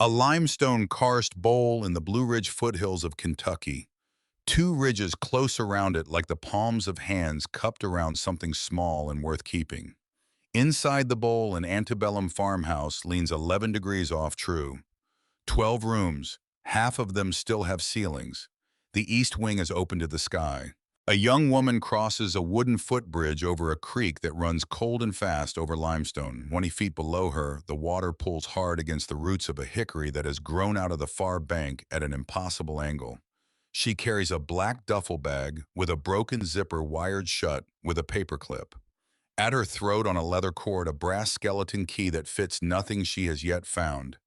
A limestone karst bowl in the Blue Ridge foothills of Kentucky. Two ridges close around it like the palms of hands cupped around something small and worth keeping. Inside the bowl, an antebellum farmhouse leans 11 degrees off true. 12 rooms, half of them still have ceilings. The east wing is open to the sky. A young woman crosses a wooden footbridge over a creek that runs cold and fast over limestone. 20 feet below her, the water pulls hard against the roots of a hickory that has grown out of the far bank at an impossible angle. She carries a black duffel bag with a broken zipper wired shut with a paperclip. At her throat on a leather cord, a brass skeleton key that fits nothing she has yet found.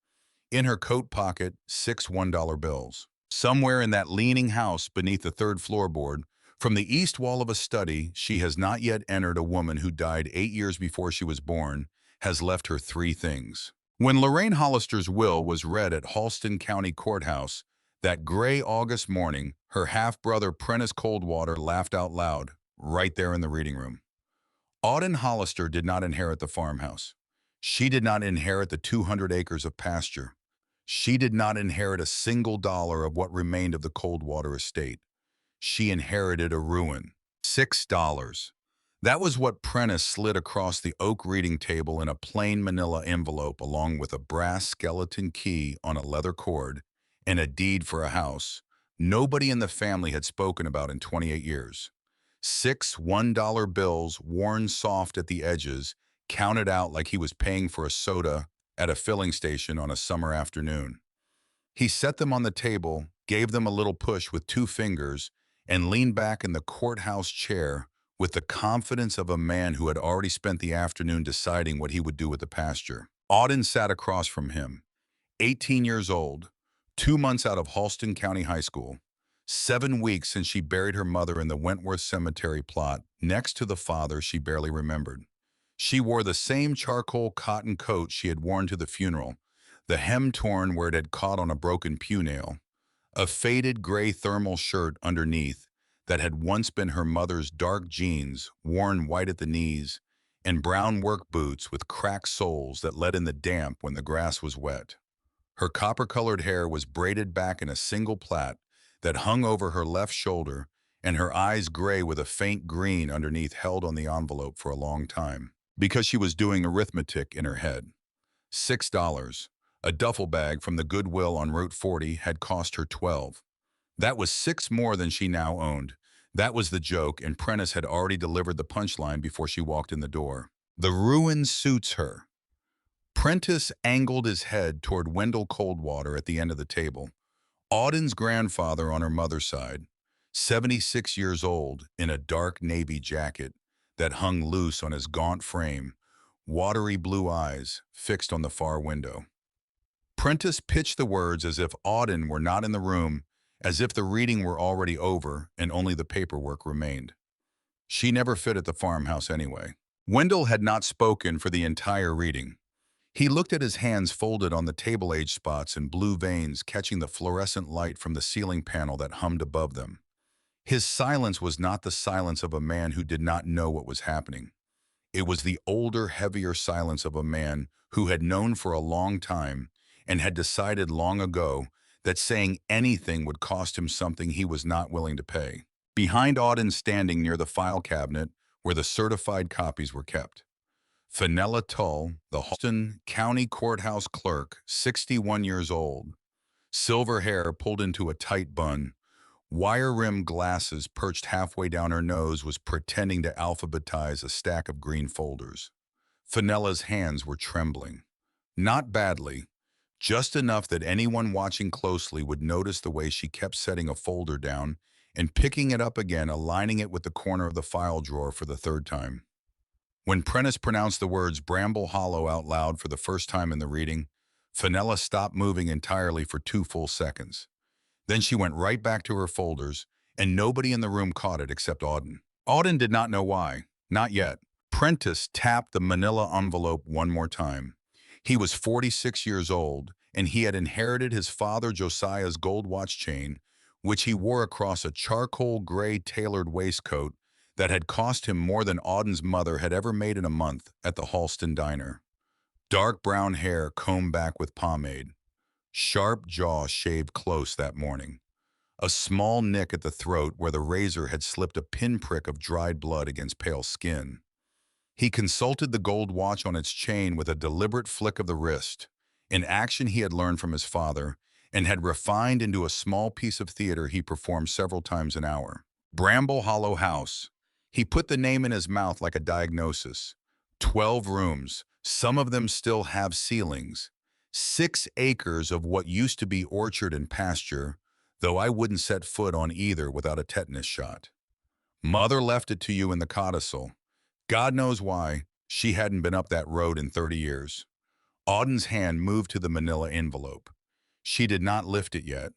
In her coat pocket, 6 $1 bills. Somewhere in that leaning house beneath the third floorboard, from the east wall of a study she has not yet entered, a woman who died 8 years before she was born has left her three things. When Lorraine Hollister's will was read at Halston County Courthouse that gray August morning, her half-brother Prentice Coldwater laughed out loud, right there in the reading room. Auden Hollister did not inherit the farmhouse. She did not inherit the 200 acres of pasture. She did not inherit a single dollar of what remained of the Coldwater estate. She inherited a ruin. $6. That was what Prentice slid across the oak reading table in a plain manila envelope, along with a brass skeleton key on a leather cord and a deed for a house nobody in the family had spoken about in 28 years. 6 $1 bills, worn soft at the edges, counted out like he was paying for a soda at a filling station on a summer afternoon. He set them on the table, gave them a little push with two fingers, and leaned back in the courthouse chair with the confidence of a man who had already spent the afternoon deciding what he would do with the pasture. Auden sat across from him, 18 years old, 2 months out of Halston County High School, 7 weeks since she buried her mother in the Wentworth Cemetery plot next to the father she barely remembered. She wore the same charcoal cotton coat she had worn to the funeral, the hem torn where it had caught on a broken pew nail, a faded gray thermal shirt underneath that had once been her mother's dark jeans, worn white at the knees, and brown work boots with cracked soles that let in the damp when the grass was wet. Her copper-colored hair was braided back in a single plait that hung over her left shoulder, and her eyes gray with a faint green underneath held on the envelope for a long time, because she was doing arithmetic in her head. $6. A duffel bag from the Goodwill on Route 40 had cost her 12. That was 6 more than she now owned. That was the joke, and Prentice had already delivered the punchline before she walked in the door. The ruin suits her. Prentice angled his head toward Wendell Coldwater at the end of the table. Auden's grandfather on her mother's side, 76 years old, in a dark navy jacket that hung loose on his gaunt frame, watery blue eyes fixed on the far window. Prentice pitched the words as if Auden were not in the room, as if the reading were already over and only the paperwork remained. She never fit at the farmhouse anyway. Wendell had not spoken for the entire reading. He looked at his hands folded on the table, age spots and blue veins catching the fluorescent light from the ceiling panel that hummed above them. His silence was not the silence of a man who did not know what was happening. It was the older, heavier silence of a man who had known for a long time and had decided long ago that saying anything would cost him something he was not willing to pay. Behind Auden, standing near the file cabinet where the certified copies were kept, Fenella Tull, the Halston County Courthouse clerk, 61 years old, silver hair pulled into a tight bun, wire-rimmed glasses perched halfway down her nose, was pretending to alphabetize a stack of green folders. Fenella's hands were trembling. Not badly, just enough that anyone watching closely would notice the way she kept setting a folder down and picking it up again, aligning it with the corner of the file drawer for the third time. When Prentice pronounced the words Bramble Hollow out loud for the first time in the reading, Fenella stopped moving entirely for 2 full seconds. Then she went right back to her folders, and nobody in the room caught it except Auden. Auden did not know why. Not yet. Prentice tapped the manila envelope one more time. He was 46 years old, and he had inherited his father Josiah's gold watch chain, which he wore across a charcoal gray tailored waistcoat that had cost him more than Auden's mother had ever made in a month at the Halston diner. Dark brown hair combed back with pomade. Sharp jaw shaved close that morning. A small nick at the throat where the razor had slipped a pinprick of dried blood against pale skin. He consulted the gold watch on its chain with a deliberate flick of the wrist, an action he had learned from his father and had refined into a small piece of theater he performed several times an hour. Bramble Hollow House. He put the name in his mouth like a diagnosis. 12 rooms, some of them still have ceilings. 6 acres of what used to be orchard and pasture, though I wouldn't set foot on either without a tetanus shot. Mother left it to you in the codicil. God knows why. She hadn't been up that road in 30 years. Auden's hand moved to the manila envelope. She did not lift it yet.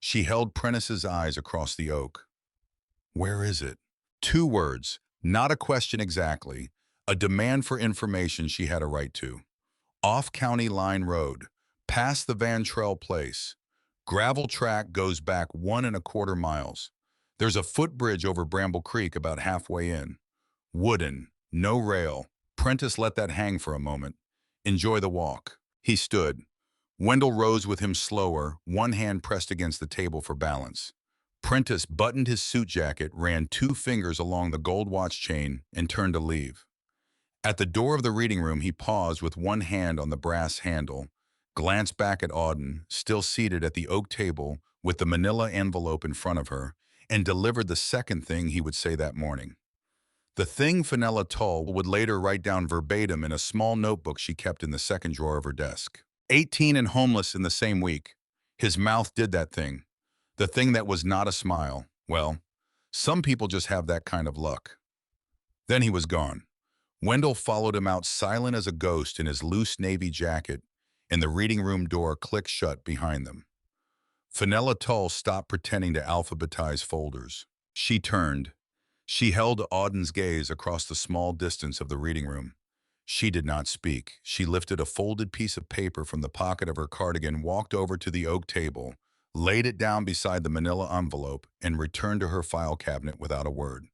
She held Prentice's eyes across the oak. Where is it? 2 words, not a question exactly, a demand for information she had a right to. Off County Line Road, past the Van Trell place. Gravel track goes back 1¼ miles. There's a footbridge over Bramble Creek about halfway in. Wooden, no rail. Prentice let that hang for a moment. Enjoy the walk. He stood. Wendell rose with him slower, one hand pressed against the table for balance. Prentice buttoned his suit jacket, ran 2 fingers along the gold watch chain, and turned to leave. At the door of the reading room, he paused with one hand on the brass handle, glanced back at Auden, still seated at the oak table with the manila envelope in front of her, and delivered the second thing he would say that morning. The thing Fenella Tull would later write down verbatim in a small notebook she kept in the second drawer of her desk. 18 and homeless in the same week. His mouth did that thing. The thing that was not a smile. Well, some people just have that kind of luck. Then he was gone. Wendell followed him out silent as a ghost in his loose navy jacket, and the reading room door clicked shut behind them. Fenella Tull stopped pretending to alphabetize folders. She turned. She held Auden's gaze across the small distance of the reading room. She did not speak. She lifted a folded piece of paper from the pocket of her cardigan, walked over to the oak table, laid it down beside the manila envelope, and returned to her file cabinet without a word.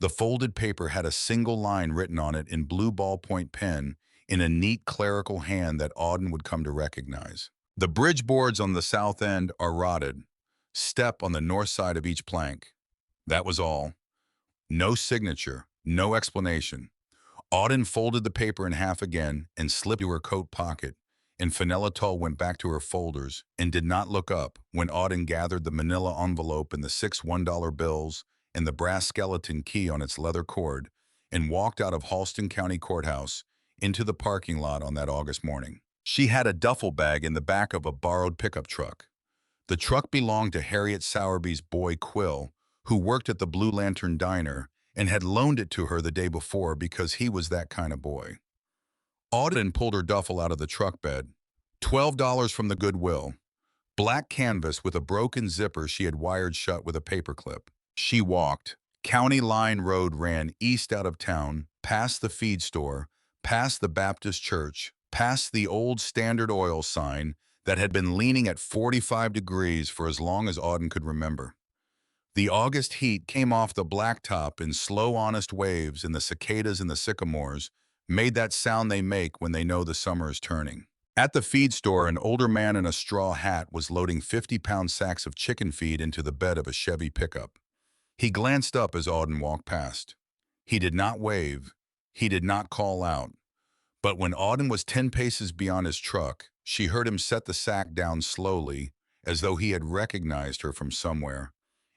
The folded paper had a single line written on it in blue ballpoint pen in a neat clerical hand that Auden would come to recognize. The bridge boards on the south end are rotted. Step on the north side of each plank. That was all. No signature, no explanation. Auden folded the paper in half again and slipped to her coat pocket, and Fenella Tull went back to her folders and did not look up when Auden gathered the manila envelope and the 6 $1 bills and the brass skeleton key on its leather cord and walked out of Halston County Courthouse into the parking lot on that August morning. She had a duffel bag in the back of a borrowed pickup truck. The truck belonged to Harriet Sowerby's boy Quill, who worked at the Blue Lantern Diner and had loaned it to her the day before because he was that kind of boy. Auden pulled her duffel out of the truck bed. $12 from the Goodwill. Black canvas with a broken zipper she had wired shut with a paperclip. She walked. County Line Road ran east out of town, past the feed store, past the Baptist church, past the old Standard Oil sign that had been leaning at 45 degrees for as long as Auden could remember. The August heat came off the blacktop in slow, honest waves, and the cicadas and the sycamores made that sound they make when they know the summer is turning. At the feed store, an older man in a straw hat was loading 50-pound sacks of chicken feed into the bed of a Chevy pickup. He glanced up as Auden walked past. He did not wave. He did not call out. But when Auden was 10 paces beyond his truck, she heard him set the sack down slowly, as though he had recognized her from somewhere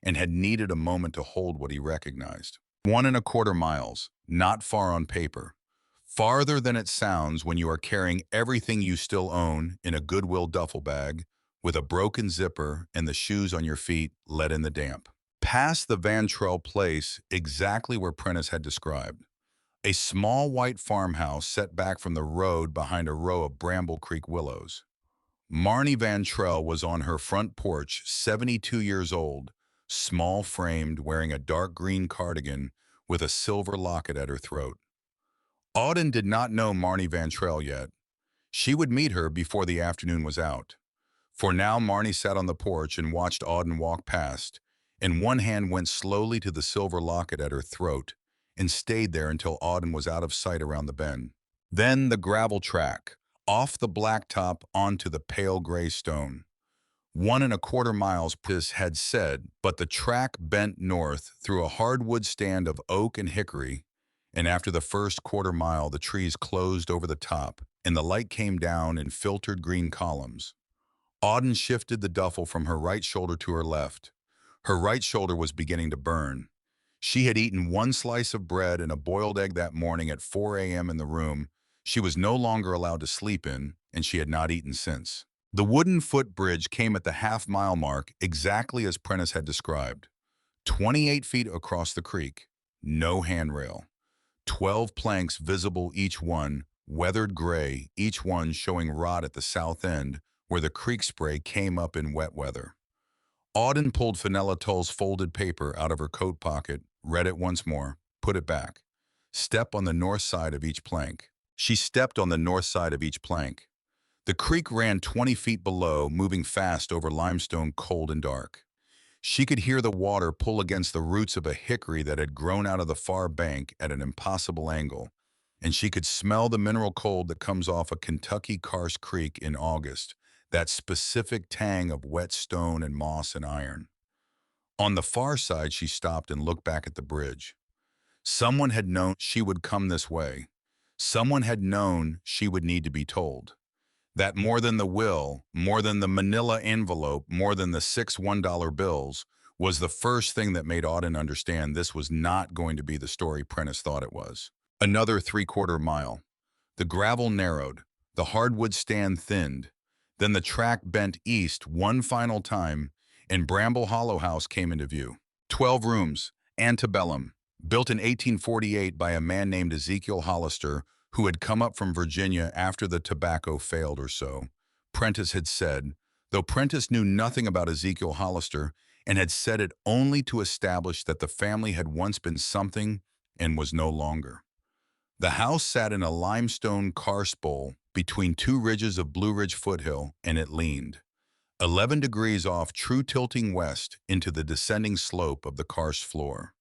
and had needed a moment to hold what he recognized. 1¼ miles, not far on paper. Farther than it sounds when you are carrying everything you still own in a Goodwill duffel bag with a broken zipper and the shoes on your feet let in the damp. Past the Van Trell place, exactly where Prentice had described. A small white farmhouse set back from the road behind a row of Bramble Creek willows. Marnie Van Trell was on her front porch, 72 years old, small-framed, wearing a dark green cardigan with a silver locket at her throat. Auden did not know Marnie Van Trell yet. She would meet her before the afternoon was out. For now, Marnie sat on the porch and watched Auden walk past, and one hand went slowly to the silver locket at her throat and stayed there until Auden was out of sight around the bend. Then the gravel track, off the blacktop onto the pale gray stone. 1.25 miles, Piss had said, but the track bent north through a hardwood stand of oak and hickory, and after the first quarter mile, the trees closed over the top, and the light came down in filtered green columns. Auden shifted the duffel from her right shoulder to her left. Her right shoulder was beginning to burn. She had eaten one slice of bread and a boiled egg that morning at 4 a.m. in the room she was no longer allowed to sleep in, and she had not eaten since. The wooden footbridge came at the half-mile mark exactly as Prentice had described. 28 feet across the creek, no handrail. 12 planks visible each one, weathered gray, each one showing rot at the south end where the creek spray came up in wet weather. Auden pulled Fenella Tull's folded paper out of her coat pocket, read it once more, put it back. Step on the north side of each plank. She stepped on the north side of each plank. The creek ran 20 feet below, moving fast over limestone, cold and dark. She could hear the water pull against the roots of a hickory that had grown out of the far bank at an impossible angle, and she could smell the mineral cold that comes off a Kentucky karst creek in August, that specific tang of wet stone and moss and iron. On the far side, she stopped and looked back at the bridge. Someone had known she would come this way. Someone had known she would need to be told. That more than the will, more than the manila envelope, more than the 6 $1 bills, was the first thing that made Auden understand this was not going to be the story Prentice thought it was. Another 3/4 mile. The gravel narrowed, the hardwood stand thinned. Then the track bent east one final time, and Bramble Hollow House came into view. 12 rooms, antebellum, built in 1848 by a man named Ezekiel Hollister, who had come up from Virginia after the tobacco failed or so. Prentice had said, though Prentice knew nothing about Ezekiel Hollister and had said it only to establish that the family had once been something and was no longer. The house sat in a limestone karst bowl between two ridges of Blue Ridge foothill, and it leaned 11 degrees off, true tilting west into the descending slope of the karst floor.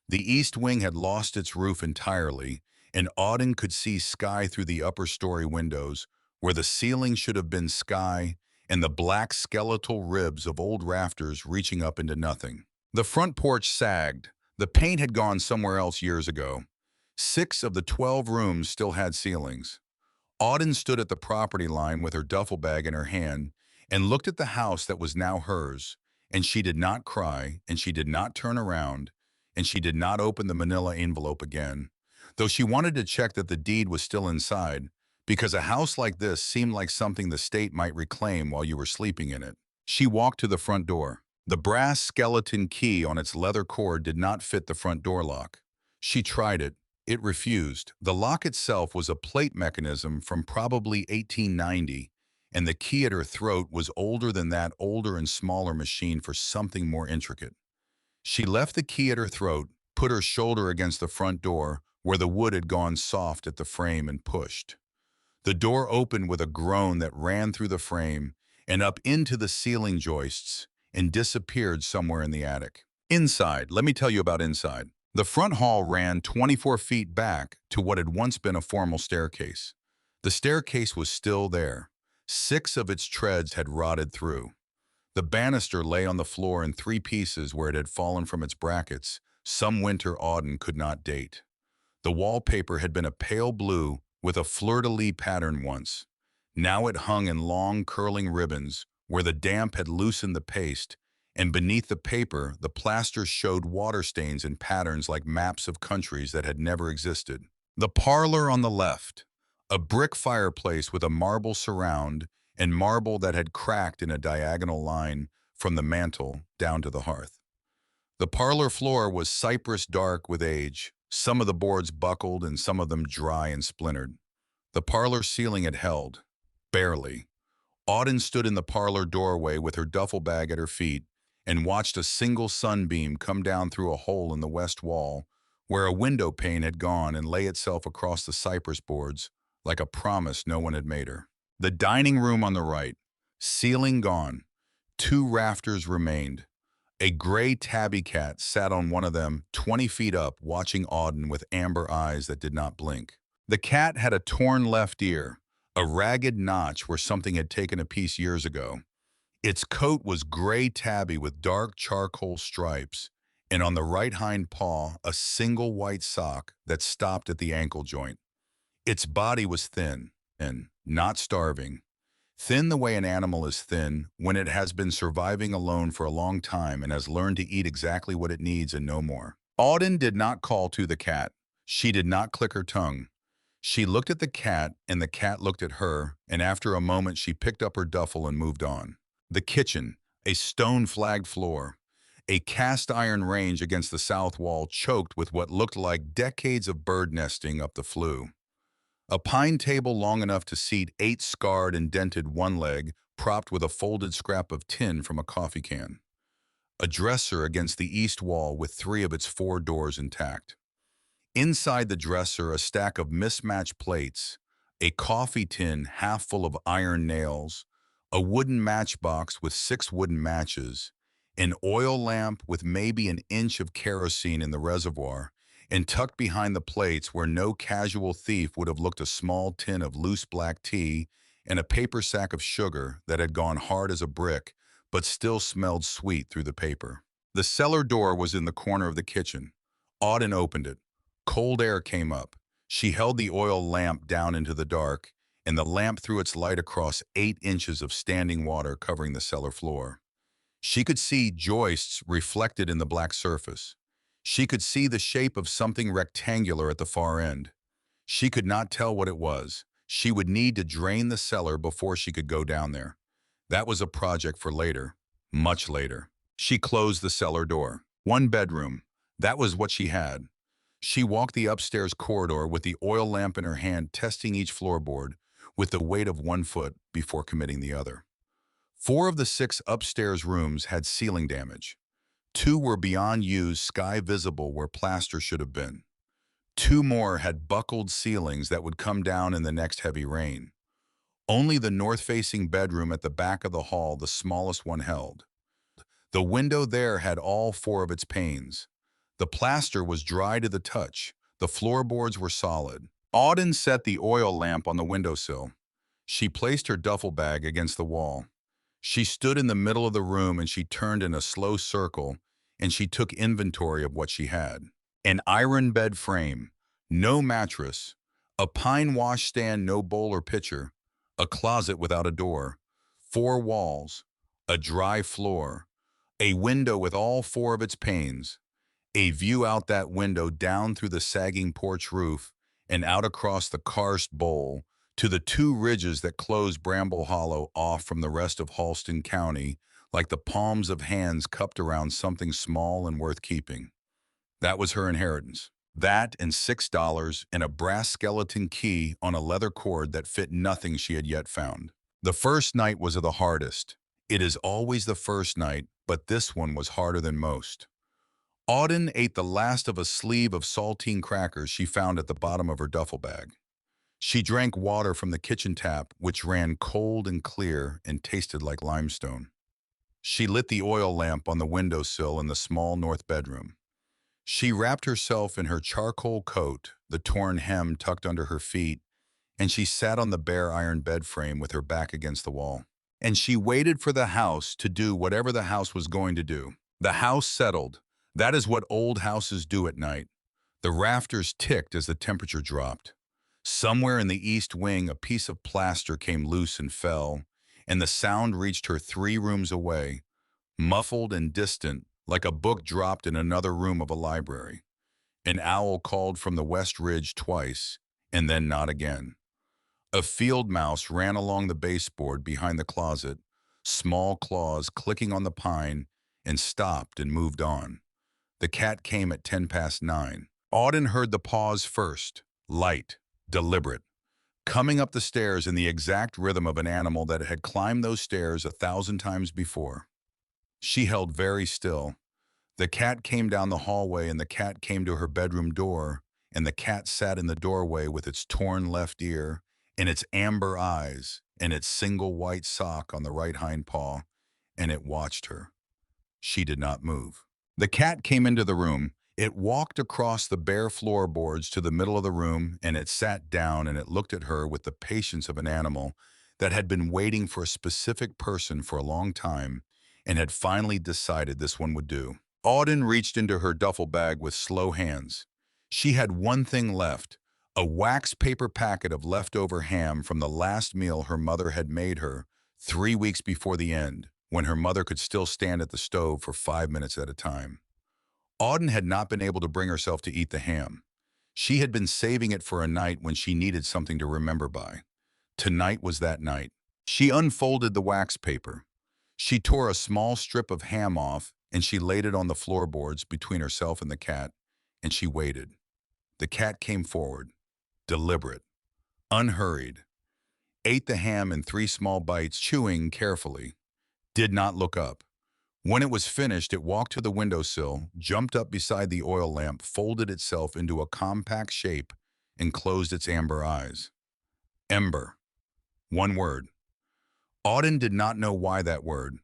The east wing had lost its roof entirely, and Auden could see sky through the upper story windows, where the ceiling should have been sky, and the black skeletal ribs of old rafters reaching up into nothing. The front porch sagged. The paint had gone somewhere else years ago. 6 of the 12 rooms still had ceilings. Auden stood at the property line with her duffel bag in her hand and looked at the house that was now hers, and she did not cry, and she did not turn around, and she did not open the manila envelope again, though she wanted to check that the deed was still inside, because a house like this seemed like something the state might reclaim while you were sleeping in it. She walked to the front door. The brass skeleton key on its leather cord did not fit the front door lock. She tried it. It refused. The lock itself was a plate mechanism from probably 1890, and the key at her throat was older than that older and smaller machine for something more intricate. She left the key at her throat, put her shoulder against the front door, where the wood had gone soft at the frame, and pushed. The door opened with a groan that ran through the frame and up into the ceiling joists and disappeared somewhere in the attic. Inside, let me tell you about inside. The front hall ran 24 feet back to what had once been a formal staircase. The staircase was still there. 6 of its treads had rotted through. The banister lay on the floor in 3 pieces where it had fallen from its brackets, some winter Auden could not date. The wallpaper had been a pale blue with a fleur-de-lis pattern once. Now it hung in long curling ribbons where the damp had loosened the paste, and beneath the paper the plaster showed water stains and patterns like maps of countries that had never existed. The parlor on the left, a brick fireplace with a marble surround and marble that had cracked in a diagonal line from the mantel down to the hearth. The parlor floor was cypress dark with age, some of the boards buckled and some of them dry and splintered. The parlor ceiling had held, barely. Auden stood in the parlor doorway with her duffel bag at her feet and watched a single sunbeam come down through a hole in the west wall where a window pane had gone and lay itself across the cypress boards like a promise no one had made her. The dining room on the right, ceiling gone, 2 rafters remained. A gray tabby cat sat on one of them 20 feet up, watching Auden with amber eyes that did not blink. The cat had a torn left ear, a ragged notch where something had taken a piece years ago. Its coat was gray tabby with dark charcoal stripes, and on the right hind paw, a single white sock that stopped at the ankle joint. Its body was thin and not starving. Thin the way an animal is thin when it has been surviving alone for a long time and has learned to eat exactly what it needs and no more. Auden did not call to the cat. She did not click her tongue. She looked at the cat, and the cat looked at her, and after a moment she picked up her duffel and moved on. The kitchen, a stone-flagged floor, a cast-iron range against the south wall choked with what looked like decades of bird nesting up the flue. A pine table long enough to seat 8 scarred and dented one leg, propped with a folded scrap of tin from a coffee can. A dresser against the east wall with 3 of its 4 doors intact. Inside the dresser, a stack of mismatched plates, a coffee tin half full of iron nails, a wooden matchbox with 6 wooden matches, an oil lamp with maybe an inch of kerosene in the reservoir, and tucked behind the plates where no casual thief would have looked a small tin of loose black tea and a paper sack of sugar that had gone hard as a brick but still smelled sweet through the paper. The cellar door was in the corner of the kitchen. Auden opened it. Cold air came up. She held the oil lamp down into the dark, and the lamp threw its light across 8 inches of standing water covering the cellar floor. She could see joists reflected in the black surface. She could see the shape of something rectangular at the far end. She could not tell what it was. She would need to drain the cellar before she could go down there. That was a project for later, much later. She closed the cellar door. 1 bedroom. That was what she had. She walked the upstairs corridor with the oil lamp in her hand, testing each floorboard with the weight of 1 foot before committing the other. 4 of the 6 upstairs rooms had ceiling damage. 2 were beyond use, sky visible where plaster should have been. 2 more had buckled ceilings that would come down in the next heavy rain. Only the north-facing bedroom at the back of the hall, the smallest one, held. The window there had all 4 of its panes. The plaster was dry to the touch. The floorboards were solid. Auden set the oil lamp on the windowsill. She placed her duffel bag against the wall. She stood in the middle of the room and she turned in a slow circle and she took inventory of what she had. An iron bed frame, no mattress, a pine washstand, no bowl or pitcher, a closet without a door, 4 walls, a dry floor, a window with all 4 of its panes, a view out that window down through the sagging porch roof and out across the karst bowl to the 2 ridges that close Bramble Hollow off from the rest of Halston County like the palms of hands cupped around something small and worth keeping. That was her inheritance. That and $6 and a brass skeleton key on a leather cord that fit nothing she had yet found. The first night was of the hardest. It is always the first night, but this one was harder than most. Auden ate the last of a sleeve of saltine crackers she found at the bottom of her duffel bag. She drank water from the kitchen tap, which ran cold and clear and tasted like limestone. She lit the oil lamp on the windowsill in the small north bedroom. She wrapped herself in her charcoal coat, the torn hem tucked under her feet, and she sat on the bare iron bed frame with her back against the wall. And she waited for the house to do whatever the house was going to do. The house settled. That is what old houses do at night. The rafters ticked as the temperature dropped. Somewhere in the east wing, a piece of plaster came loose and fell, and the sound reached her 3 rooms away, muffled and distant, like a book dropped in another room of a library. An owl called from the west ridge twice, and then not again. A field mouse ran along the baseboard behind the closet, small claws clicking on the pine, and stopped and moved on. The cat came at 9:10. Auden heard the pause first, light, deliberate, coming up the stairs in the exact rhythm of an animal that had climbed those stairs 1,000 times before. She held very still. The cat came down the hallway and the cat came to her bedroom door, and the cat sat in the doorway with its torn left ear and its amber eyes and its single white sock on the right hind paw, and it watched her. She did not move. The cat came into the room, It walked across the bare floorboards to the middle of the room, and it sat down and it looked at her with the patience of an animal that had been waiting for a specific person for a long time and had finally decided this one would do. Auden reached into her duffel bag with slow hands. She had one thing left, a wax paper packet of leftover ham from the last meal her mother had made her 3 weeks before the end, when her mother could still stand at the stove for 5 minutes at a time. Auden had not been able to bring herself to eat the ham. She had been saving it for a night when she needed something to remember by. Tonight was that night. She unfolded the wax paper. She tore a small strip of ham off and she laid it on the floorboards between herself and the cat, and she waited. The cat came forward, deliberate, unhurried, ate the ham in 3 small bites, chewing carefully, did not look up. When it was finished, it walked to the windowsill, jumped up beside the oil lamp, folded itself into a compact shape, and closed its amber eyes. Ember. One word. Auden did not know why that word.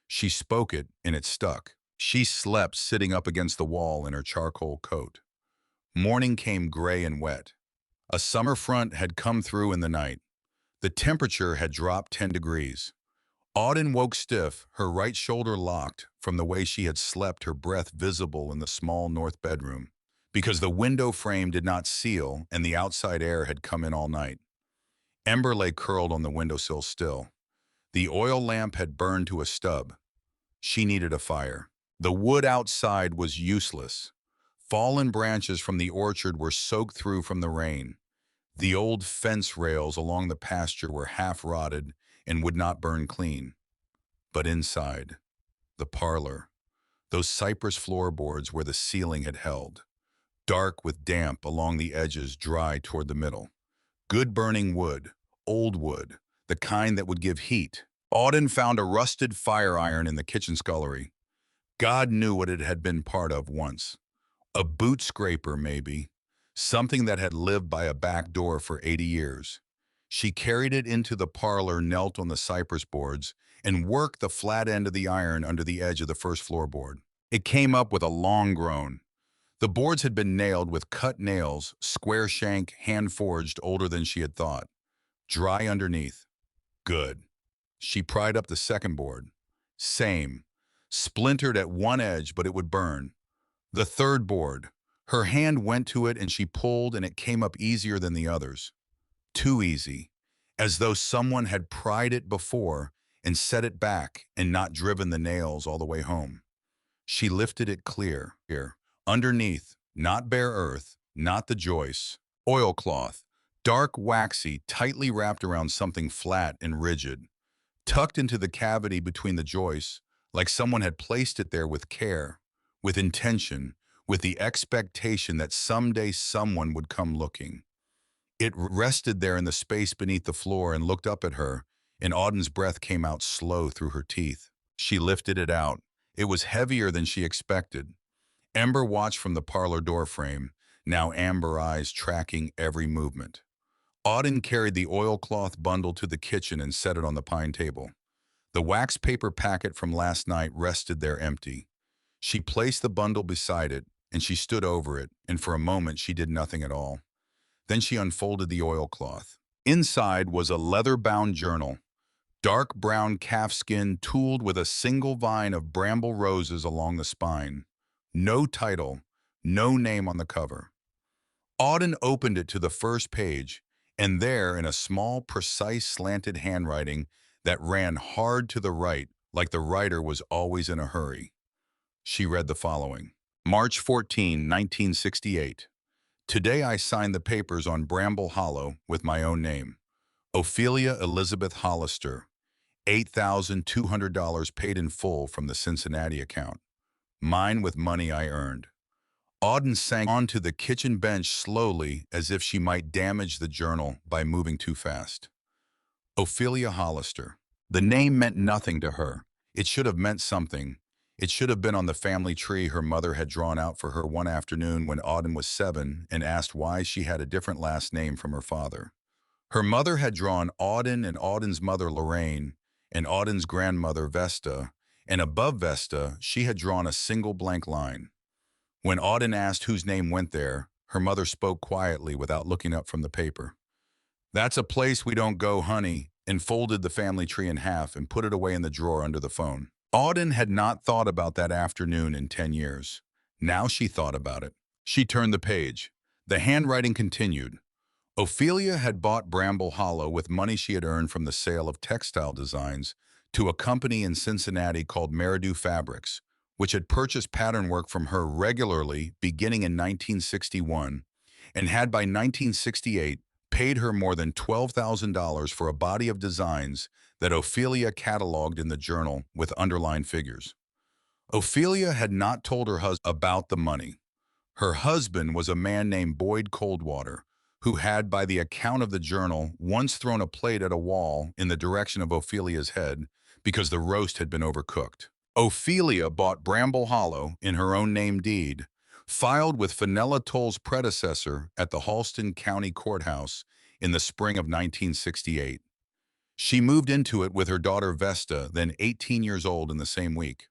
She spoke it, and it stuck. She slept sitting up against the wall in her charcoal coat. Morning came gray and wet. A summer front had come through in the night. The temperature had dropped 10 degrees. Auden woke stiff, her right shoulder locked from the way she had slept, her breath visible in the small north bedroom, because the window frame did not seal and the outside air had come in all night. Ember lay curled on the windowsill still. The oil lamp had burned to a stub. She needed a fire. The wood outside was useless. Fallen branches from the orchard were soaked through from the rain. The old fence rails along the pasture were half rotted and would not burn clean. But inside, the parlor, those cypress floorboards where the ceiling had held, dark with damp along the edges, dry toward the middle. Good burning wood, old wood, the kind that would give heat. Auden found a rusted fire iron in the kitchen scullery. God knew what it had been part of once. A boot scraper, maybe. Something that had lived by a back door for 80 years. She carried it into the parlor, knelt on the cypress boards, and worked the flat end of the iron under the edge of the first floorboard. It came up with a long groan. The boards had been nailed with cut nails, square shank, hand-forged, older than she had thought. Dry underneath. Good. She pried up the second board. Same. Splintered at one edge, but it would burn. The third board. Her hand went to it and she pulled, and it came up easier than the others. Too easy. As though someone had pried it before and set it back and not driven the nails all the way home. She lifted it clear. Here. Underneath, not bare earth, not the joists. Oilcloth. Dark, waxy, tightly wrapped around something flat and rigid. Tucked into the cavity between the joists, like someone had placed it there with care, with intention, with the expectation that someday someone would come looking. It rested there in the space beneath the floor and looked up at her, and Auden's breath came out slow through her teeth. She lifted it out. It was heavier than she expected. Ember watched from the parlor door frame, now amber eyes tracking every movement. Auden carried the oilcloth bundle to the kitchen and set it on the pine table. The wax paper packet from last night rested there empty. She placed the bundle beside it, and she stood over it, and for a moment she did nothing at all. Then she unfolded the oilcloth. Inside was a leather-bound journal, dark brown calfskin tooled with a single vine of bramble roses along the spine. No title, no name on the cover. Auden opened it to the first page, and there, in a small, precise, slanted handwriting that ran hard to the right, like the writer was always in a hurry, she read the following. March 14, 1968. Today I signed the papers on Bramble Hollow with my own name. Ophelia Elizabeth Hollister. $8,200 paid in full from the Cincinnati account. Mine with money I earned. Auden sank onto the kitchen bench slowly, as if she might damage the journal by moving too fast. Ophelia Hollister. The name meant nothing to her. It should have meant something. It should have been on the family tree her mother had drawn out for her one afternoon when Auden was 7 and asked why she had a different last name from her father. Her mother had drawn Auden and Auden's mother Lorraine and Auden's grandmother Vesta, and above Vesta she had drawn a single blank line. When Auden asked whose name went there, her mother spoke quietly without looking up from the paper. "That's a place we don't go, honey," and folded the family tree in half and put it away in the drawer under the phone. Auden had not thought about that afternoon in 10 years. Now she thought about it. She turned the page. The handwriting continued. Ophelia had bought Bramble Hollow with money she had earned from the sale of textile designs to a company in Cincinnati called Meridew Fabrics, which had purchased pattern work from her regularly beginning in 1961 and had by 1968 paid her more than $12,000 for a body of designs that Ophelia cataloged in the journal with underlined figures. Ophelia had not told her husband about the money. Her husband was a man named Boyd Coldwater, who had, by the account of the journal, once thrown a plate at a wall in the direction of Ophelia's head because the roast had been overcooked. Ophelia bought Bramble Hollow in her own name deed, filed with Fenella Toll's predecessor at the Halston County Courthouse in the spring of 1968. She moved into it with her daughter Vesta, then 18 years old, in the same week.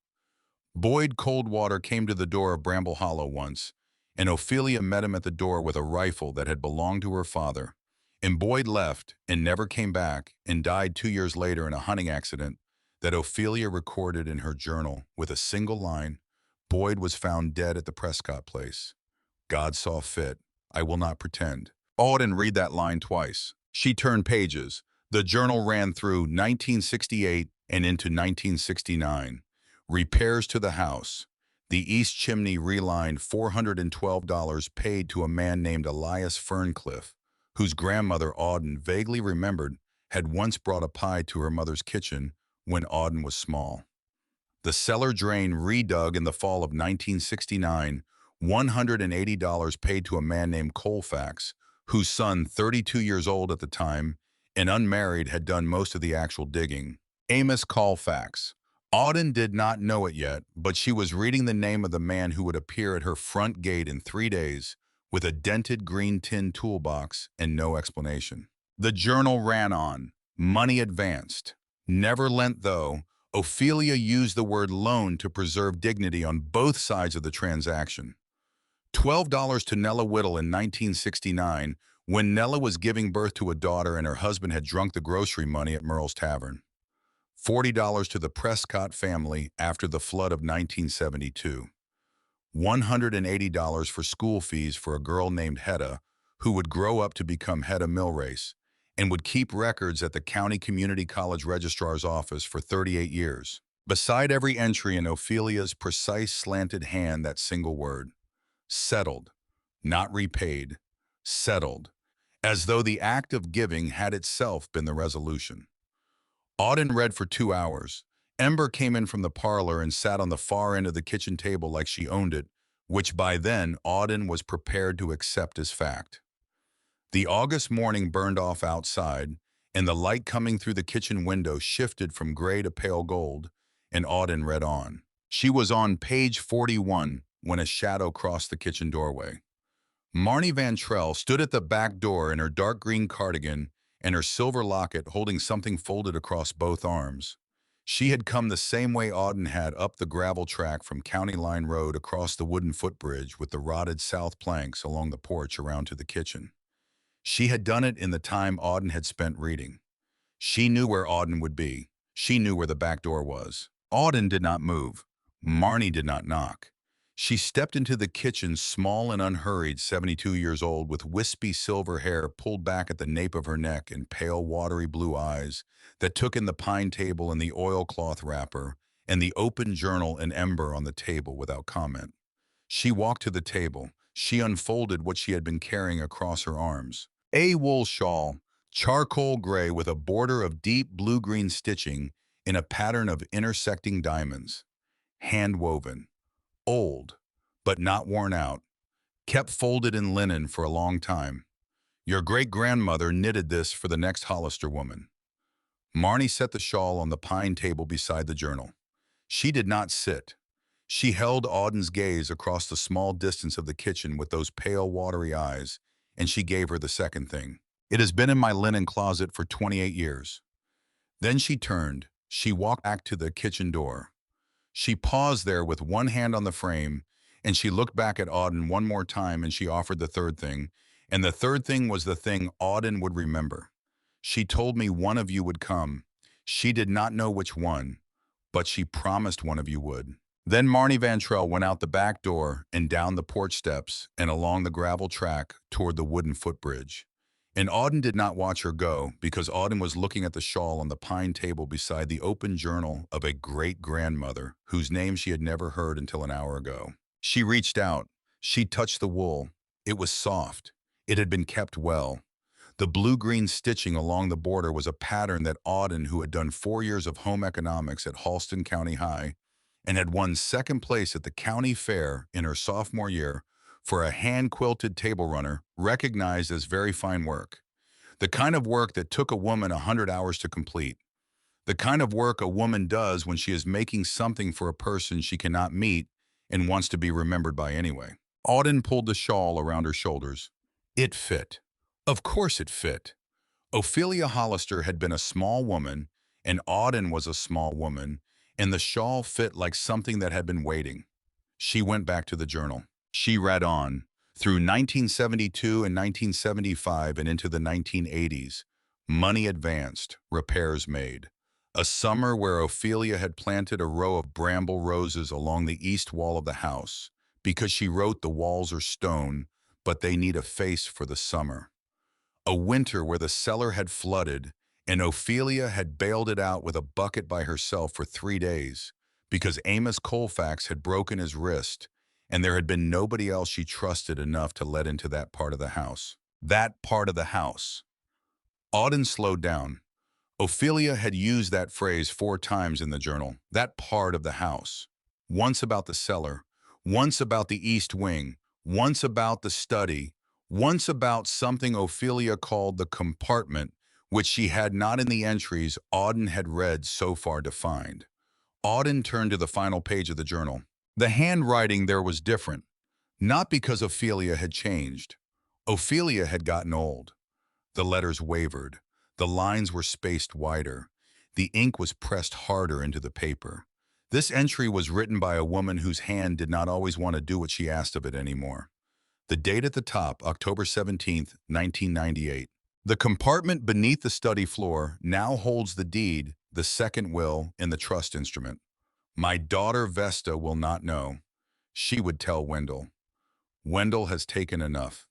Boyd Coldwater came to the door of Bramble Hollow once, and Ophelia met him at the door with a rifle that had belonged to her father. And Boyd left and never came back and died 2 years later in a hunting accident that Ophelia recorded in her journal with a single line: "Boyd was found dead at the Prescott place. God saw fit. I will not pretend." Auden read that line twice. She turned pages. The journal ran through 1968 and into 1969. Repairs to the house. The east chimney relined $412 paid to a man named Elias Ferncliffe, whose grandmother Auden vaguely remembered had once brought a pie to her mother's kitchen when Auden was small. The cellar drain redug in the fall of 1969, $180 paid to a man named Colfax, whose son, 32 years old at the time and unmarried, had done most of the actual digging. Amos Colfax. Auden did not know it yet, but she was reading the name of the man who would appear at her front gate in 3 days with a dented green tin toolbox and no explanation. The journal ran on. Money advanced. Never lent, though. Ophelia used the word loan to preserve dignity on both sides of the transaction. $12 to Nella Whittle in 1969, when Nella was giving birth to a daughter and her husband had drunk the grocery money at Merle's Tavern. $40 to the Prescott family after the flood of 1972. $180 for school fees for a girl named Hedda, who would grow up to become Hedda Milrace and would keep records at the County Community College Registrar's Office for 38 years. Beside every entry in Ophelia's precise slanted hand, that single word: settled, not repaid, settled, as though the act of giving had itself been the resolution. Auden read for 2 hours. Ember came in from the parlor and sat on the far end of the kitchen table like she owned it, which by then Auden was prepared to accept as fact. The August morning burned off outside, and the light coming through the kitchen window shifted from gray to pale gold, and Auden read on. She was on page 41 when a shadow crossed the kitchen doorway. Marnie Vantrell stood at the back door in her dark green cardigan and her silver locket, holding something folded across both arms. She had come the same way Auden had, up the gravel track from County Line Road across the wooden footbridge with the rotted south planks along the porch around to the kitchen. She had done it in the time Auden had spent reading. She knew where Auden would be. She knew where the back door was. Auden did not move. Marnie did not knock. She stepped into the kitchen, small and unhurried, 72 years old, with wispy silver hair pulled back at the nape of her neck and pale, watery blue eyes that took in the pine table and the oilcloth wrapper and the open journal and ember on the table without comment. She walked to the table. She unfolded what she had been carrying across her arms. A wool shawl, charcoal gray with a border of deep blue-green stitching in a pattern of intersecting diamonds. Hand-woven. Old, but not worn out. Kept folded in linen for a long time. Your great-grandmother knitted this for the next Hollister woman. Marnie set the shawl on the pine table beside the journal. She did not sit. She held Auden's gaze across the small distance of the kitchen with those pale, watery eyes, and she gave her the second thing. It has been in my linen closet for 28 years. Then she turned. She walked back to the kitchen door. She paused there with one hand on the frame And she looked back at Auden one more time and she offered the third thing. And the third thing was the thing Auden would remember. She told me one of you would come. She did not know which one, but she promised one of you would. Then Marnie Vantrell went out the back door and down the porch steps and along the gravel track toward the wooden footbridge. And Auden did not watch her go because Auden was looking at the shawl on the pine table beside the open journal of a great-grandmother whose name she had never heard until an hour ago. She reached out. She touched the wool. It was soft. It had been kept well. The blue-green stitching along the border was a pattern that Auden, who had done 4 years of home economics at Halston County High and had won second place at the county fair in her sophomore year for a hand-quilted table runner, recognized as very fine work. The kind of work that took a woman 100 hours to complete. The kind of work a woman does when she is making something for a person she cannot meet and wants to be remembered by anyway. Auden pulled the shawl around her shoulders. It fit. Of course it fit. Ophelia Hollister had been a small woman, and Auden was a small woman, and the shawl fit like something that had been waiting. She went back to the journal. She read on, through 1972 and 1975 and into the 1980s. Money advanced, repairs made. A summer where Ophelia had planted a row of bramble roses along the east wall of the house, because she wrote the walls are stone, but they need a face for the summer. A winter where the cellar had flooded and Ophelia had bailed it out with a bucket by herself for 3 days because Amos Colfax had broken his wrist and there had been nobody else she trusted enough to let into that part of the house. That part of the house. Auden slowed down. Ophelia had used that phrase 4 times in the journal, that part of the house. Once about the cellar, once about the east wing, once about the study, once about something Ophelia called the compartment, which she had not in the entries Auden had read so far defined. Auden turned to the final page of the journal. The handwriting there was different, not because Ophelia had changed. Ophelia had gotten old. The letters wavered. The lines were spaced wider. The ink was pressed harder into the paper. This entry was written by a woman whose hand did not always want to do what she asked of it anymore. The date at the top, October 17th, 1998. The compartment beneath the study floor now holds the deed, the second will, and the trust instrument. My daughter Vesta will not know. She would tell Wendell. Wendell has taken enough.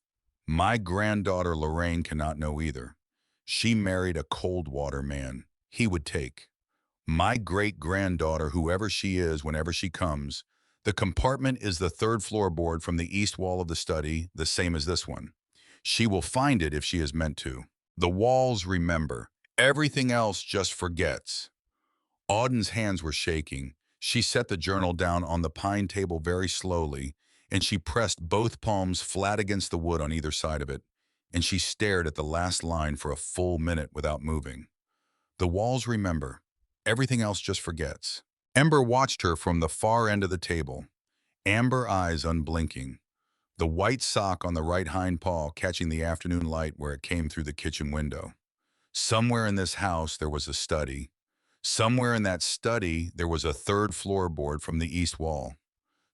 My granddaughter Lorraine cannot know either. She married a cold water man. He would take. My great-granddaughter, whoever she is, whenever she comes, the compartment is the third floorboard from the east wall of the study, the same as this one. She will find it if she is meant to. The walls remember. Everything else just forgets. Auden's hands were shaking. She set the journal down on the pine table very slowly, and she pressed both palms flat against the wood on either side of it, and she stared at the last line for a full minute without moving. The walls remember. Everything else just forgets. Ember watched her from the far end of the table, amber eyes unblinking, the white sock on the right hind paw catching the afternoon light where it came through the kitchen window. Somewhere in this house there was a study. Somewhere in that study there was a third floorboard from the east wall.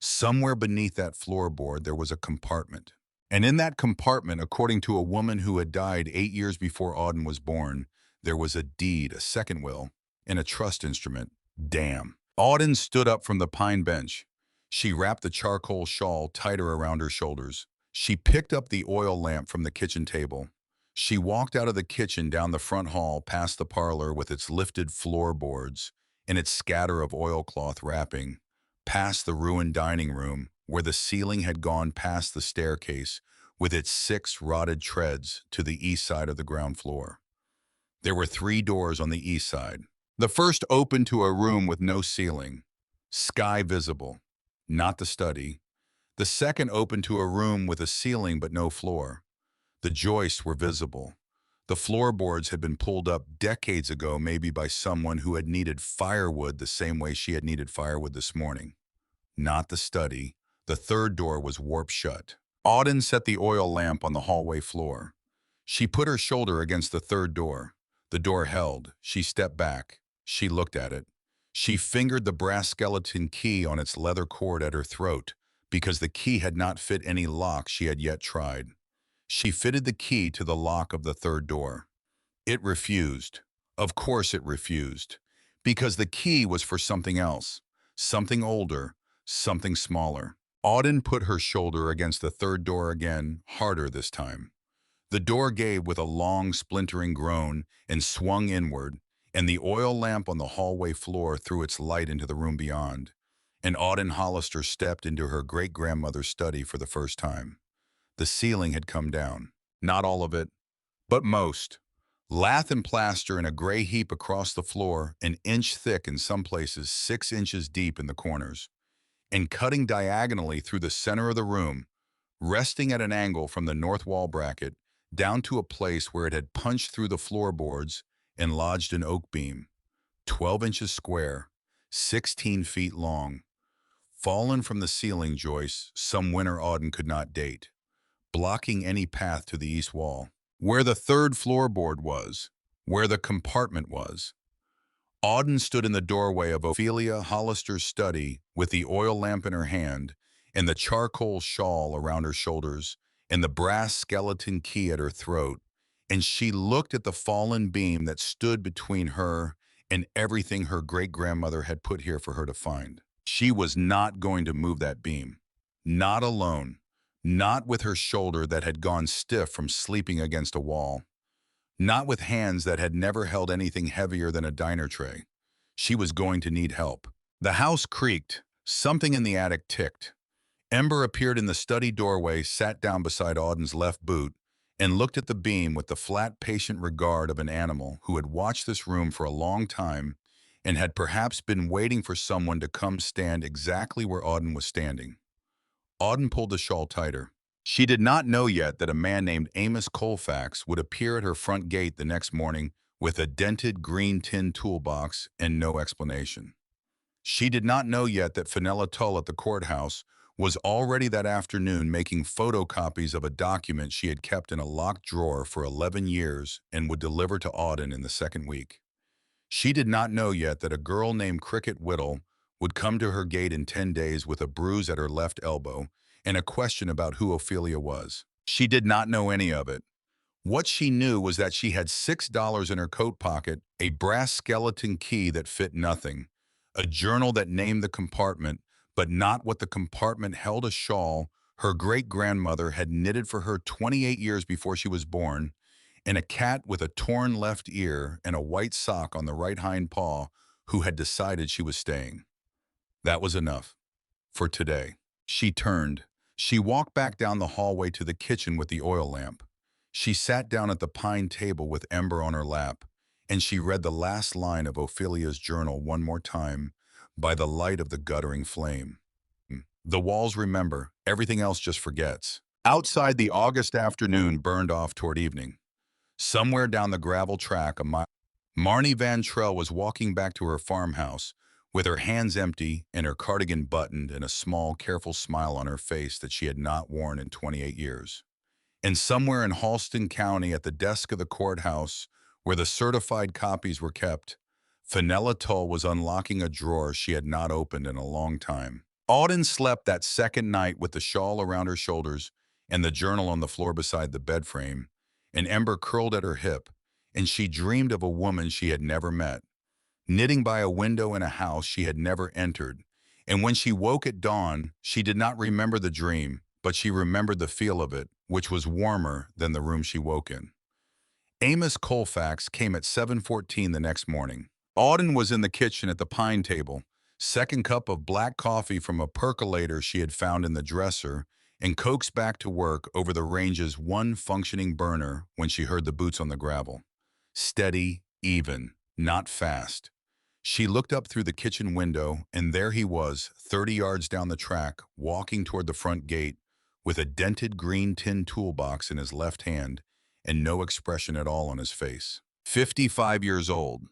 Somewhere beneath that floorboard there was a compartment. And in that compartment, according to a woman who had died 8 years before Auden was born, there was a deed, a second will, and a trust instrument. Damn. Auden stood up from the pine bench. She wrapped the charcoal shawl tighter around her shoulders. She picked up the oil lamp from the kitchen table. She walked out of the kitchen down the front hall past the parlor with its lifted floorboards and its scatter of oilcloth wrapping, past the ruined dining room where the ceiling had gone past the staircase with its 6 rotted treads to the east side of the ground floor. There were 3 doors on the east side. The first opened to a room with no ceiling, sky visible, not the study. The second opened to a room with a ceiling but no floor. The joists were visible. The floorboards had been pulled up decades ago, maybe by someone who had needed firewood the same way she had needed firewood this morning. Not the study. The third door was warped shut. Auden set the oil lamp on the hallway floor. She put her shoulder against the third door. The door held. She stepped back. She looked at it. She fingered the brass skeleton key on its leather cord at her throat, because the key had not fit any lock she had yet tried. She fitted the key to the lock of the third door. It refused. Of course it refused. Because the key was for something else. Something older. Something smaller. Auden put her shoulder against the third door again, harder this time. The door gave with a long, splintering groan and swung inward, and the oil lamp on the hallway floor threw its light into the room beyond. And Auden Hollister stepped into her great-grandmother's study for the first time. The ceiling had come down. Not all of it, but most. Lath and plaster in a gray heap across the floor, an inch thick in some places, 6 inches deep in the corners. And cutting diagonally through the center of the room, resting at an angle from the north wall bracket down to a place where it had punched through the floorboards and lodged an oak beam, 12 inches square, 16 feet long, fallen from the ceiling joist some winter Auden could not date, blocking any path to the east wall. Where the third floorboard was, where the compartment was. Auden stood in the doorway of Ophelia Hollister's study with the oil lamp in her hand and the charcoal shawl around her shoulders and the brass skeleton key at her throat, and she looked at the fallen beam that stood between her and everything her great-grandmother had put here for her to find. She was not going to move that beam. Not alone. Not with her shoulder that had gone stiff from sleeping against a wall. Not with hands that had never held anything heavier than a diner tray. She was going to need help. The house creaked. Something in the attic ticked. Ember appeared in the study doorway, sat down beside Auden's left boot, and looked at the beam with the flat, patient regard of an animal who had watched this room for a long time and had perhaps been waiting for someone to come stand exactly where Auden was standing. Auden pulled the shawl tighter. She did not know yet that a man named Amos Colfax would appear at her front gate the next morning with a dented green tin toolbox and no explanation. She did not know yet that Fenella Tull at the courthouse was already that afternoon making photocopies of a document she had kept in a locked drawer for 11 years and would deliver to Auden in the second week. She did not know yet that a girl named Cricket Whittle would come to her gate in 10 days with a bruise at her left elbow and a question about who Ophelia was. She did not know any of it. What she knew was that she had $6 in her coat pocket, a brass skeleton key that fit nothing, a journal that named the compartment, but not what the compartment held, a shawl her great-grandmother had knitted for her 28 years before she was born, and a cat with a torn left ear and a white sock on the right hind paw who had decided she was staying. That was enough. For today. She turned. She walked back down the hallway to the kitchen with the oil lamp. She sat down at the pine table with Ember on her lap, and she read the last line of Ophelia's journal one more time by the light of the guttering flame. The walls remember, everything else just forgets. Outside, the August afternoon burned off toward evening. Somewhere down the gravel track, Marnie Van Trell was walking back to her farmhouse with her hands empty and her cardigan buttoned and a small, careful smile on her face that she had not worn in 28 years. And somewhere in Halston County at the desk of the courthouse, where the certified copies were kept, Fenella Tull was unlocking a drawer she had not opened in a long time. Auden slept that second night with the shawl around her shoulders and the journal on the floor beside the bed frame, and Ember curled at her hip, and she dreamed of a woman she had never met, knitting by a window in a house she had never entered. And when she woke at dawn, she did not remember the dream, but she remembered the feel of it, which was warmer than the room she woke in. Amos Colfax came at 7:14 the next morning. Auden was in the kitchen at the pine table, second cup of black coffee from a percolator she had found in the dresser, and coaxed back to work over the range's one functioning burner when she heard the boots on the gravel. Steady, even, not fast. She looked up through the kitchen window, and there he was, 30 yards down the track, walking toward the front gate, with a dented green tin toolbox in his left hand and no expression at all on his face. 55 years old.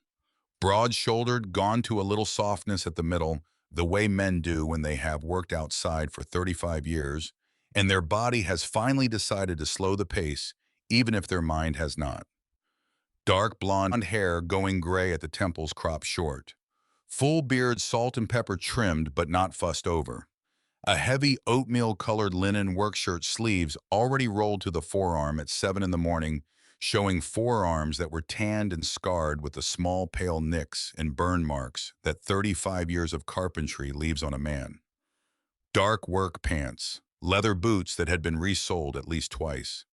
Broad-shouldered, gone to a little softness at the middle, the way men do when they have worked outside for 35 years, and their body has finally decided to slow the pace, even if their mind has not. Dark blonde hair going gray at the temples cropped short. Full beard, salt and pepper trimmed but not fussed over. A heavy oatmeal-colored linen workshirt sleeves already rolled to the forearm at 7 in the morning, showing forearms that were tanned and scarred with the small pale nicks and burn marks that 35 years of carpentry leaves on a man. Dark work pants, leather boots that had been resoled at least twice,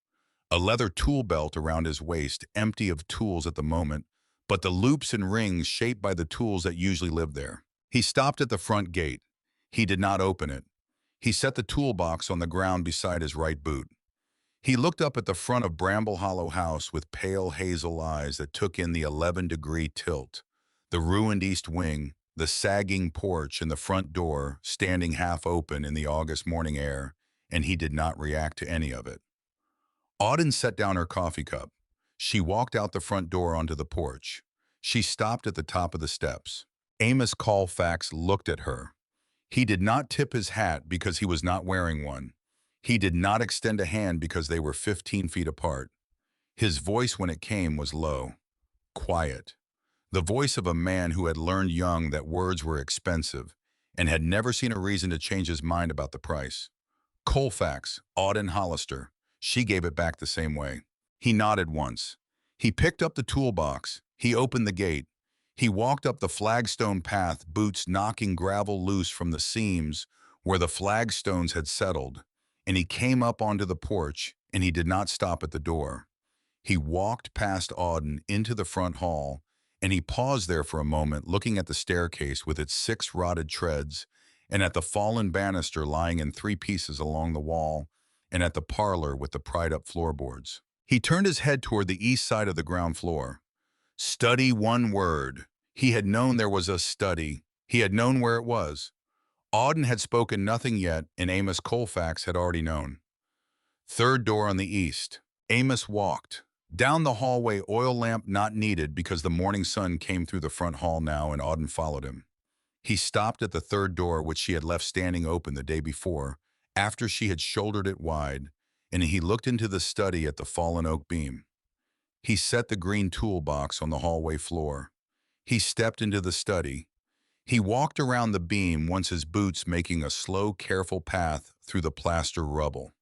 a leather tool belt around his waist, empty of tools at the moment, but the loops and rings shaped by the tools that usually lived there. He stopped at the front gate. He did not open it. He set the toolbox on the ground beside his right boot. He looked up at the front of Bramble Hollow House with pale hazel eyes that took in the 11-degree tilt, the ruined east wing, the sagging porch and the front door standing half open in the August morning air, and he did not react to any of it. Auden set down her coffee cup. She walked out the front door onto the porch. She stopped at the top of the steps. Amos Colfax looked at her. He did not tip his hat because he was not wearing one. He did not extend a hand because they were 15 feet apart. His voice when it came was low, quiet. The voice of a man who had learned young that words were expensive and had never seen a reason to change his mind about the price. Colfax, Auden Hollister. She gave it back the same way. He nodded once. He picked up the toolbox. He opened the gate. He walked up the flagstone path, boots knocking gravel loose from the seams where the flagstones had settled, and he came up onto the porch, and he did not stop at the door. He walked past Auden into the front hall, and he paused there for a moment, looking at the staircase with its 6 rotted treads, and at the fallen banister lying in 3 pieces along the wall, and at the parlor with the pried-up floorboards. He turned his head toward the east side of the ground floor. Study, one word. He had known there was a study. He had known where it was. Auden had spoken nothing yet, and Amos Colfax had already known. Third door on the east. Amos walked. Down the hallway, oil lamp not needed because the morning sun came through the front hall now, and Auden followed him. He stopped at the third door, which she had left standing open the day before, after she had shouldered it wide, and he looked into the study at the fallen oak beam. He set the green toolbox on the hallway floor. He stepped into the study. He walked around the beam, once his boots making a slow, careful path through the plaster rubble.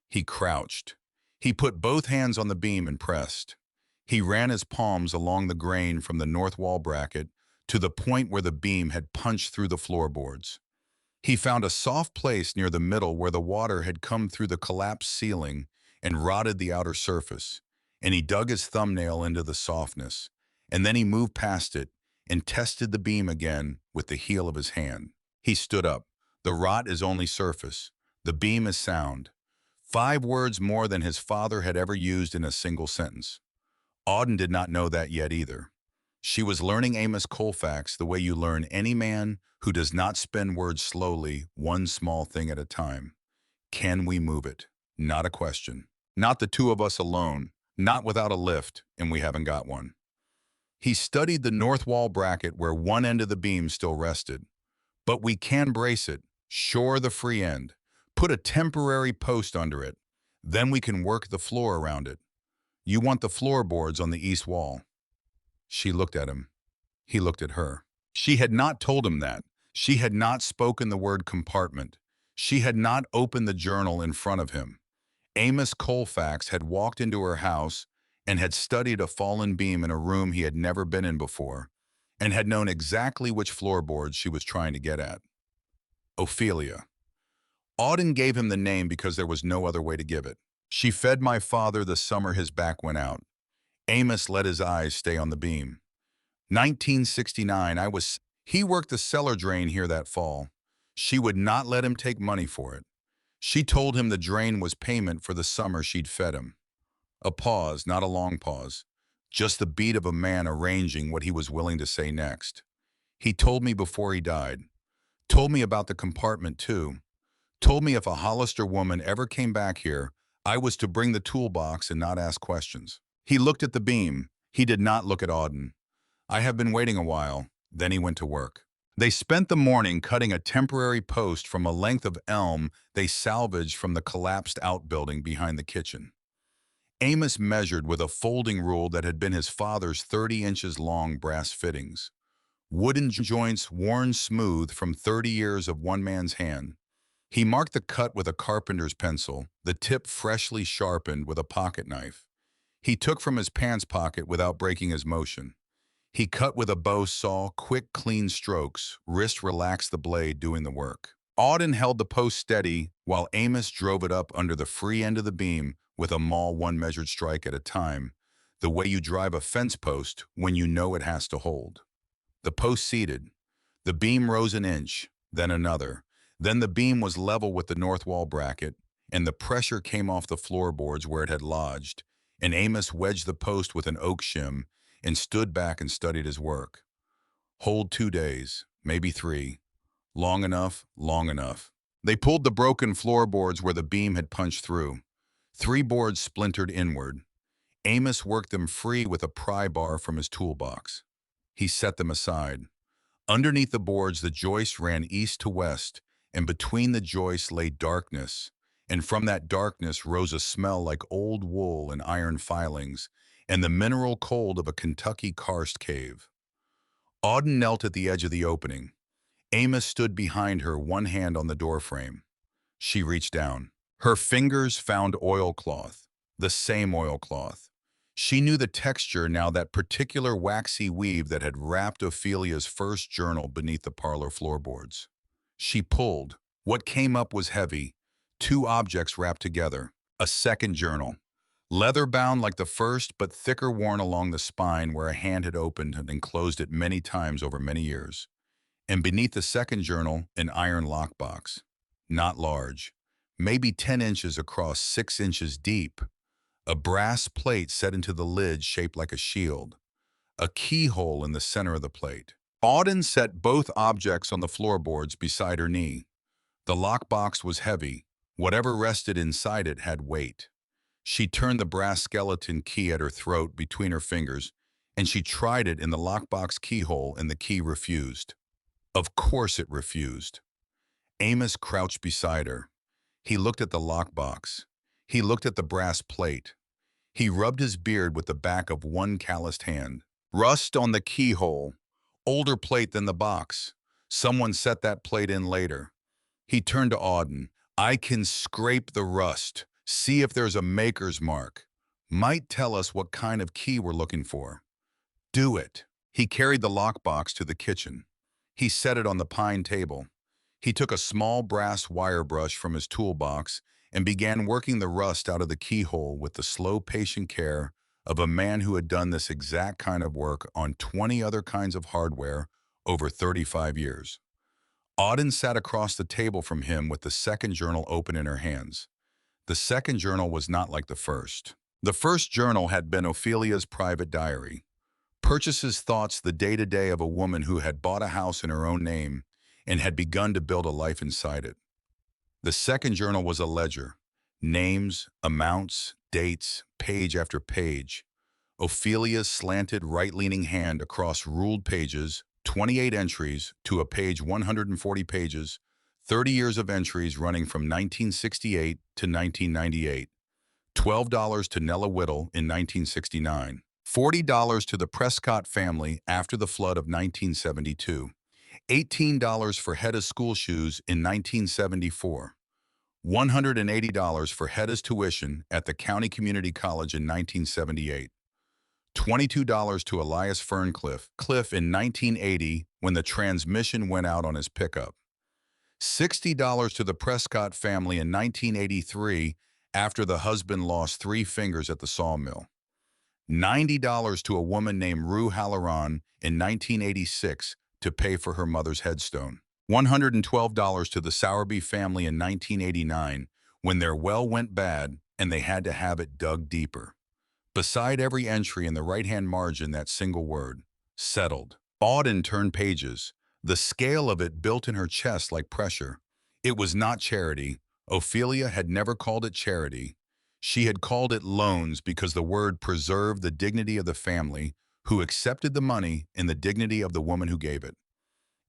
He crouched. He put both hands on the beam and pressed. He ran his palms along the grain from the north wall bracket to the point where the beam had punched through the floorboards. He found a soft place near the middle where the water had come through the collapsed ceiling and rotted the outer surface, and he dug his thumbnail into the softness, and then he moved past it and tested the beam again with the heel of his hand. He stood up. The rot is only surface. The beam is sound. 5 words more than his father had ever used in a single sentence. Auden did not know that yet either. She was learning Amos Colfax the way you learn any man who does not spin words slowly, one small thing at a time. Can we move it? Not a question. Not the 2 of us alone. Not without a lift, and we haven't got one. He studied the north wall bracket where one end of the beam still rested. But we can brace it, shore the free end, put a temporary post under it. Then we can work the floor around it. You want the floorboards on the east wall. She looked at him. He looked at her. She had not told him that. She had not spoken the word compartment. She had not opened the journal in front of him. Amos Colfax had walked into her house and had studied a fallen beam in a room he had never been in before, and had known exactly which floorboards she was trying to get at. Ophelia. Auden gave him the name because there was no other way to give it. She fed my father the summer his back went out. Amos let his eyes stay on the beam. 1969, he worked the cellar drain here that fall. She would not let him take money for it. She told him the drain was payment for the summer she'd fed him. A pause, not a long pause, just the beat of a man arranging what he was willing to say next. He told me before he died. Told me about the compartment too. Told me if a Hollister woman ever came back here, I was to bring the toolbox and not ask questions. He looked at the beam. He did not look at Auden. I have been waiting a while. Then he went to work. They spent the morning cutting a temporary post from a length of elm they salvaged from the collapsed outbuilding behind the kitchen. Amos measured with a folding rule that had been his father's 30 inches long brass fittings. Wooden joints worn smooth from 30 years of one man's hand. He marked the cut with a carpenter's pencil, the tip freshly sharpened with a pocket knife. He took from his pants pocket without breaking his motion. He cut with a bow saw, quick, clean strokes, wrist relaxed the blade doing the work. Auden held the post steady while Amos drove it up under the free end of the beam with a maul one measured strike at a time, the way you drive a fence post when you know it has to hold. The post seated. The beam rose an inch, then another. Then the beam was level with the north wall bracket, and the pressure came off the floorboards where it had lodged, and Amos wedged the post with an oak shim and stood back and studied his work. Hold 2 days, maybe 3. Long enough, long enough. They pulled the broken floorboards where the beam had punched through. 3 boards splintered inward. Amos worked them free with a pry bar from his toolbox. He set them aside. Underneath the boards, the joists ran east to west, and between the joists lay darkness, and from that darkness rose a smell like old wool and iron filings, and the mineral cold of a Kentucky karst cave. Auden knelt at the edge of the opening. Amos stood behind her, one hand on the doorframe. She reached down. Her fingers found oilcloth, the same oilcloth. She knew the texture now, that particular waxy weave that had wrapped Ophelia's first journal beneath the parlor floorboards. She pulled. What came up was heavy. 2 objects wrapped together. A second journal. Leather-bound like the first, but thicker, worn along the spine where a hand had opened and closed it many times over many years. And beneath the second journal, an iron lockbox. Not large. Maybe 10 inches across, 6 inches deep. A brass plate set into the lid shaped like a shield. A keyhole in the center of the plate. Auden set both objects on the floorboards beside her knee. The lockbox was heavy. Whatever rested inside it had weight. She turned the brass skeleton key at her throat between her fingers, and she tried it in the lockbox keyhole, and the key refused. Of course it refused. Amos crouched beside her. He looked at the lockbox. He looked at the brass plate. He rubbed his beard with the back of one calloused hand. Rust on the keyhole. Older plate than the box. Someone set that plate in later. He turned to Auden. I can scrape the rust. See if there's a maker's mark. Might tell us what kind of key we're looking for. Do it. He carried the lockbox to the kitchen. He set it on the pine table. He took a small brass wire brush from his toolbox and began working the rust out of the keyhole with the slow, patient care of a man who had done this exact kind of work on 20 other kinds of hardware over 35 years. Auden sat across the table from him with the second journal open in her hands. The second journal was not like the first. The first journal had been Ophelia's private diary. Purchases, thoughts, the day-to-day of a woman who had bought a house in her own name and had begun to build a life inside it. The second journal was a ledger. Names, amounts, dates, page after page. Ophelia's slanted right-leaning hand across ruled pages, 28 entries to a page 140 pages, 30 years of entries running from 1968 to 1998. $12 to Nella Whittle in 1969. $40 to the Prescott family after the flood of 1972. $18 for Hedda's school shoes in 1974. $180 for Hedda's tuition at the County Community College in 1978. $22 to Elias Cliff in 1980 when the transmission went out on his pickup. $60 to the Prescott family in 1983 after the husband lost 3 fingers at the sawmill. $90 to a woman named Rue Halloran in 1986 to pay for her mother's headstone. $112 to the Sowerby family in 1989 when their well went bad and they had to have it dug deeper. Beside every entry in the right-hand margin, that single word, settled. Auden turned pages. The scale of it built in her chest like pressure. It was not charity. Ophelia had never called it charity. She had called it loans because the word preserved the dignity of the family who accepted the money and the dignity of the woman who gave it.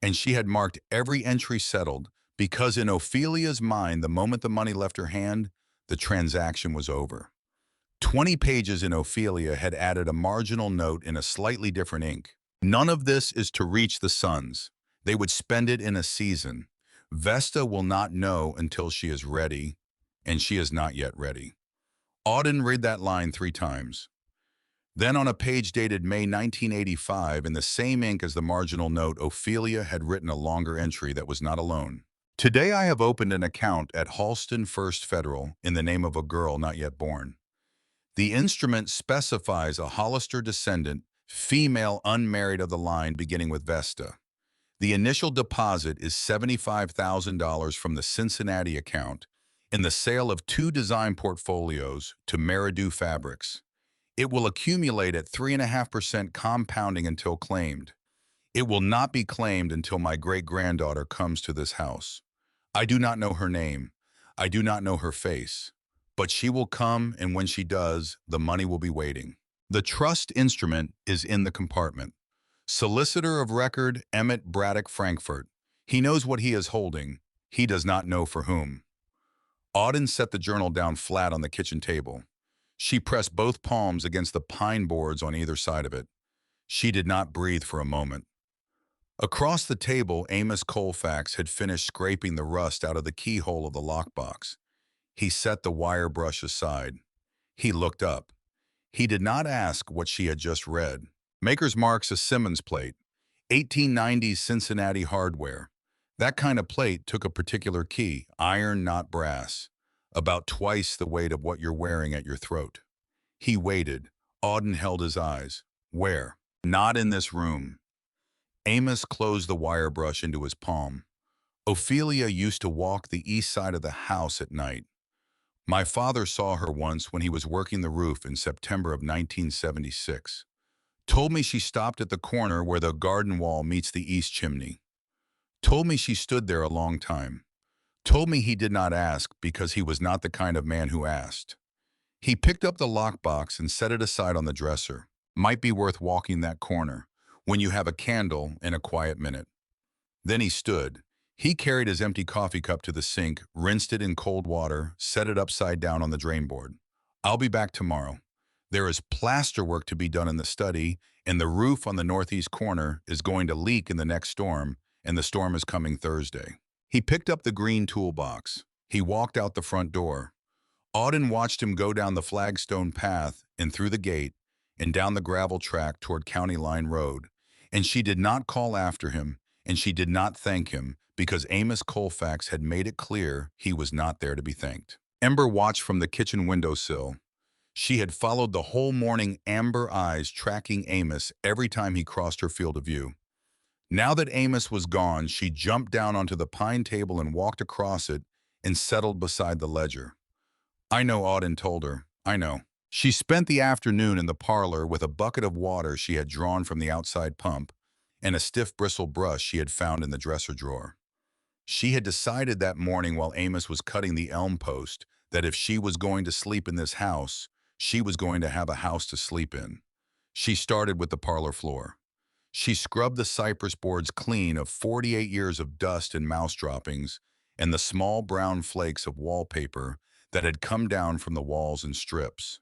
And she had marked every entry settled because in Ophelia's mind, the moment the money left her hand, the transaction was over. 20 pages in Ophelia had added a marginal note in a slightly different ink. None of this is to reach the sons. They would spend it in a season. Vesta will not know until she is ready, and she is not yet ready. Auden read that line 3 times. Then on a page dated May 1985, in the same ink as the marginal note, Ophelia had written a longer entry that was not alone. Today I have opened an account at Halston First Federal in the name of a girl not yet born. The instrument specifies a Hollister descendant, female unmarried of the line beginning with Vesta. The initial deposit is $75,000 from the Cincinnati account in the sale of 2 design portfolios to Meridew Fabrics. It will accumulate at 3.5% compounding until claimed. It will not be claimed until my great-granddaughter comes to this house. I do not know her name. I do not know her face. But she will come, and when she does, the money will be waiting. The trust instrument is in the compartment. Solicitor of record, Emmett Braddock Frankfurt. He knows what he is holding. He does not know for whom. Auden set the journal down flat on the kitchen table. She pressed both palms against the pine boards on either side of it. She did not breathe for a moment. Across the table, Amos Colfax had finished scraping the rust out of the keyhole of the lockbox. He set the wire brush aside. He looked up. He did not ask what she had just read. Maker's Mark's a Simmons plate, 1890s Cincinnati hardware. That kind of plate took a particular key, iron, not brass, about twice the weight of what you're wearing at your throat. He waited. Auden held his eyes. Where? Not in this room. Amos closed the wire brush into his palm. Ophelia used to walk the east side of the house at night. My father saw her once when he was working the roof in September of 1976. Told me she stopped at the corner where the garden wall meets the east chimney. Told me she stood there a long time. Told me he did not ask because he was not the kind of man who asked. He picked up the lockbox and set it aside on the dresser. Might be worth walking that corner when you have a candle and a quiet minute. Then he stood. He carried his empty coffee cup to the sink, rinsed it in cold water, set it upside down on the drain board. I'll be back tomorrow. There is plaster work to be done in the study, and the roof on the northeast corner is going to leak in the next storm, and the storm is coming Thursday. He picked up the green toolbox. He walked out the front door. Auden watched him go down the flagstone path and through the gate and down the gravel track toward County Line Road, and she did not call after him, and she did not thank him because Amos Colfax had made it clear he was not there to be thanked. Ember watched from the kitchen windowsill. She had followed the whole morning, amber eyes tracking Amos every time he crossed her field of view. Now that Amos was gone, she jumped down onto the pine table and walked across it and settled beside the ledger. I know, Auden told her. I know. She spent the afternoon in the parlor with a bucket of water she had drawn from the outside pump and a stiff bristle brush she had found in the dresser drawer. She had decided that morning while Amos was cutting the elm post that if she was going to sleep in this house, she was going to have a house to sleep in. She started with the parlor floor. She scrubbed the cypress boards clean of 48 years of dust and mouse droppings and the small brown flakes of wallpaper that had come down from the walls in strips.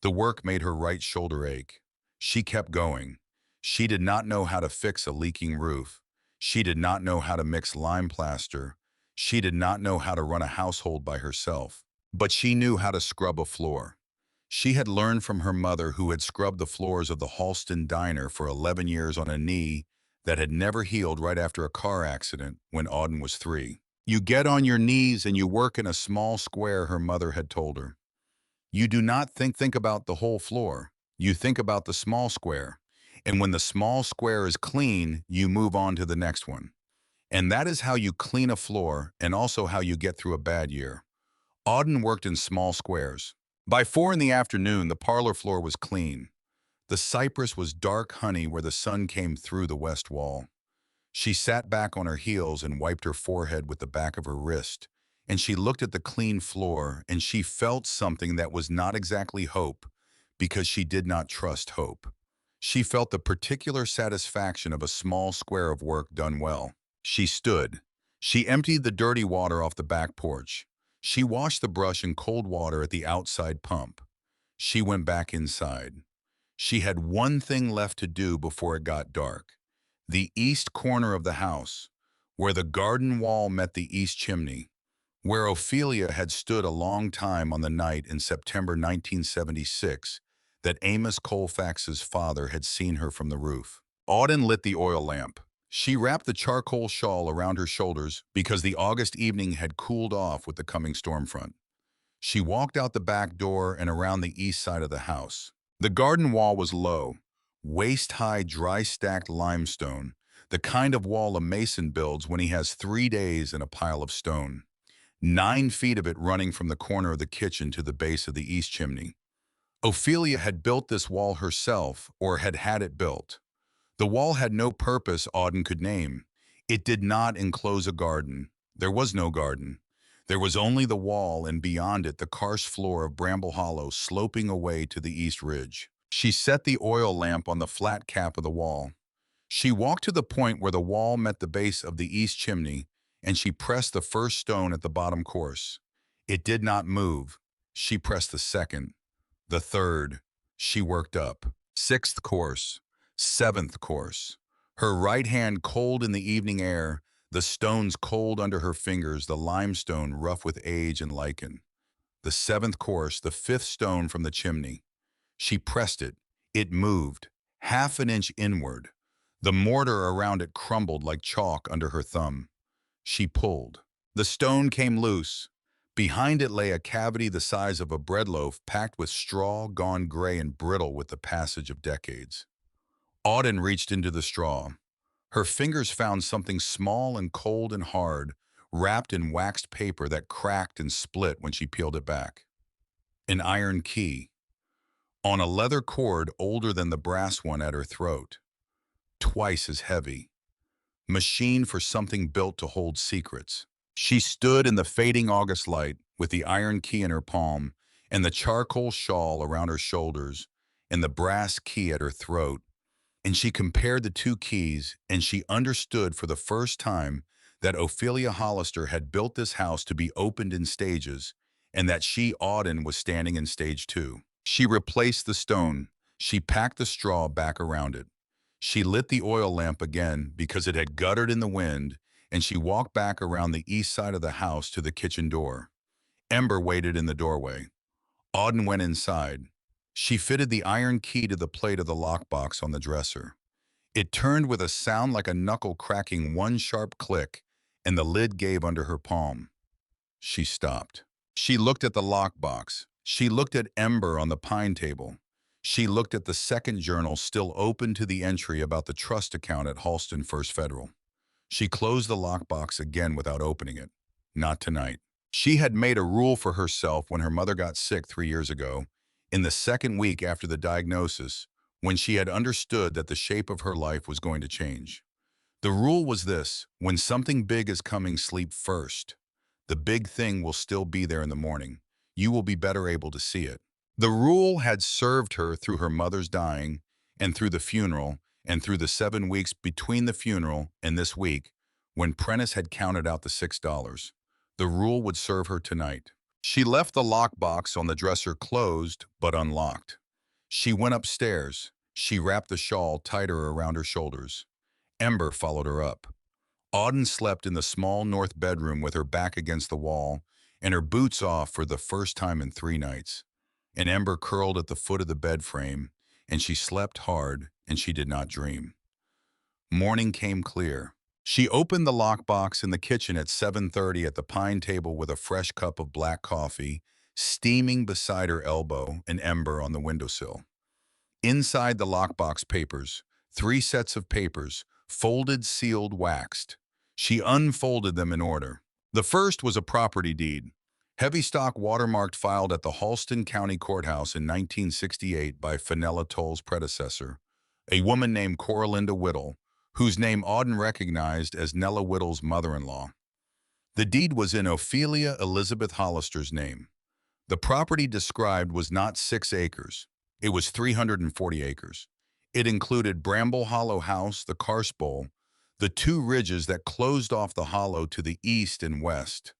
The work made her right shoulder ache. She kept going. She did not know how to fix a leaking roof. She did not know how to mix lime plaster. She did not know how to run a household by herself. But she knew how to scrub a floor. She had learned from her mother, who had scrubbed the floors of the Halston diner for 11 years on a knee that had never healed right after a car accident when Auden was 3. You get on your knees and you work in a small square, her mother had told her. You do not think about the whole floor. You think about the small square. And when the small square is clean, you move on to the next one. And that is how you clean a floor and also how you get through a bad year. Auden worked in small squares. By 4 in the afternoon, the parlor floor was clean. The cypress was dark honey where the sun came through the west wall. She sat back on her heels and wiped her forehead with the back of her wrist, and she looked at the clean floor, and she felt something that was not exactly hope, because she did not trust hope. She felt the particular satisfaction of a small square of work done well. She stood. She emptied the dirty water off the back porch. She washed the brush in cold water at the outside pump. She went back inside. She had one thing left to do before it got dark. The east corner of the house, where the garden wall met the east chimney, where Ophelia had stood a long time on the night in September 1976 that Amos Colfax's father had seen her from the roof. Auden lit the oil lamp. She wrapped the charcoal shawl around her shoulders because the August evening had cooled off with the coming storm front. She walked out the back door and around the east side of the house. The garden wall was low, waist-high dry-stacked limestone, the kind of wall a mason builds when he has 3 days in a pile of stone. 9 feet of it running from the corner of the kitchen to the base of the east chimney. Ophelia had built this wall herself, or had had it built. The wall had no purpose Auden could name. It did not enclose a garden. There was no garden. There was only the wall, and beyond it the karst floor of Bramble Hollow sloping away to the east ridge. She set the oil lamp on the flat cap of the wall. She walked to the point where the wall met the base of the east chimney, and she pressed the first stone at the bottom course. It did not move. She pressed the second, the third. She worked up. Sixth course, seventh course. Her right hand cold in the evening air, the stones cold under her fingers, the limestone rough with age and lichen. The seventh course, the fifth stone from the chimney. She pressed it. It moved, half an inch inward. The mortar around it crumbled like chalk under her thumb. She pulled. The stone came loose. Behind it lay a cavity the size of a bread loaf packed with straw gone gray and brittle with the passage of decades. Auden reached into the straw. Her fingers found something small and cold and hard, wrapped in waxed paper that cracked and split when she peeled it back. An iron key, on a leather cord older than the brass one at her throat, twice as heavy. Machine for something built to hold secrets. She stood in the fading August light with the iron key in her palm and the charcoal shawl around her shoulders and the brass key at her throat, and she compared the two keys, and she understood for the first time that Ophelia Hollister had built this house to be opened in stages, and that she, Auden, was standing in stage 2. She replaced the stone. She packed the straw back around it. She lit the oil lamp again because it had guttered in the wind, and she walked back around the east side of the house to the kitchen door. Ember waited in the doorway. Auden went inside. She fitted the iron key to the plate of the lockbox on the dresser. It turned with a sound like a knuckle cracking, one sharp click, and the lid gave under her palm. She stopped. She looked at the lockbox. She looked at Ember on the pine table. She looked at the second journal still open to the entry about the trust account at Halston First Federal. She closed the lockbox again without opening it. Not tonight. She had made a rule for herself when her mother got sick 3 years ago, in the second week after the diagnosis, when she had understood that the shape of her life was going to change. The rule was this: when something big is coming, sleep first. The big thing will still be there in the morning. You will be better able to see it. The rule had served her through her mother's dying, and through the funeral, and through the 7 weeks between the funeral and this week, when Prentice had counted out the $6. The rule would serve her tonight. She left the lockbox on the dresser closed but unlocked. She went upstairs. She wrapped the shawl tighter around her shoulders. Ember followed her up. Auden slept in the small north bedroom with her back against the wall and her boots off for the first time in 3 nights. And Ember curled at the foot of the bed frame, and she slept hard, and she did not dream. Morning came clear. She opened the lockbox in the kitchen at 7:30 at the pine table with a fresh cup of black coffee, steaming beside her elbow, and Ember on the windowsill. Inside the lockbox papers, 3 sets of papers, folded, sealed, waxed. She unfolded them in order. The first was a property deed. Heavy stock watermarked, filed at the Halston County Courthouse in 1968 by Fenella Toll's predecessor, a woman named Coralinda Whittle, whose name Auden recognized as Nella Whittle's mother-in-law. The deed was in Ophelia Elizabeth Hollister's name. The property described was not 6 acres. It was 340 acres. It included Bramble Hollow House, the karst bowl, the 2 ridges that closed off the hollow to the east and west.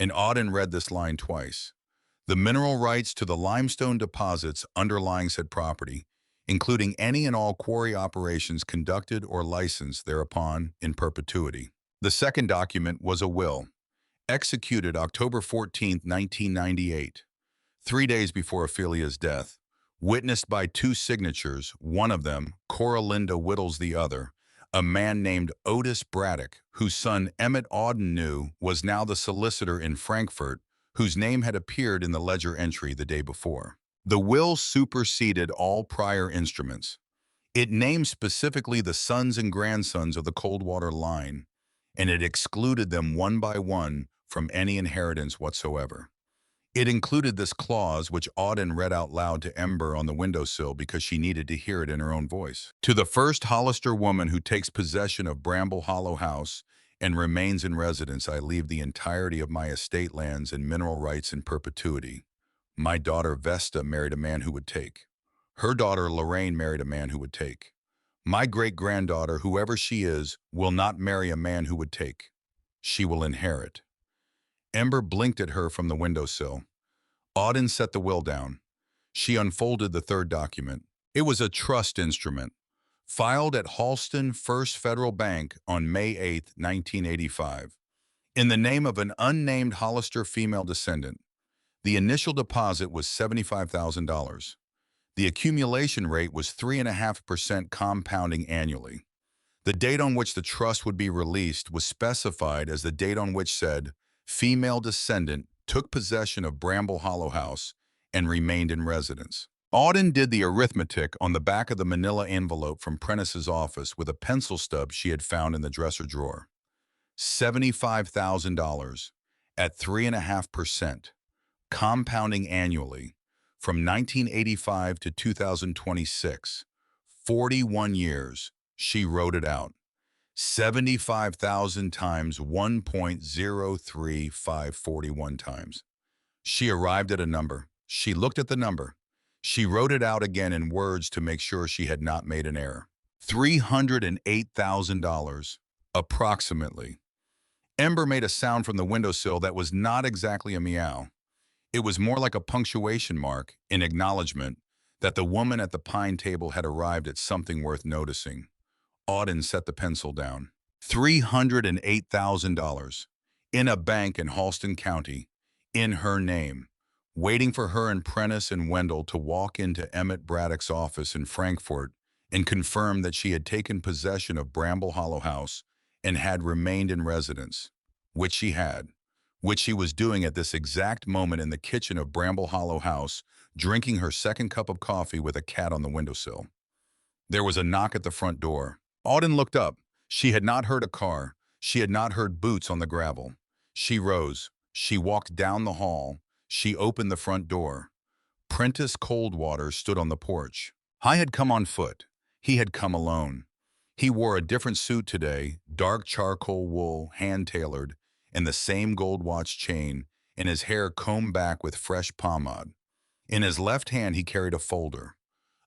And Auden read this line twice. The mineral rights to the limestone deposits underlying said property, including any and all quarry operations conducted or licensed thereupon in perpetuity. The second document was a will, executed October 14th, 1998, 3 days before Ophelia's death, witnessed by two signatures, one of them, Cora Linda Whittles the other, a man named Otis Braddock, whose son Emmett Auden knew was now the solicitor in Frankfurt, whose name had appeared in the ledger entry the day before. The will superseded all prior instruments. It named specifically the sons and grandsons of the Coldwater line, and it excluded them one by one from any inheritance whatsoever. It included this clause, which Auden read out loud to Ember on the windowsill because she needed to hear it in her own voice. To the first Hollister woman who takes possession of Bramble Hollow House and remains in residence, I leave the entirety of my estate lands and mineral rights in perpetuity. My daughter Vesta married a man who would take. Her daughter Lorraine married a man who would take. My great-granddaughter, whoever she is, will not marry a man who would take. She will inherit. Ember blinked at her from the windowsill. Auden set the will down. She unfolded the third document. It was a trust instrument, filed at Halston First Federal Bank on May 8, 1985, in the name of an unnamed Hollister female descendant. The initial deposit was $75,000. The accumulation rate was 3.5% compounding annually. The date on which the trust would be released was specified as the date on which said female descendant took possession of Bramble Hollow House and remained in residence. Auden did the arithmetic on the back of the manila envelope from Prentice's office with a pencil stub she had found in the dresser drawer. $75,000 at 3.5%, compounding annually from 1985 to 2026. 41 years, she wrote it out. 75,000 times 1.03541 times. She arrived at a number. She looked at the number. She wrote it out again in words to make sure she had not made an error. $308,000, approximately. Ember made a sound from the windowsill that was not exactly a meow. It was more like a punctuation mark in acknowledgement that the woman at the pine table had arrived at something worth noticing. Auden set the pencil down. $308,000 in a bank in Halston County, in her name, waiting for her and Prentice and Wendell to walk into Emmett Braddock's office in Frankfurt and confirm that she had taken possession of Bramble Hollow House and had remained in residence, which she had, which she was doing at this exact moment in the kitchen of Bramble Hollow House, drinking her second cup of coffee with a cat on the windowsill. There was a knock at the front door. Auden looked up. She had not heard a car. She had not heard boots on the gravel. She rose. She walked down the hall. She opened the front door. Prentice Coldwater stood on the porch. I had come on foot. He had come alone. He wore a different suit today, dark charcoal wool, hand-tailored, and the same gold watch chain, and his hair combed back with fresh pomade. In his left hand he carried a folder.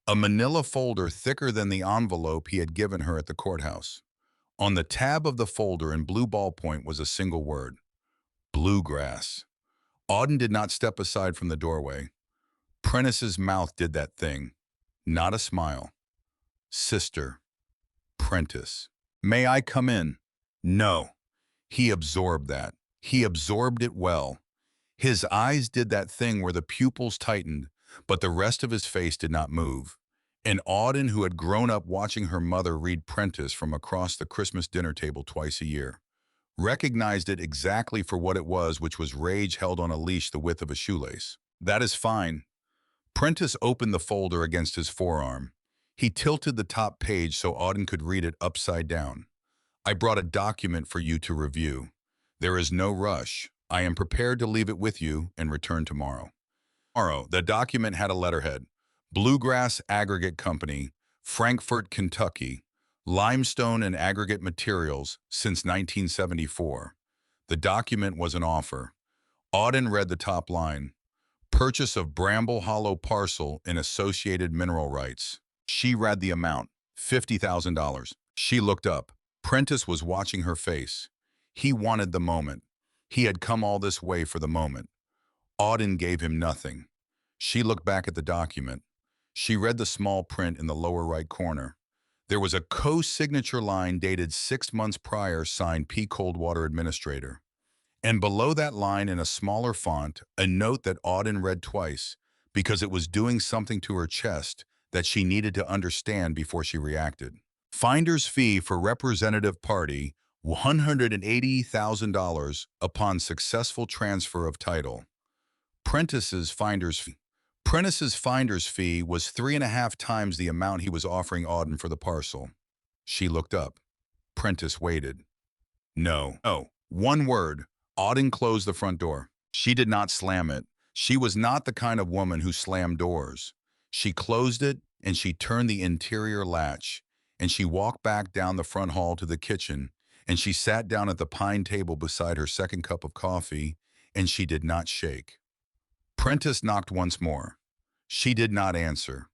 A manila folder thicker than the envelope he had given her at the courthouse. On the tab of the folder in blue ballpoint was a single word: bluegrass. Auden did not step aside from the doorway. Prentice's mouth did that thing. Not a smile. Sister. Prentice. May I come in? No. He absorbed that. He absorbed it well. His eyes did that thing where the pupils tightened, but the rest of his face did not move. And Auden, who had grown up watching her mother read Prentice from across the Christmas dinner table twice a year, recognized it exactly for what it was, which was rage held on a leash the width of a shoelace. That is fine. Prentice opened the folder against his forearm. He tilted the top page so Auden could read it upside down. I brought a document for you to review. There is no rush. I am prepared to leave it with you and return tomorrow. The document had a letterhead: Bluegrass Aggregate Company, Frankfort, Kentucky, limestone and aggregate materials since 1974. The document was an offer. Auden read the top line: purchase of Bramble Hollow parcel in associated mineral rights. She read the amount: $50,000. She looked up. Prentice was watching her face. He wanted the moment. He had come all this way for the moment. Auden gave him nothing. She looked back at the document. She read the small print in the lower right corner. There was a co-signature line dated 6 months prior signed P. Coldwater Administrator. And below that line in a smaller font, a note that Auden read twice because it was doing something to her chest that she needed to understand before she reacted. Finder's fee for representative party, $180,000 upon successful transfer of title. Prentice's finder's fee. Prentice's finder's fee was 3.5 times the amount he was offering Auden for the parcel. She looked up. Prentice waited. No. Oh, one word. Auden closed the front door. She did not slam it. She was not the kind of woman who slammed doors. She closed it, and she turned the interior latch, and she walked back down the front hall to the kitchen, and she sat down at the pine table beside her second cup of coffee, and she did not shake. Prentice knocked once more. She did not answer.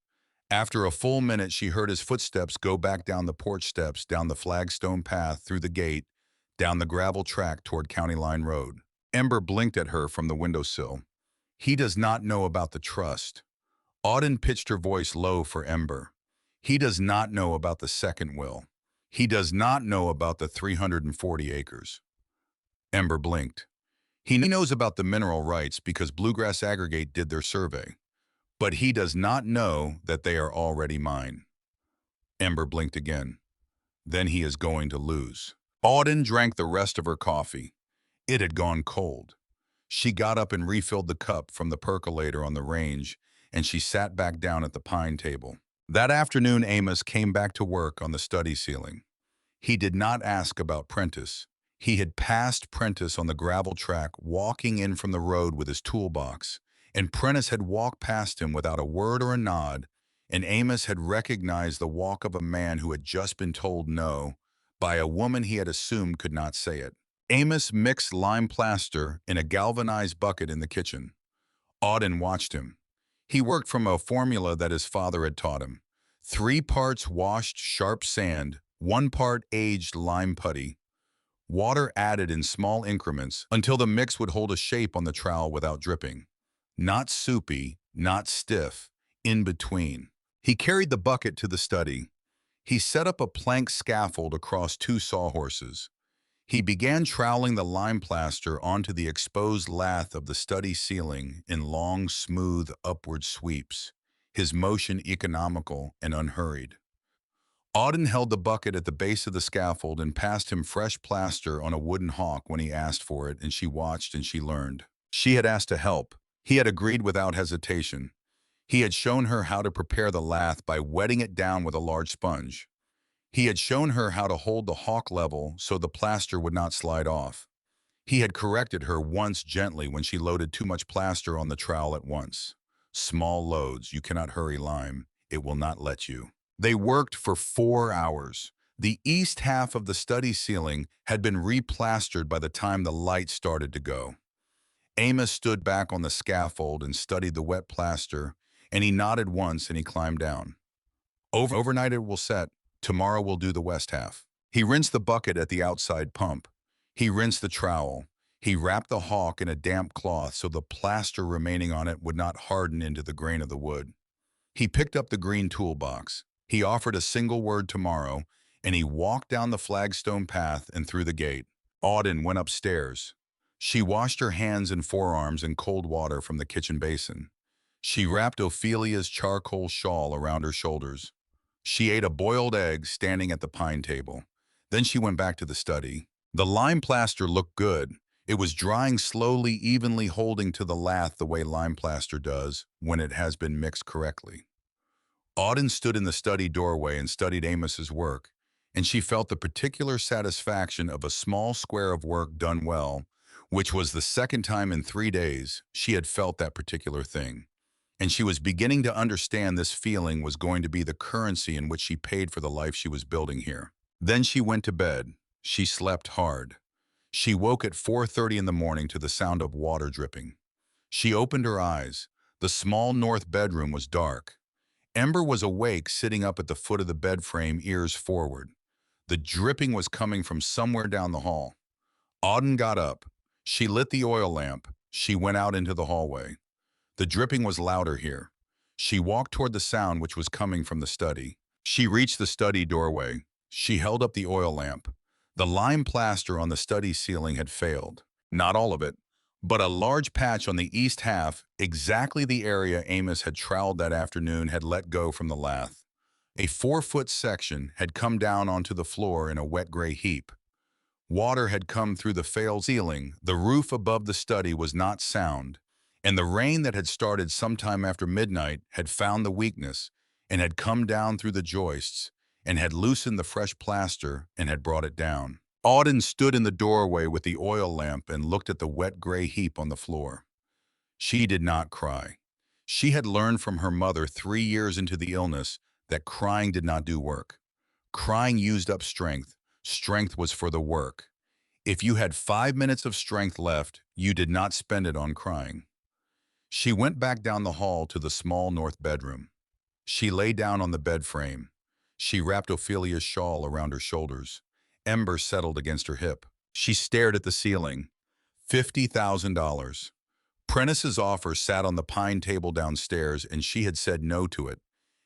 After a full minute, she heard his footsteps go back down the porch steps, down the flagstone path, through the gate, down the gravel track toward County Line Road. Ember blinked at her from the windowsill. He does not know about the trust. Auden pitched her voice low for Ember. He does not know about the second will. He does not know about the 340 acres. Ember blinked. He knows about the mineral rights because Bluegrass Aggregate did their survey. But he does not know that they are already mine. Ember blinked again. Then he is going to lose. Auden drank the rest of her coffee. It had gone cold. She got up and refilled the cup from the percolator on the range, and she sat back down at the pine table. That afternoon, Amos came back to work on the study ceiling. He did not ask about Prentice. He had passed Prentice on the gravel track, walking in from the road with his toolbox, and Prentice had walked past him without a word or a nod, and Amos had recognized the walk of a man who had just been told no by a woman he had assumed could not say it. Amos mixed lime plaster in a galvanized bucket in the kitchen. Auden watched him. He worked from a formula that his father had taught him. 3 parts washed sharp sand, 1 part aged lime putty. Water added in small increments until the mix would hold a shape on the trowel without dripping. Not soupy, not stiff, in between. He carried the bucket to the study. He set up a plank scaffold across 2 sawhorses. He began troweling the lime plaster onto the exposed lath of the study ceiling in long, smooth, upward sweeps, his motion economical and unhurried. Auden held the bucket at the base of the scaffold and passed him fresh plaster on a wooden hawk when he asked for it, and she watched and she learned. She had asked to help. He had agreed without hesitation. He had shown her how to prepare the lath by wetting it down with a large sponge. He had shown her how to hold the hawk level so the plaster would not slide off. He had corrected her once gently when she loaded too much plaster on the trowel at once. Small loads, you cannot hurry lime. It will not let you. They worked for 4 hours. The east half of the study ceiling had been replastered by the time the light started to go. Amos stood back on the scaffold and studied the wet plaster, and he nodded once and he climbed down. Overnight it will set. Tomorrow we'll do the west half. He rinsed the bucket at the outside pump. He rinsed the trowel. He wrapped the hawk in a damp cloth so the plaster remaining on it would not harden into the grain of the wood. He picked up the green toolbox. He offered a single word tomorrow, and he walked down the flagstone path and through the gate. Auden went upstairs. She washed her hands and forearms in cold water from the kitchen basin. She wrapped Ophelia's charcoal shawl around her shoulders. She ate a boiled egg standing at the pine table. Then she went back to the study. The lime plaster looked good. It was drying slowly, evenly holding to the lath the way lime plaster does when it has been mixed correctly. Auden stood in the study doorway and studied Amos's work, and she felt the particular satisfaction of a small square of work done well, which was the second time in 3 days she had felt that particular thing. And she was beginning to understand this feeling was going to be the currency in which she paid for the life she was building here. Then she went to bed. She slept hard. She woke at 4:30 in the morning to the sound of water dripping. She opened her eyes. The small north bedroom was dark. Ember was awake, sitting up at the foot of the bed frame, ears forward. The dripping was coming from somewhere down the hall. Auden got up. She lit the oil lamp. She went out into the hallway. The dripping was louder here. She walked toward the sound which was coming from the study. She reached the study doorway. She held up the oil lamp. The lime plaster on the study ceiling had failed. Not all of it, but a large patch on the east half, exactly the area Amos had troweled that afternoon, had let go from the lath. A 4-foot section had come down onto the floor in a wet gray heap. Water had come through the failed ceiling, the roof above the study was not sound, and the rain that had started sometime after midnight had found the weakness and had come down through the joists and had loosened the fresh plaster and had brought it down. Auden stood in the doorway with the oil lamp and looked at the wet gray heap on the floor. She did not cry. She had learned from her mother 3 years into the illness that crying did not do work. Crying used up strength. Strength was for the work. If you had 5 minutes of strength left, you did not spend it on crying. She went back down the hall to the small north bedroom. She lay down on the bed frame. She wrapped Ophelia's shawl around her shoulders. Ember settled against her hip. She stared at the ceiling. $50,000. Prentice's offer sat on the pine table downstairs, and she had said no to it.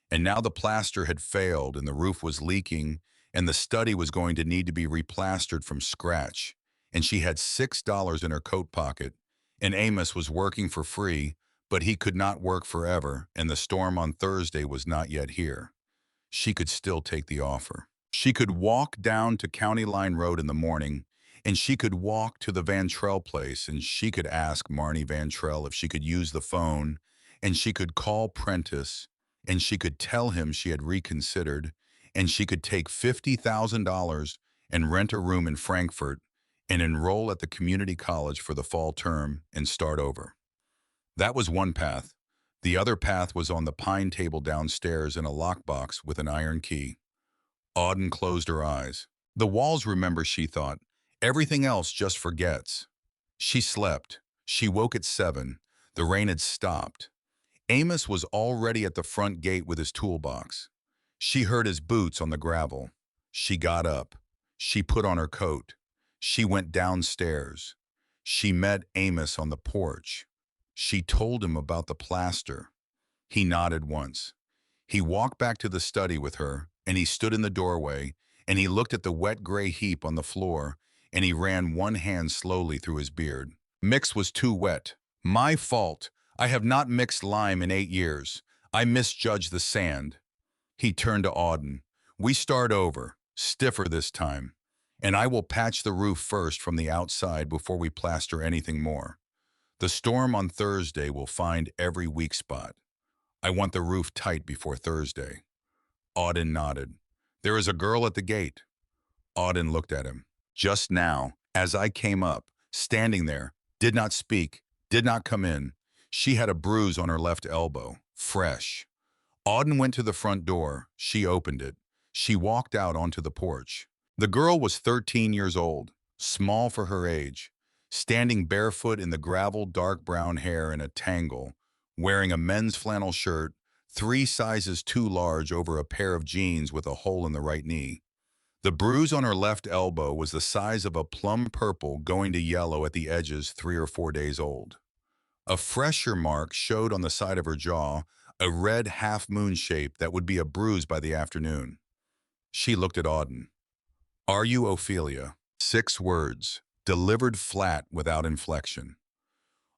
And now the plaster had failed, and the roof was leaking, and the study was going to need to be replastered from scratch. And she had $6 in her coat pocket, and Amos was working for free, but he could not work forever, and the storm on Thursday was not yet here. She could still take the offer. She could walk down to County Line Road in the morning, and she could walk to the Van Trell place, and she could ask Marnie Van Trell if she could use the phone, and she could call Prentice, and she could tell him she had reconsidered, and she could take $50,000 and rent a room in Frankfurt and enroll at the community college for the fall term and start over. That was one path. The other path was on the pine table downstairs in a lockbox with an iron key. Auden closed her eyes. The walls remember, she thought. Everything else just forgets. She slept. She woke at 7. The rain had stopped. Amos was already at the front gate with his toolbox. She heard his boots on the gravel. She got up. She put on her coat. She went downstairs. She met Amos on the porch. She told him about the plaster. He nodded once. He walked back to the study with her, and he stood in the doorway, and he looked at the wet gray heap on the floor, and he ran one hand slowly through his beard. Mix was too wet. My fault. I have not mixed lime in 8 years. I misjudged the sand. He turned to Auden. We start over, stiffer this time, and I will patch the roof first from the outside before we plaster anything more. The storm on Thursday will find every weak spot. I want the roof tight before Thursday. Auden nodded. There is a girl at the gate. Auden looked at him. Just now, as I came up, standing there, did not speak, did not come in. She had a bruise on her left elbow, fresh. Auden went to the front door. She opened it. She walked out onto the porch. The girl was 13 years old, small for her age, standing barefoot in the gravel, dark brown hair in a tangle, wearing a men's flannel shirt, 3 sizes too large over a pair of jeans with a hole in the right knee. The bruise on her left elbow was the size of a plum purple going to yellow at the edges, 3 or 4 days old. A fresher mark showed on the side of her jaw, a red half-moon shape that would be a bruise by the afternoon. She looked at Auden. Are you Ophelia? 6 words, delivered flat without inflection.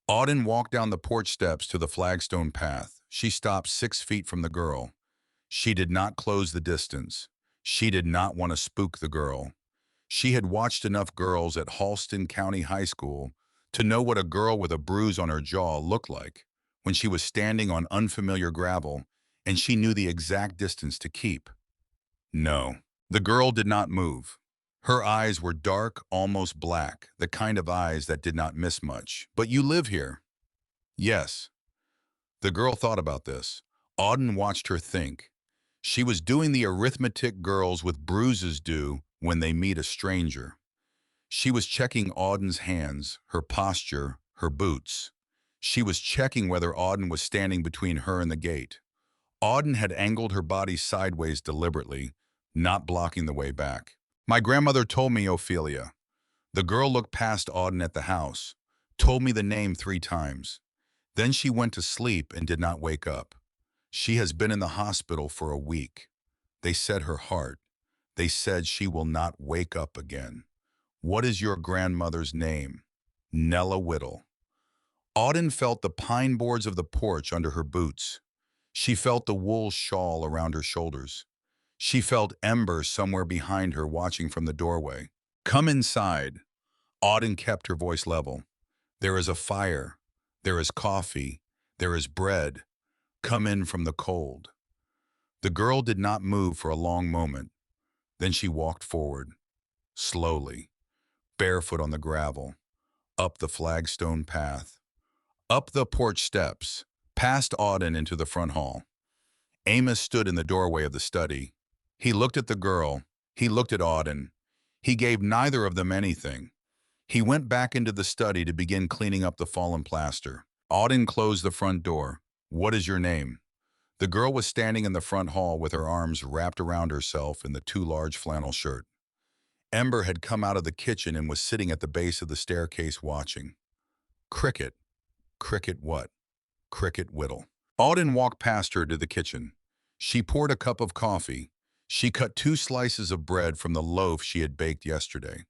Auden walked down the porch steps to the flagstone path. She stopped 6 feet from the girl. She did not close the distance. She did not want to spook the girl. She had watched enough girls at Halston County High School to know what a girl with a bruise on her jaw looked like when she was standing on unfamiliar gravel, and she knew the exact distance to keep. No, the girl did not move. Her eyes were dark, almost black, the kind of eyes that did not miss much. But you live here? Yes. The girl thought about this. Auden watched her think. She was doing the arithmetic girls with bruises do when they meet a stranger. She was checking Auden's hands, her posture, her boots. She was checking whether Auden was standing between her and the gate. Auden had angled her body sideways deliberately, not blocking the way back. My grandmother told me, Ophelia. The girl looked past Auden at the house, told me the name 3 times. Then she went to sleep and did not wake up. She has been in the hospital for a week. They said her heart. They said she will not wake up again. What is your grandmother's name? Nella Whittle. Auden felt the pine boards of the porch under her boots. She felt the wool shawl around her shoulders. She felt Ember somewhere behind her watching from the doorway. Come inside. Auden kept her voice level. There is a fire. There is coffee. There is bread. Come in from the cold. The girl did not move for a long moment. Then she walked forward, slowly, barefoot on the gravel, up the flagstone path, up the porch steps, past Auden into the front hall. Amos stood in the doorway of the study. He looked at the girl. He looked at Auden. He gave neither of them anything. He went back into the study to begin cleaning up the fallen plaster. Auden closed the front door. What is your name? The girl was standing in the front hall with her arms wrapped around herself in the too large flannel shirt. Ember had come out of the kitchen and was sitting at the base of the staircase watching. Cricket. Cricket what? Cricket Whittle. Auden walked past her to the kitchen. She poured a cup of coffee. She cut 2 slices of bread from the loaf she had baked yesterday.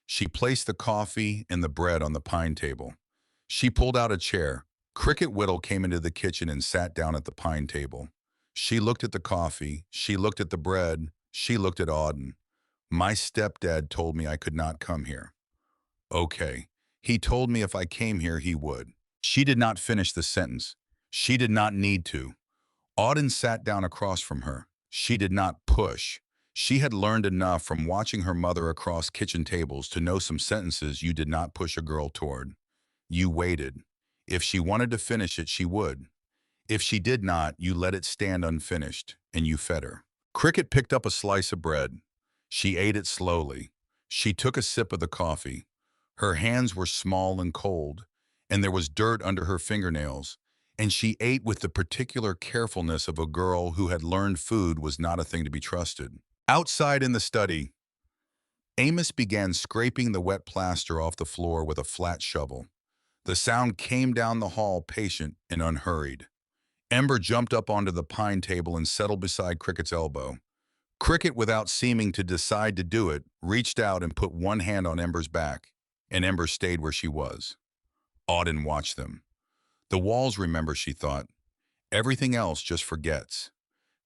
She placed the coffee and the bread on the pine table. She pulled out a chair. Cricket Whittle came into the kitchen and sat down at the pine table. She looked at the coffee. She looked at the bread. She looked at Auden. My stepdad told me I could not come here. Okay. He told me if I came here, he would. She did not finish the sentence. She did not need to. Auden sat down across from her. She did not push. She had learned enough from watching her mother across kitchen tables to know some sentences you did not push a girl toward. You waited. If she wanted to finish it, she would. If she did not, you let it stand unfinished, and you fed her. Cricket picked up a slice of bread. She ate it slowly. She took a sip of the coffee. Her hands were small and cold, and there was dirt under her fingernails, and she ate with the particular carefulness of a girl who had learned food was not a thing to be trusted. Outside in the study, Amos began scraping the wet plaster off the floor with a flat shovel. The sound came down the hall, patient and unhurried. Ember jumped up onto the pine table and settled beside Cricket's elbow. Cricket, without seeming to decide to do it, reached out and put one hand on Ember's back, and Ember stayed where she was. Auden watched them. The walls remember, she thought. Everything else just forgets.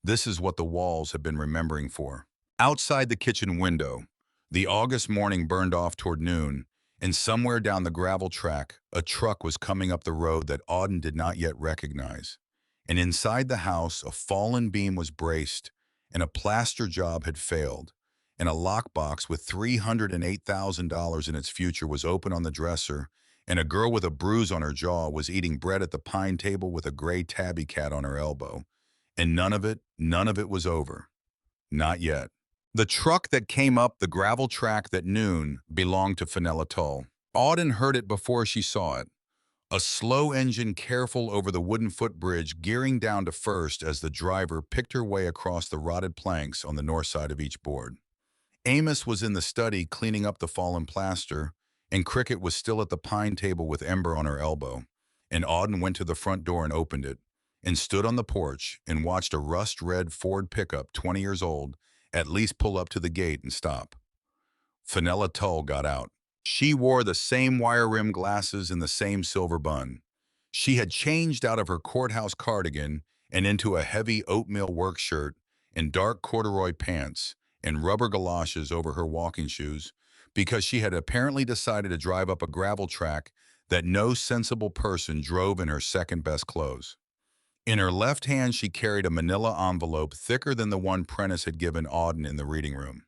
This is what the walls have been remembering for. Outside the kitchen window, the August morning burned off toward noon, and somewhere down the gravel track, a truck was coming up the road that Auden did not yet recognize. And inside the house, a fallen beam was braced, and a plaster job had failed, and a lockbox with $308,000 in its future was open on the dresser, and a girl with a bruise on her jaw was eating bread at the pine table with a gray tabby cat on her elbow. And none of it was over. Not yet. The truck that came up the gravel track that noon belonged to Fenella Tull. Auden heard it before she saw it. A slow engine careful over the wooden footbridge gearing down to first as the driver picked her way across the rotted planks on the north side of each board. Amos was in the study cleaning up the fallen plaster, and Cricket was still at the pine table with Ember on her elbow. And Auden went to the front door and opened it, and stood on the porch and watched a rust-red Ford pickup, 20 years old, at least pull up to the gate and stop. Fenella Tull got out. She wore the same wire-rimmed glasses and the same silver bun. She had changed out of her courthouse cardigan and into a heavy oatmeal work shirt and dark corduroy pants and rubber galoshes over her walking shoes because she had apparently decided to drive up a gravel track that no sensible person drove in her second-best clothes. In her left hand, she carried a manila envelope thicker than the one Prentice had given Auden in the reading room.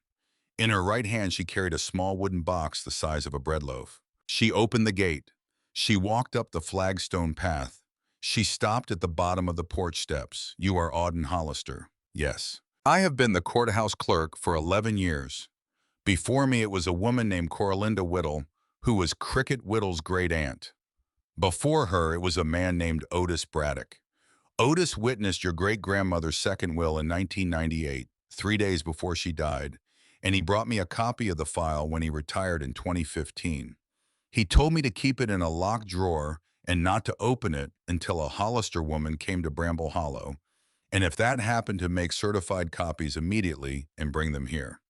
In her right hand, she carried a small wooden box the size of a bread loaf. She opened the gate. She walked up the flagstone path. She stopped at the bottom of the porch steps. You are Auden Hollister. Yes. I have been the courthouse clerk for 11 years. Before me, it was a woman named Coralinda Whittle, who was Cricket Whittle's great-aunt. Before her, it was a man named Otis Braddock. Otis witnessed your great-grandmother's second will in 1998, 3 days before she died, and he brought me a copy of the file when he retired in 2015. He told me to keep it in a locked drawer and not to open it until a Hollister woman came to Bramble Hollow, And if that happened, to make certified copies immediately and bring them here.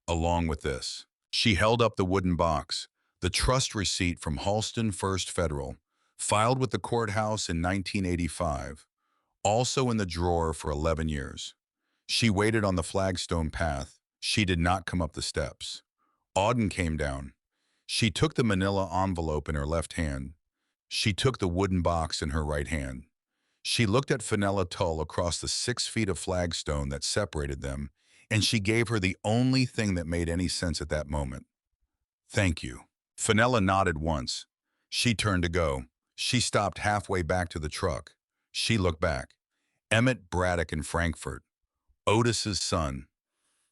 Along with this, she held up the wooden box, the trust receipt from Halston First Federal, filed with the courthouse in 1985, also in the drawer for 11 years. She waited on the flagstone path. She did not come up the steps. Auden came down. She took the manila envelope in her left hand. She took the wooden box in her right hand. She looked at Fenella Tull across the 6 feet of flagstone that separated them, and she gave her the only thing that made any sense at that moment. Thank you. Fenella nodded once. She turned to go. She stopped halfway back to the truck. She looked back. Emmett Braddock in Frankfurt, Otis's son.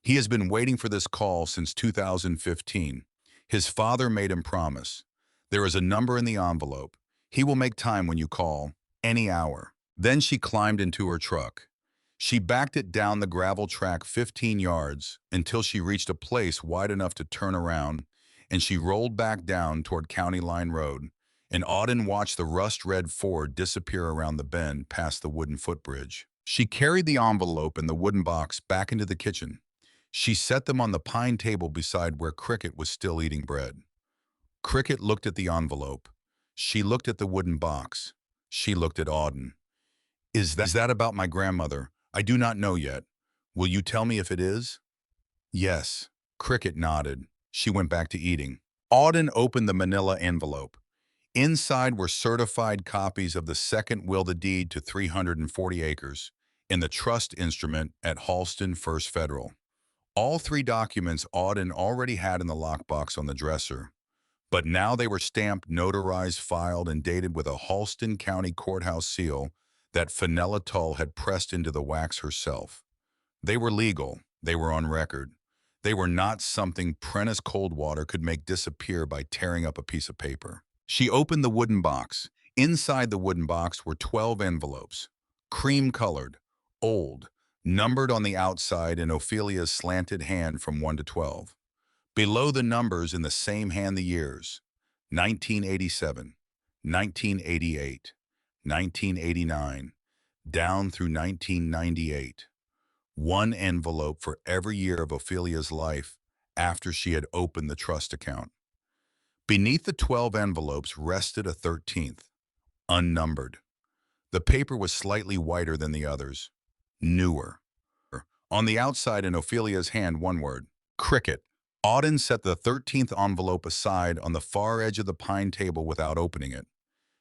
He has been waiting for this call since 2015. His father made him promise. There is a number in the envelope. He will make time when you call, any hour. Then she climbed into her truck. She backed it down the gravel track 15 yards until she reached a place wide enough to turn around, and she rolled back down toward County Line Road, and Auden watched the rust-red Ford disappear around the bend past the wooden footbridge. She carried the envelope and the wooden box back into the kitchen. She set them on the pine table beside where Cricket was still eating bread. Cricket looked at the envelope. She looked at the wooden box. She looked at Auden. Is that about my grandmother? I do not know yet. Will you tell me if it is? Yes. Cricket nodded. She went back to eating. Auden opened the manila envelope. Inside were certified copies of the second will, the deed to 340 acres, in the trust instrument at Halston First Federal. All 3 documents Auden already had in the lockbox on the dresser, but now they were stamped, notarized, filed, and dated with a Halston County Courthouse seal that Fenella Tull had pressed into the wax herself. They were legal. They were on record. They were not something Prentice Coldwater could make disappear by tearing up a piece of paper. She opened the wooden box. Inside the wooden box were 12 envelopes, cream-colored, old, numbered on the outside in Ophelia's slanted hand from 1 to 12. Below the numbers in the same hand the years: 1987, 1988, 1989, down through 1998. One envelope for every year of Ophelia's life after she had opened the trust account. Beneath the 12 envelopes rested a 13th, unnumbered. The paper was slightly whiter than the others, newer. On the outside in Ophelia's hand, one word: Cricket. Auden set the 13th envelope aside on the far edge of the pine table without opening it.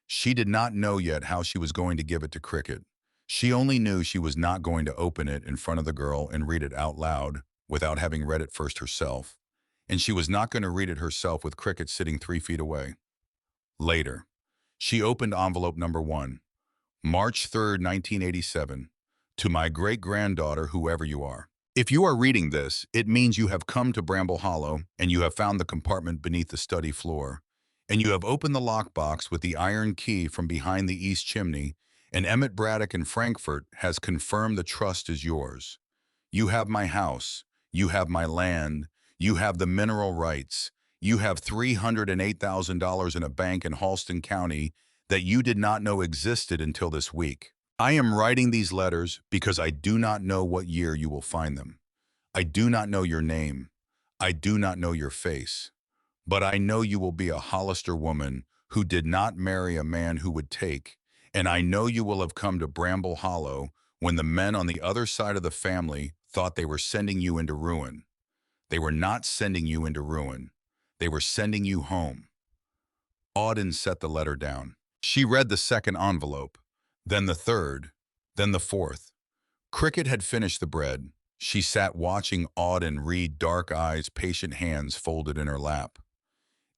She did not know yet how she was going to give it to Cricket. She only knew she was not going to open it in front of the girl and read it out loud without having read it first herself. And she was not going to read it herself with Cricket sitting 3 feet away. Later, she opened envelope number 1. March 3rd, 1987. To my great-granddaughter, whoever you are. If you are reading this, it means you have come to Bramble Hollow and you have found the compartment beneath the study floor, and you have opened the lockbox with the iron key from behind the east chimney, and Emmett Braddock in Frankfurt has confirmed the trust is yours. You have my house. You have my land. You have the mineral rights. You have $308,000 in a bank in Halston County that you did not know existed until this week. I am writing these letters because I do not know what year you will find them. I do not know your name. I do not know your face. But I know you will be a Hollister woman who did not marry a man who would take, and I know you will have come to Bramble Hollow when the men on the other side of the family thought they were sending you into ruin. They were not sending you into ruin. They were sending you home. Auden set the letter down. She read the second envelope, then the third, then the fourth. Cricket had finished the bread. She sat watching Auden read, dark eyes, patient hands folded in her lap.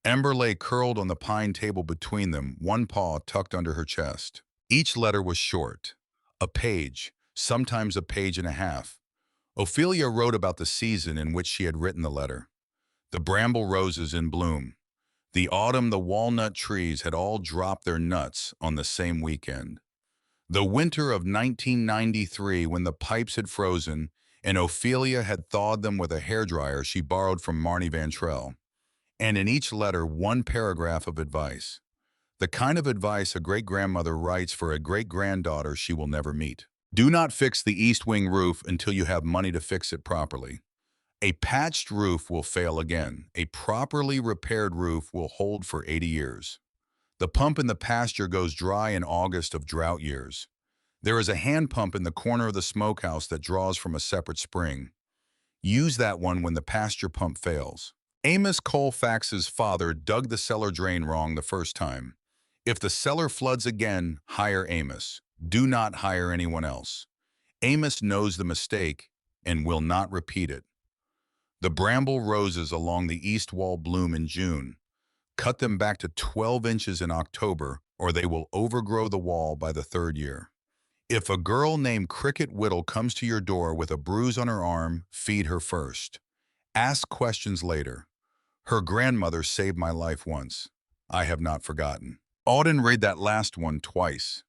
Ember lay curled on the pine table between them, one paw tucked under her chest. Each letter was short, a page, sometimes a page and a half. Ophelia wrote about the season in which she had written the letter. The bramble roses in bloom. The autumn, the walnut trees had all dropped their nuts on the same weekend. The winter of 1993, when the pipes had frozen and Ophelia had thawed them with a hairdryer she borrowed from Marnie Vantrell. And in each letter, one paragraph of advice. The kind of advice a great-grandmother writes for a great-granddaughter she will never meet. Do not fix the east wing roof until you have money to fix it properly. A patched roof will fail again. A properly repaired roof will hold for 80 years. The pump in the pasture goes dry in August of drought years. There is a hand pump in the corner of the smokehouse that draws from a separate spring. Use that one when the pasture pump fails. Amos Colfax's father dug the cellar drain wrong the first time. If the cellar floods again, hire Amos. Do not hire anyone else. Amos knows the mistake and will not repeat it. The bramble roses along the east wall bloom in June. Cut them back to 12 inches in October, or they will overgrow the wall by the third year. If a girl named Cricket Whittle comes to your door with a bruise on her arm, feed her first. Ask questions later. Her grandmother saved my life once. I have not forgotten. Auden read that last one twice.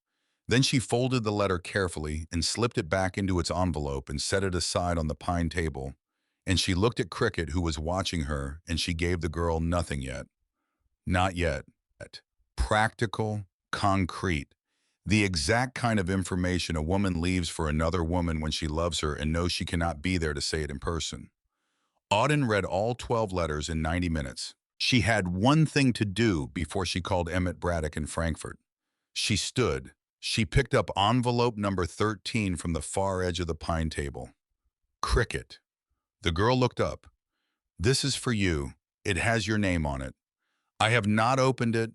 Then she folded the letter carefully and slipped it back into its envelope and set it aside on the pine table. And she looked at Cricket, who was watching her, and she gave the girl nothing yet. Not yet. Practical, concrete. The exact kind of information a woman leaves for another woman when she loves her and knows she cannot be there to say it in person. Auden read all 12 letters in 90 minutes. She had one thing to do before she called Emmett Braddock in Frankfurt. She stood. She picked up envelope number 13 from the far edge of the pine table. Cricket. The girl looked up. This is for you. It has your name on it. I have not opened it.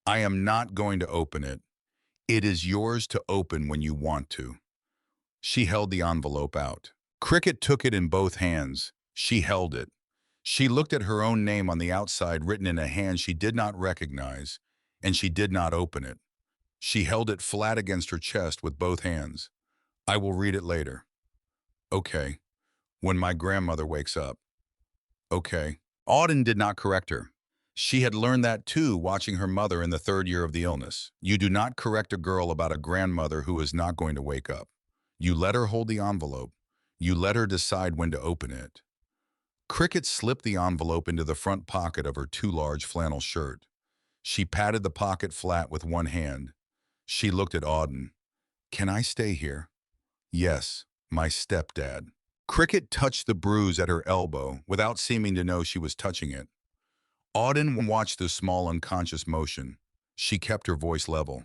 I am not going to open it. It is yours to open when you want to. She held the envelope out. Cricket took it in both hands. She held it. She looked at her own name on the outside written in a hand she did not recognize, and she did not open it. She held it flat against her chest with both hands. I will read it later. Okay. When my grandmother wakes up. Okay. Auden did not correct her. She had learned that too, watching her mother in the third year of the illness. You do not correct a girl about a grandmother who is not going to wake up. You let her hold the envelope. You let her decide when to open it. Cricket slipped the envelope into the front pocket of her too large flannel shirt. She patted the pocket flat with one hand. She looked at Auden. Can I stay here? Yes, my stepdad. Cricket touched the bruise at her elbow without seeming to know she was touching it. Auden watched the small unconscious motion. She kept her voice level.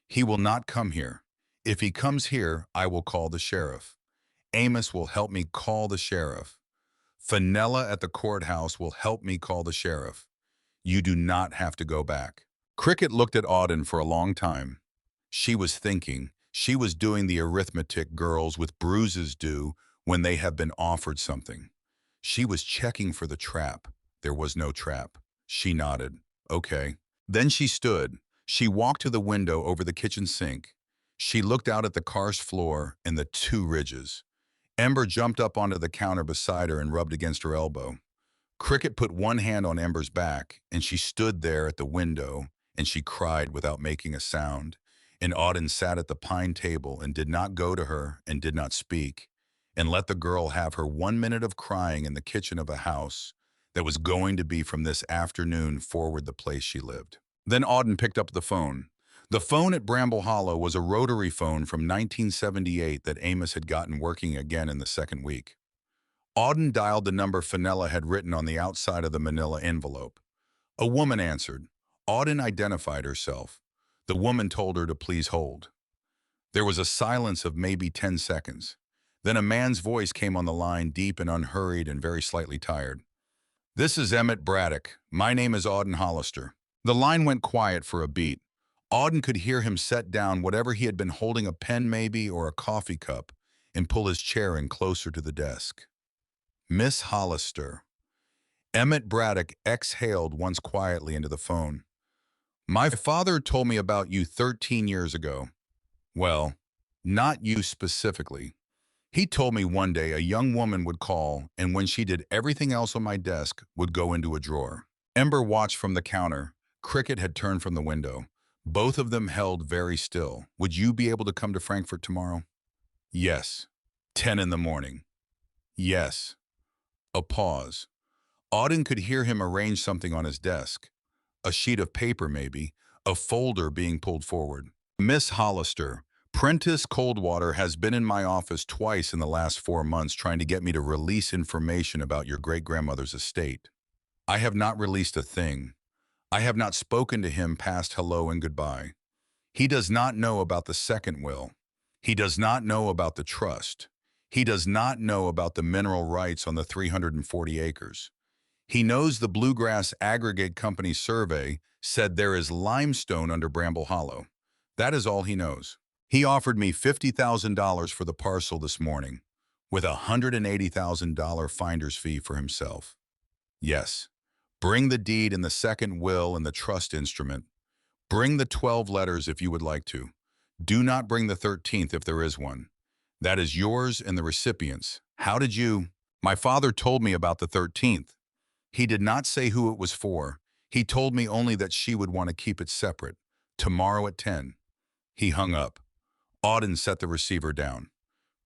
He will not come here. If he comes here, I will call the sheriff. Amos will help me call the sheriff. Fenella at the courthouse will help me call the sheriff. You do not have to go back. Cricket looked at Auden for a long time. She was thinking. She was doing the arithmetic girls with bruises do when they have been offered something. She was checking for the trap. There was no trap. She nodded. Okay. Then she stood. She walked to the window over the kitchen sink. She looked out at the karst floor and the two ridges. Ember jumped up onto the counter beside her and rubbed against her elbow. Cricket put one hand on Ember's back, and she stood there at the window, and she cried without making a sound. And Auden sat at the pine table and did not go to her and did not speak, and let the girl have her 1 minute of crying in the kitchen of a house that was going to be from this afternoon forward the place she lived. Then Auden picked up the phone. The phone at Bramble Hollow was a rotary phone from 1978 that Amos had gotten working again in the second week. Auden dialed the number Fenella had written on the outside of the manila envelope. A woman answered. Auden identified herself. The woman told her to please hold. There was a silence of maybe 10 seconds. Then a man's voice came on the line, deep and unhurried and very slightly tired. This is Emmett Braddock. My name is Auden Hollister. The line went quiet for a beat. Auden could hear him set down whatever he had been holding, a pen maybe or a coffee cup, and pull his chair in closer to the desk. Miss Hollister. Emmett Braddock exhaled once quietly into the phone. My father told me about you 13 years ago. Well, not you specifically. He told me one day a young woman would call, and when she did, everything else on my desk would go into a drawer. Ember watched from the counter. Cricket had turned from the window. Both of them held very still. Would you be able to come to Frankfurt tomorrow? Yes. 10 in the morning. Yes. A pause. Auden could hear him arrange something on his desk. A sheet of paper maybe, a folder being pulled forward. Miss Hollister, Prentice Coldwater has been in my office twice in the last 4 months trying to get me to release information about your great-grandmother's estate. I have not released a thing. I have not spoken to him past hello and goodbye. He does not know about the second will. He does not know about the trust. He does not know about the mineral rights on the 340 acres. He knows the Bluegrass Aggregate Company survey said there is limestone under Bramble Hollow. That is all he knows. He offered me $50,000 for the parcel this morning, with a $180,000 finder's fee for himself. Yes, bring the deed and the second will and the trust instrument. Bring the 12 letters if you would like to. Do not bring the 13th if there is one. That is yours and the recipient's. How did you? My father told me about the 13th. He did not say who it was for. He told me only that she would want to keep it separate. Tomorrow at 10. He hung up. Auden set the receiver down.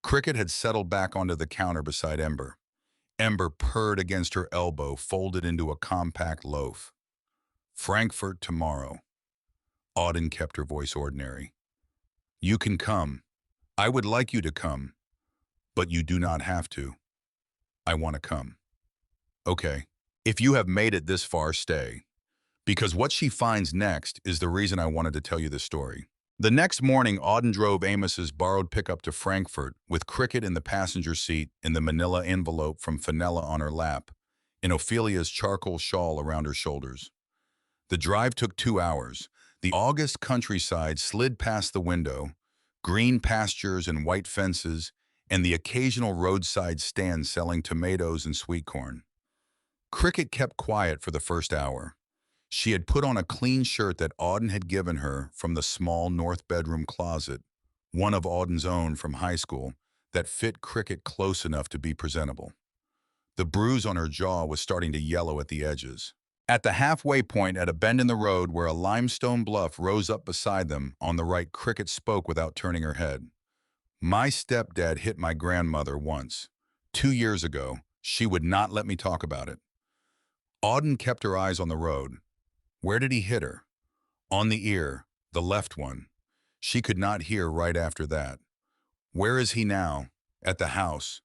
Cricket had settled back onto the counter beside Ember. Ember purred against her elbow, folded into a compact loaf. Frankfurt tomorrow. Auden kept her voice ordinary. You can come. I would like you to come. But you do not have to. I want to come. Okay. If you have made it this far, stay. Because what she finds next is the reason I wanted to tell you this story. The next morning, Auden drove Amos's borrowed pickup to Frankfurt with Cricket in the passenger seat in the manila envelope from Fenella on her lap, and Ophelia's charcoal shawl around her shoulders. The drive took 2 hours. The August countryside slid past the window, green pastures and white fences, and the occasional roadside stand selling tomatoes and sweet corn. Cricket kept quiet for the first hour. She had put on a clean shirt that Auden had given her from the small north bedroom closet, one of Auden's own from high school, that fit Cricket close enough to be presentable. The bruise on her jaw was starting to yellow at the edges. At the halfway point at a bend in the road where a limestone bluff rose up beside them, on the right, Cricket spoke without turning her head. My stepdad hit my grandmother once. 2 years ago. She would not let me talk about it. Auden kept her eyes on the road. Where did he hit her? On the ear, the left one. She could not hear right after that. Where is he now? At the house.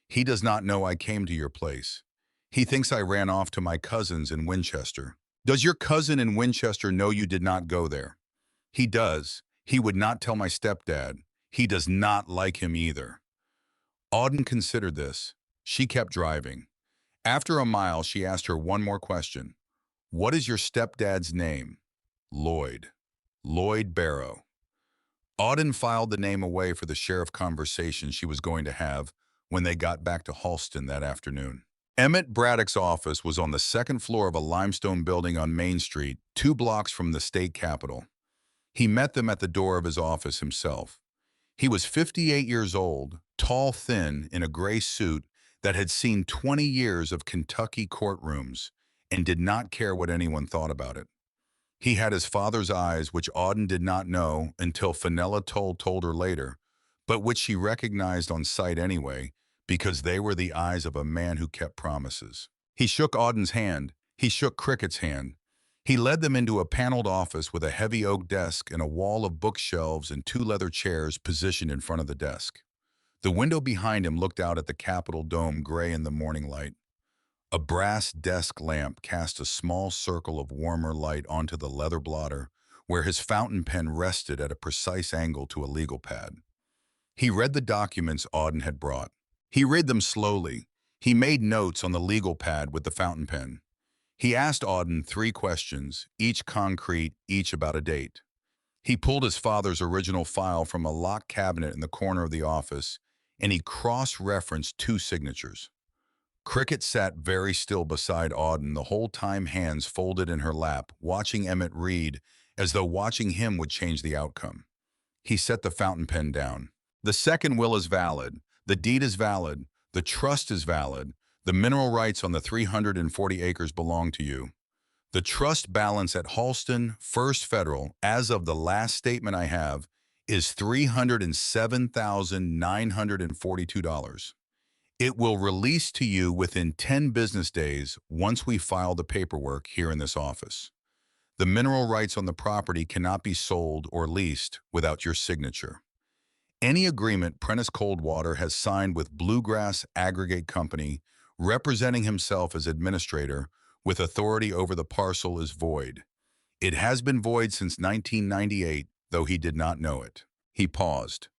He does not know I came to your place. He thinks I ran off to my cousin's in Winchester. Does your cousin in Winchester know you did not go there? He does. He would not tell my stepdad. He does not like him either. Auden considered this. She kept driving. After a mile, she asked her one more question. What is your stepdad's name? Lloyd. Lloyd Barrow. Auden filed the name away for the sheriff conversation she was going to have when they got back to Halston that afternoon. Emmett Braddock's office was on the second floor of a limestone building on Main Street, 2 blocks from the state capitol. He met them at the door of his office himself. He was 58 years old, tall, thin, in a gray suit that had seen 20 years of Kentucky courtrooms, and did not care what anyone thought about it. He had his father's eyes, which Auden did not know until Fenella told her later, but which she recognized on sight anyway, because they were the eyes of a man who kept promises. He shook Auden's hand. He shook Cricket's hand. He led them into a paneled office with a heavy oak desk and a wall of bookshelves and 2 leather chairs positioned in front of the desk. The window behind him looked out at the Capitol dome, gray in the morning light. A brass desk lamp cast a small circle of warmer light onto the leather blotter, where his fountain pen rested at a precise angle to a legal pad. He read the documents Auden had brought. He read them slowly. He made notes on the legal pad with the fountain pen. He asked Auden 3 questions, each concrete, each about a date. He pulled his father's original file from a locked cabinet in the corner of the office, and he cross-referenced 2 signatures. Cricket sat very still beside Auden, the whole time hands folded in her lap, watching Emmett read, as though watching him would change the outcome. He set the fountain pen down. The second will is valid. The deed is valid. The trust is valid. The mineral rights on the 340 acres belong to you. The trust balance at Halston First Federal, as of the last statement I have, is $307,942. It will release to you within 10 business days once we file the paperwork here in this office. The mineral rights on the property cannot be sold or leased without your signature. Any agreement Prentice Coldwater has signed with Bluegrass Aggregate Company, representing himself as administrator, with authority over the parcel is void. It has been void since 1998, though he did not know it. He paused.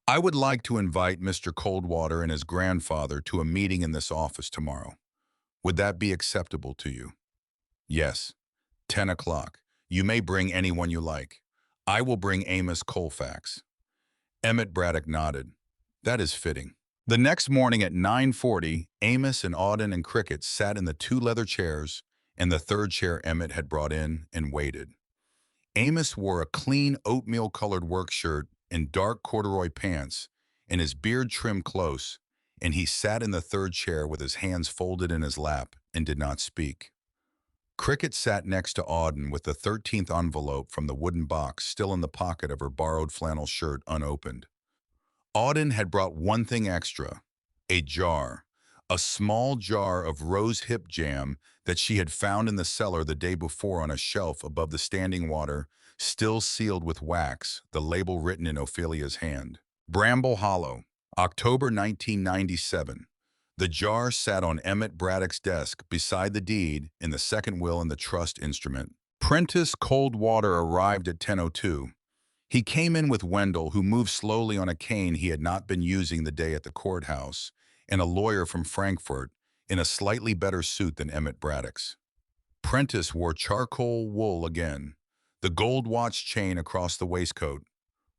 I would like to invite Mr. Coldwater and his grandfather to a meeting in this office tomorrow. Would that be acceptable to you? Yes. 10 o'clock. You may bring anyone you like. I will bring Amos Colfax. Emmett Braddock nodded. That is fitting. The next morning at 9:40, Amos and Auden and Cricket sat in the two leather chairs, and the third chair Emmett had brought in, and waited. Amos wore a clean oatmeal-colored work shirt and dark corduroy pants, and his beard trimmed close, and he sat in the third chair with his hands folded in his lap and did not speak. Cricket sat next to Auden with the 13th envelope from the wooden box still in the pocket of her borrowed flannel shirt unopened. Auden had brought one thing extra, a jar, a small jar of rose hip jam that she had found in the cellar the day before on a shelf above the standing water, still sealed with wax, the label written in Ophelia's hand. Bramble Hollow, October 1997. The jar sat on Emmett Braddock's desk beside the deed in the second will and the trust instrument. Prentice Coldwater arrived at 10:02. He came in with Wendell, who moved slowly on a cane he had not been using the day at the courthouse, and a lawyer from Frankfurt in a slightly better suit than Emmett Braddock's. Prentice wore charcoal wool again, the gold watch chain across the waistcoat,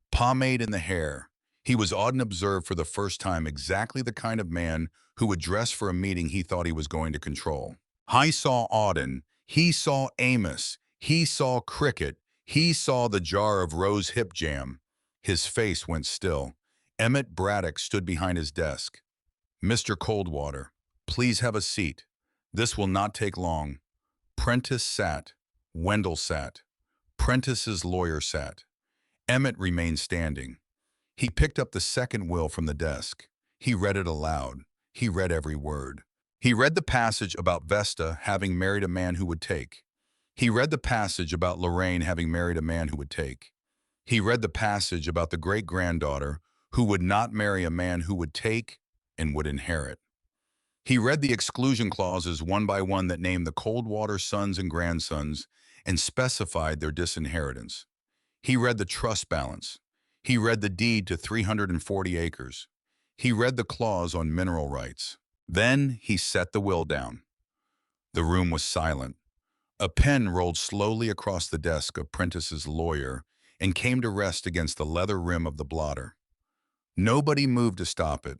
pomade in the hair. He was Auden observed for the first time exactly the kind of man who would dress for a meeting he thought he was going to control. I saw Auden. He saw Amos. He saw Cricket. He saw the jar of rose hip jam. His face went still. Emmett Braddock stood behind his desk. Mr. Coldwater, please have a seat. This will not take long. Prentice sat. Wendell sat. Prentice's lawyer sat. Emmett remained standing. He picked up the second will from the desk. He read it aloud. He read every word. He read the passage about Vesta having married a man who would take. He read the passage about Lorraine having married a man who would take. He read the passage about the great-granddaughter who would not marry a man who would take and would inherit. He read the exclusion clauses one by one that named the Coldwater sons and grandsons and specified their disinheritance. He read the trust balance. He read the deed to 340 acres. He read the clause on mineral rights. Then he set the will down. The room was silent. A pen rolled slowly across the desk of Prentice's lawyer and came to rest against the leather rim of the blotter. Nobody moved to stop it.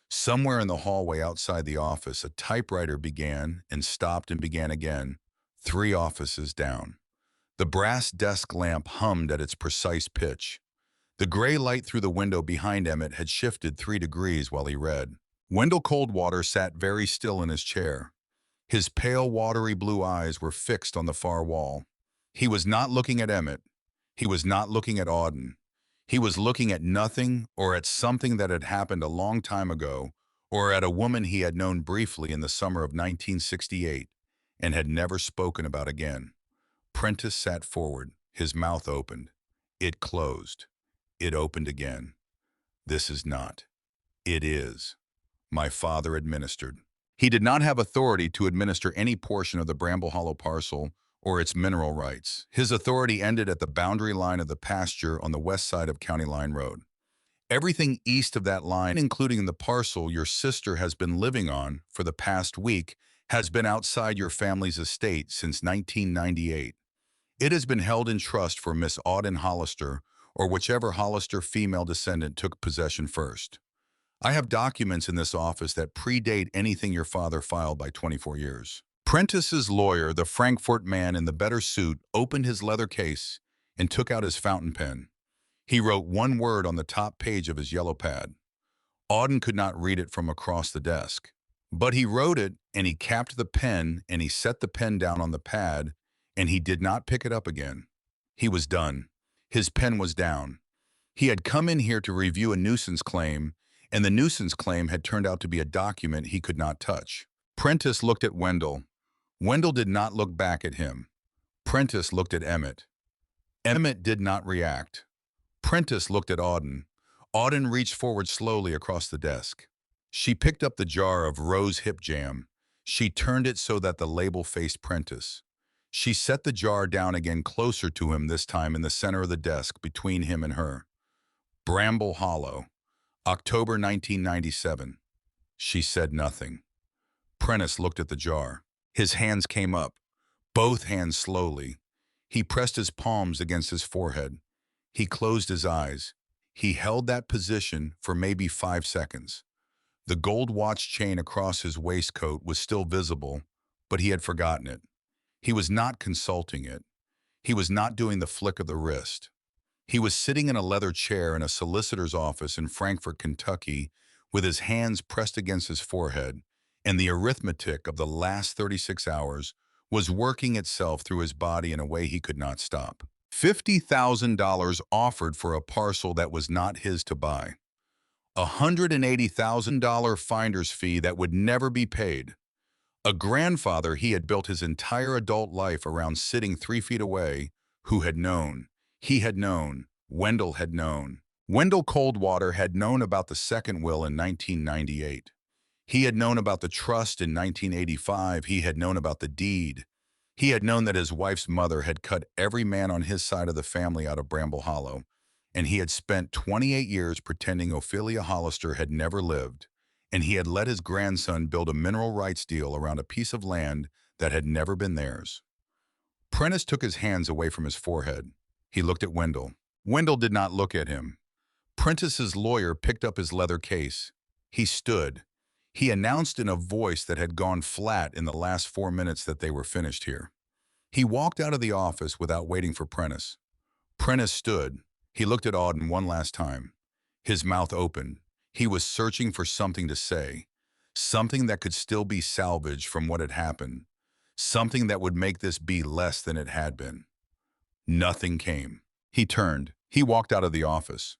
Somewhere in the hallway outside the office, a typewriter began and stopped and began again, 3 offices down. The brass desk lamp hummed at its precise pitch. The gray light through the window behind Emmett had shifted 3 degrees while he read. Wendell Coldwater sat very still in his chair. His pale, watery blue eyes were fixed on the far wall. He was not looking at Emmett. He was not looking at Auden. He was looking at nothing or at something that had happened a long time ago or at a woman he had known briefly in the summer of 1968 and had never spoken about again. Prentice sat forward, his mouth opened. It closed. It opened again. This is not. It is. My father administered. He did not have authority to administer any portion of the Bramble Hollow parcel or its mineral rights. His authority ended at the boundary line of the pasture on the west side of County Line Road. Everything east of that line, including the parcel your sister has been living on for the past week, has been outside your family's estate since 1998. It has been held in trust for Miss Auden Hollister or whichever Hollister female descendant took possession first. I have documents in this office that predate anything your father filed by 24 years. Prentice's lawyer, the Frankfurt man in the better suit, opened his leather case and took out his fountain pen. He wrote one word on the top page of his yellow pad. Auden could not read it from across the desk. But he wrote it, and he capped the pen, and he set the pen down on the pad, and he did not pick it up again. He was done. His pen was down. He had come in here to review a nuisance claim, and the nuisance claim had turned out to be a document he could not touch. Prentice looked at Wendell. Wendell did not look back at him. Prentice looked at Emmett. Emmett did not react. Prentice looked at Auden. Auden reached forward slowly across the desk. She picked up the jar of rose hip jam. She turned it so that the label faced Prentice. She set the jar down again closer to him, this time in the center of the desk between him and her. Bramble Hollow, October 1997. She said nothing. Prentice looked at the jar. His hands came up, both hands slowly. He pressed his palms against his forehead. He closed his eyes. He held that position for maybe 5 seconds. The gold watch chain across his waistcoat was still visible, but he had forgotten it. He was not consulting it. He was not doing the flick of the wrist. He was sitting in a leather chair in a solicitor's office in Frankfort, Kentucky, with his hands pressed against his forehead, and the arithmetic of the last 36 hours was working itself through his body in a way he could not stop. $50,000 offered for a parcel that was not his to buy. A $180,000 finder's fee that would never be paid. A grandfather he had built his entire adult life around sitting 3 feet away, who had known. He had known. Wendell had known. Wendell Coldwater had known about the second will in 1998. He had known about the trust in 1985. He had known about the deed. He had known that his wife's mother had cut every man on his side of the family out of Bramble Hollow, and he had spent 28 years pretending Ophelia Hollister had never lived, and he had let his grandson build a mineral rights deal around a piece of land that had never been theirs. Prentice took his hands away from his forehead. He looked at Wendell. Wendell did not look at him. Prentice's lawyer picked up his leather case. He stood. He announced in a voice that had gone flat in the last 4 minutes that they were finished here. He walked out of the office without waiting for Prentice. Prentice stood. He looked at Auden one last time. His mouth open. He was searching for something to say, something that could still be salvaged from what had happened, something that would make this be less than it had been. Nothing came. He turned. He walked out of the office.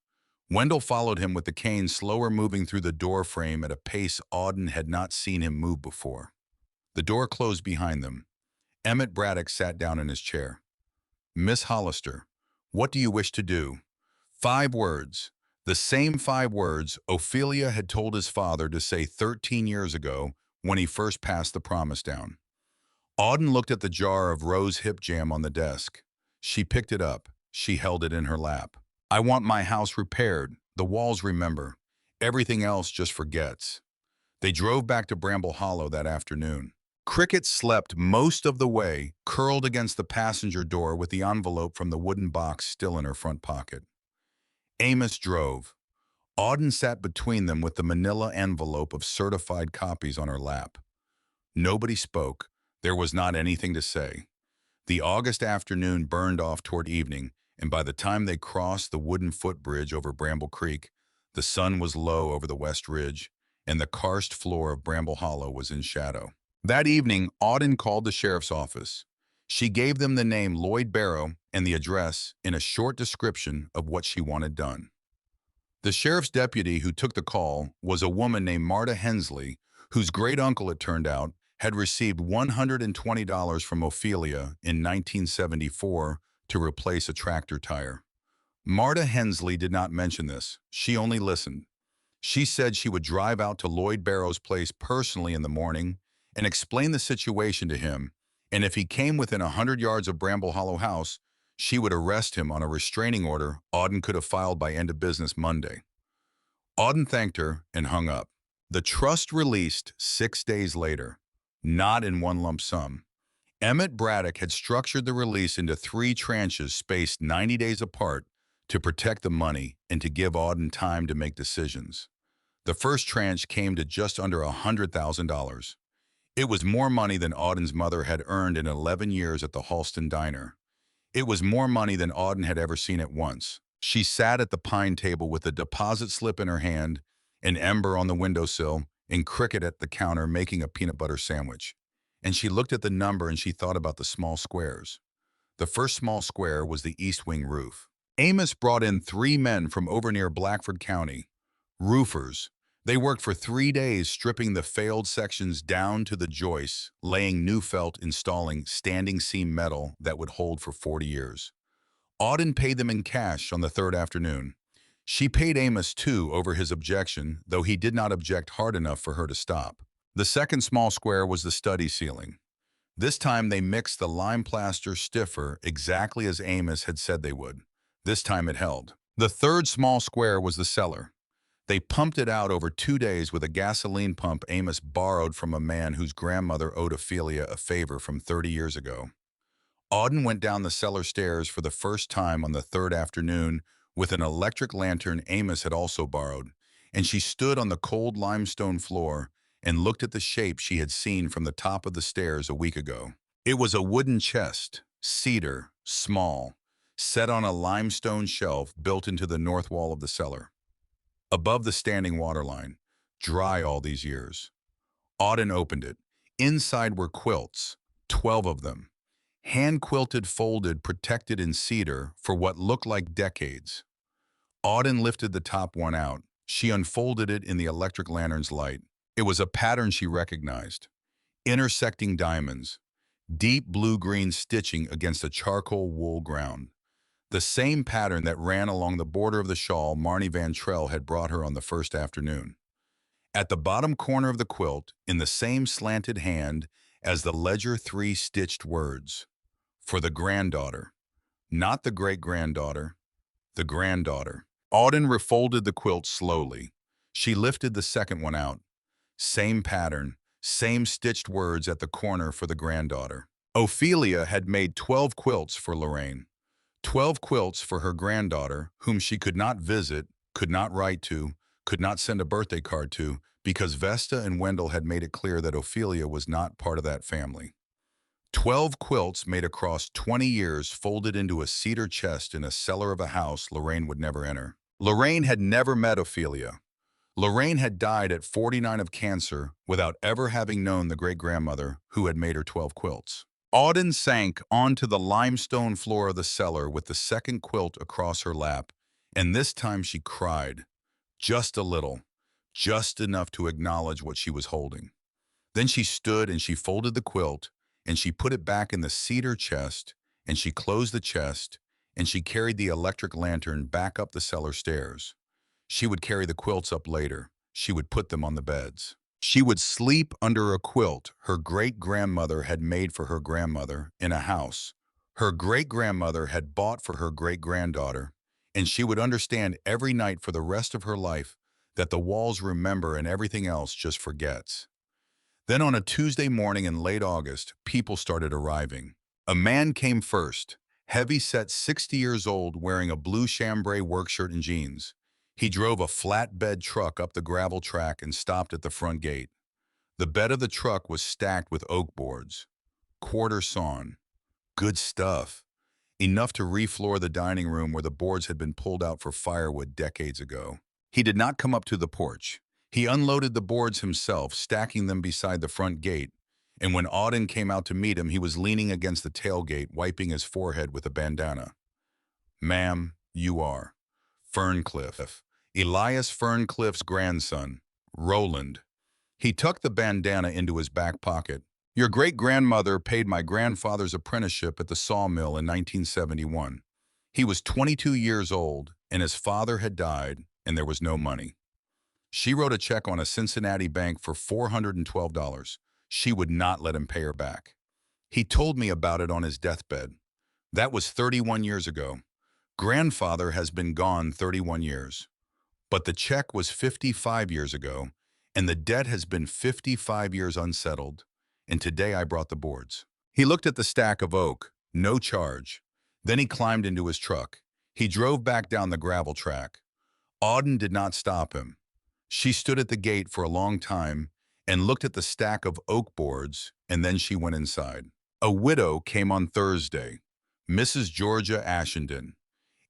Wendell followed him with the cane slower moving through the door frame at a pace Auden had not seen him move before. The door closed behind them. Emmett Braddock sat down in his chair. Miss Hollister, what do you wish to do? 5 words. The same 5 words Ophelia had told his father to say 13 years ago when he first passed the promise down. Auden looked at the jar of rose hip jam on the desk. She picked it up. She held it in her lap. I want my house repaired. The walls remember. Everything else just forgets. They drove back to Bramble Hollow that afternoon. Cricket slept most of the way, curled against the passenger door with the envelope from the wooden box still in her front pocket. Amos drove. Auden sat between them with the manila envelope of certified copies on her lap. Nobody spoke. There was not anything to say. The August afternoon burned off toward evening, and by the time they crossed the wooden footbridge over Bramble Creek, the sun was low over the west ridge, and the karst floor of Bramble Hollow was in shadow. That evening, Auden called the sheriff's office. She gave them the name Lloyd Barrow and the address in a short description of what she wanted done. The sheriff's deputy who took the call was a woman named Marta Hensley, whose great-uncle, it turned out, had received $120 from Ophelia in 1974 to replace a tractor tire. Marta Hensley did not mention this. She only listened. She said she would drive out to Lloyd Barrow's place personally in the morning and explain the situation to him, and if he came within 100 yards of Bramble Hollow House, she would arrest him on a restraining order Auden could have filed by end of business Monday. Auden thanked her and hung up. The trust released 6 days later, not in one lump sum. Emmett Braddock had structured the release into 3 tranches spaced 90 days apart to protect the money and to give Auden time to make decisions. The first tranche came to just under $100,000. It was more money than Auden's mother had earned in 11 years at the Halston Diner. It was more money than Auden had ever seen at once. She sat at the pine table with the deposit slip in her hand, an ember on the windowsill, and Cricket at the counter making a peanut butter sandwich. And she looked at the number and she thought about the small squares. The first small square was the east wing roof. Amos brought in 3 men from over near Blackford County. Roofers. They worked for 3 days stripping the failed sections down to the joists, laying new felt, installing standing seam metal that would hold for 40 years. Auden paid them in cash on the 3rd afternoon. She paid Amos too over his objection, though he did not object hard enough for her to stop. The second small square was the study ceiling. This time they mixed the lime plaster stiffer exactly as Amos had said they would. This time it held. The third small square was the cellar. They pumped it out over 2 days with a gasoline pump Amos borrowed from a man whose grandmother owed Ophelia a favor from 30 years ago. Auden went down the cellar stairs for the first time on the third afternoon with an electric lantern Amos had also borrowed, and she stood on the cold limestone floor and looked at the shape she had seen from the top of the stairs a week ago. It was a wooden chest, cedar, small, set on a limestone shelf built into the north wall of the cellar. Above the standing water line, dry all these years. Auden opened it. Inside were quilts, 12 of them, hand-quilted, folded, protected in cedar for what looked like decades. Auden lifted the top one out. She unfolded it in the electric lantern's light. It was a pattern she recognized. Intersecting diamonds, deep blue-green stitching against a charcoal wool ground. The same pattern that ran along the border of the shawl Marnie Van Trell had brought her on the first afternoon. At the bottom corner of the quilt, in the same slanted hand as the ledger, 3 stitched words. For the granddaughter. Not the great-granddaughter, the granddaughter. Auden refolded the quilt slowly. She lifted the second one out. Same pattern, same stitched words at the corner for the granddaughter. Ophelia had made 12 quilts for Lorraine. 12 quilts for her granddaughter, whom she could not visit, could not write to, could not send a birthday card to, because Vesta and Wendell had made it clear that Ophelia was not part of that family. 12 quilts made across 20 years folded into a cedar chest in a cellar of a house Lorraine would never enter. Lorraine had never met Ophelia. Lorraine had died at 49 of cancer without ever having known the great-grandmother who had made her 12 quilts. Auden sank onto the limestone floor of the cellar with the second quilt across her lap, and this time she cried. Just a little, just enough to acknowledge what she was holding. Then she stood and she folded the quilt, and she put it back in the cedar chest, and she closed the chest, and she carried the electric lantern back up the cellar stairs. She would carry the quilts up later. She would put them on the beds. She would sleep under a quilt her great-grandmother had made for her grandmother in a house her great-grandmother had bought for her great-granddaughter, and she would understand every night for the rest of her life that the walls remember and everything else just forgets. Then on a Tuesday morning in late August, people started arriving. A man came first, heavy-set, 60 years old, wearing a blue chambray work shirt and jeans. He drove a flatbed truck up the gravel track and stopped at the front gate. The bed of the truck was stacked with oak boards. Quarter sawn. Good stuff. Enough to refloor the dining room where the boards had been pulled out for firewood decades ago. He did not come up to the porch. He unloaded the boards himself, stacking them beside the front gate, and when Auden came out to meet him, he was leaning against the tailgate, wiping his forehead with a bandana. "Ma'am, you are Ferncliff, Elias Ferncliff's grandson, Roland." He tucked the bandana into his back pocket. "Your great-grandmother paid my grandfather's apprenticeship at the sawmill in 1971. He was 22 years old, and his father had died, and there was no money. She wrote a check on a Cincinnati bank for $412. She would not let him pay her back. He told me about it on his deathbed. That was 31 years ago. Grandfather has been gone 31 years. But the check was 55 years ago, and the debt has been 55 years unsettled, and today I brought the boards." He looked at the stack of oak, no charge. Then he climbed into his truck. He drove back down the gravel track. Auden did not stop him. She stood at the gate for a long time and looked at the stack of oak boards, and then she went inside. A widow came on Thursday, Mrs. Georgia Ashenden,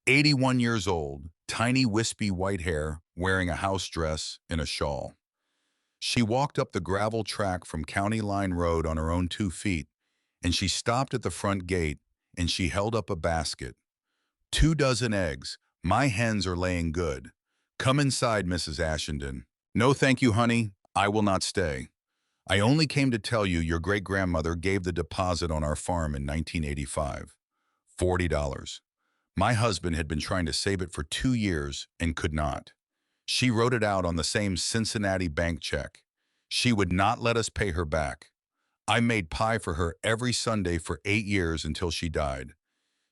81 years old, tiny wispy white hair, wearing a house dress and a shawl. She walked up the gravel track from County Line Road on her own 2 feet, and she stopped at the front gate, and she held up a basket. "2 dozen eggs. My hens are laying good. Come inside, Mrs. Ashenden." "No, thank you, honey. I will not stay. I only came to tell you your great-grandmother gave the deposit on our farm in 1985. $40. My husband had been trying to save it for 2 years and could not. She wrote it out on the same Cincinnati bank check. She would not let us pay her back. I made pie for her every Sunday for 8 years until she died.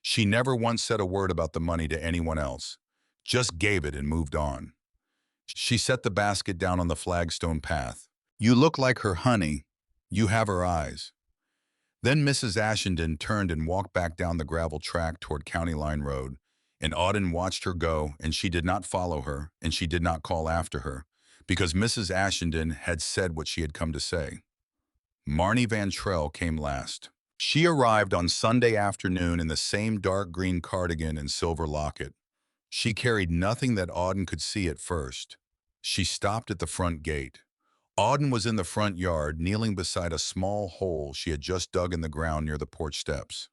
She never once said a word about the money to anyone else, just gave it and moved on. She set the basket down on the flagstone path. You look like her, honey. You have her eyes. Then Mrs. Ashenden turned and walked back down the gravel track toward County Line Road, and Auden watched her go, and she did not follow her, and she did not call after her, because Mrs. Ashenden had said what she had come to say. Marnie Van Trell came last. She arrived on Sunday afternoon in the same dark green cardigan and silver locket. She carried nothing that Auden could see at first. She stopped at the front gate. Auden was in the front yard, kneeling beside a small hole she had just dug in the ground near the porch steps.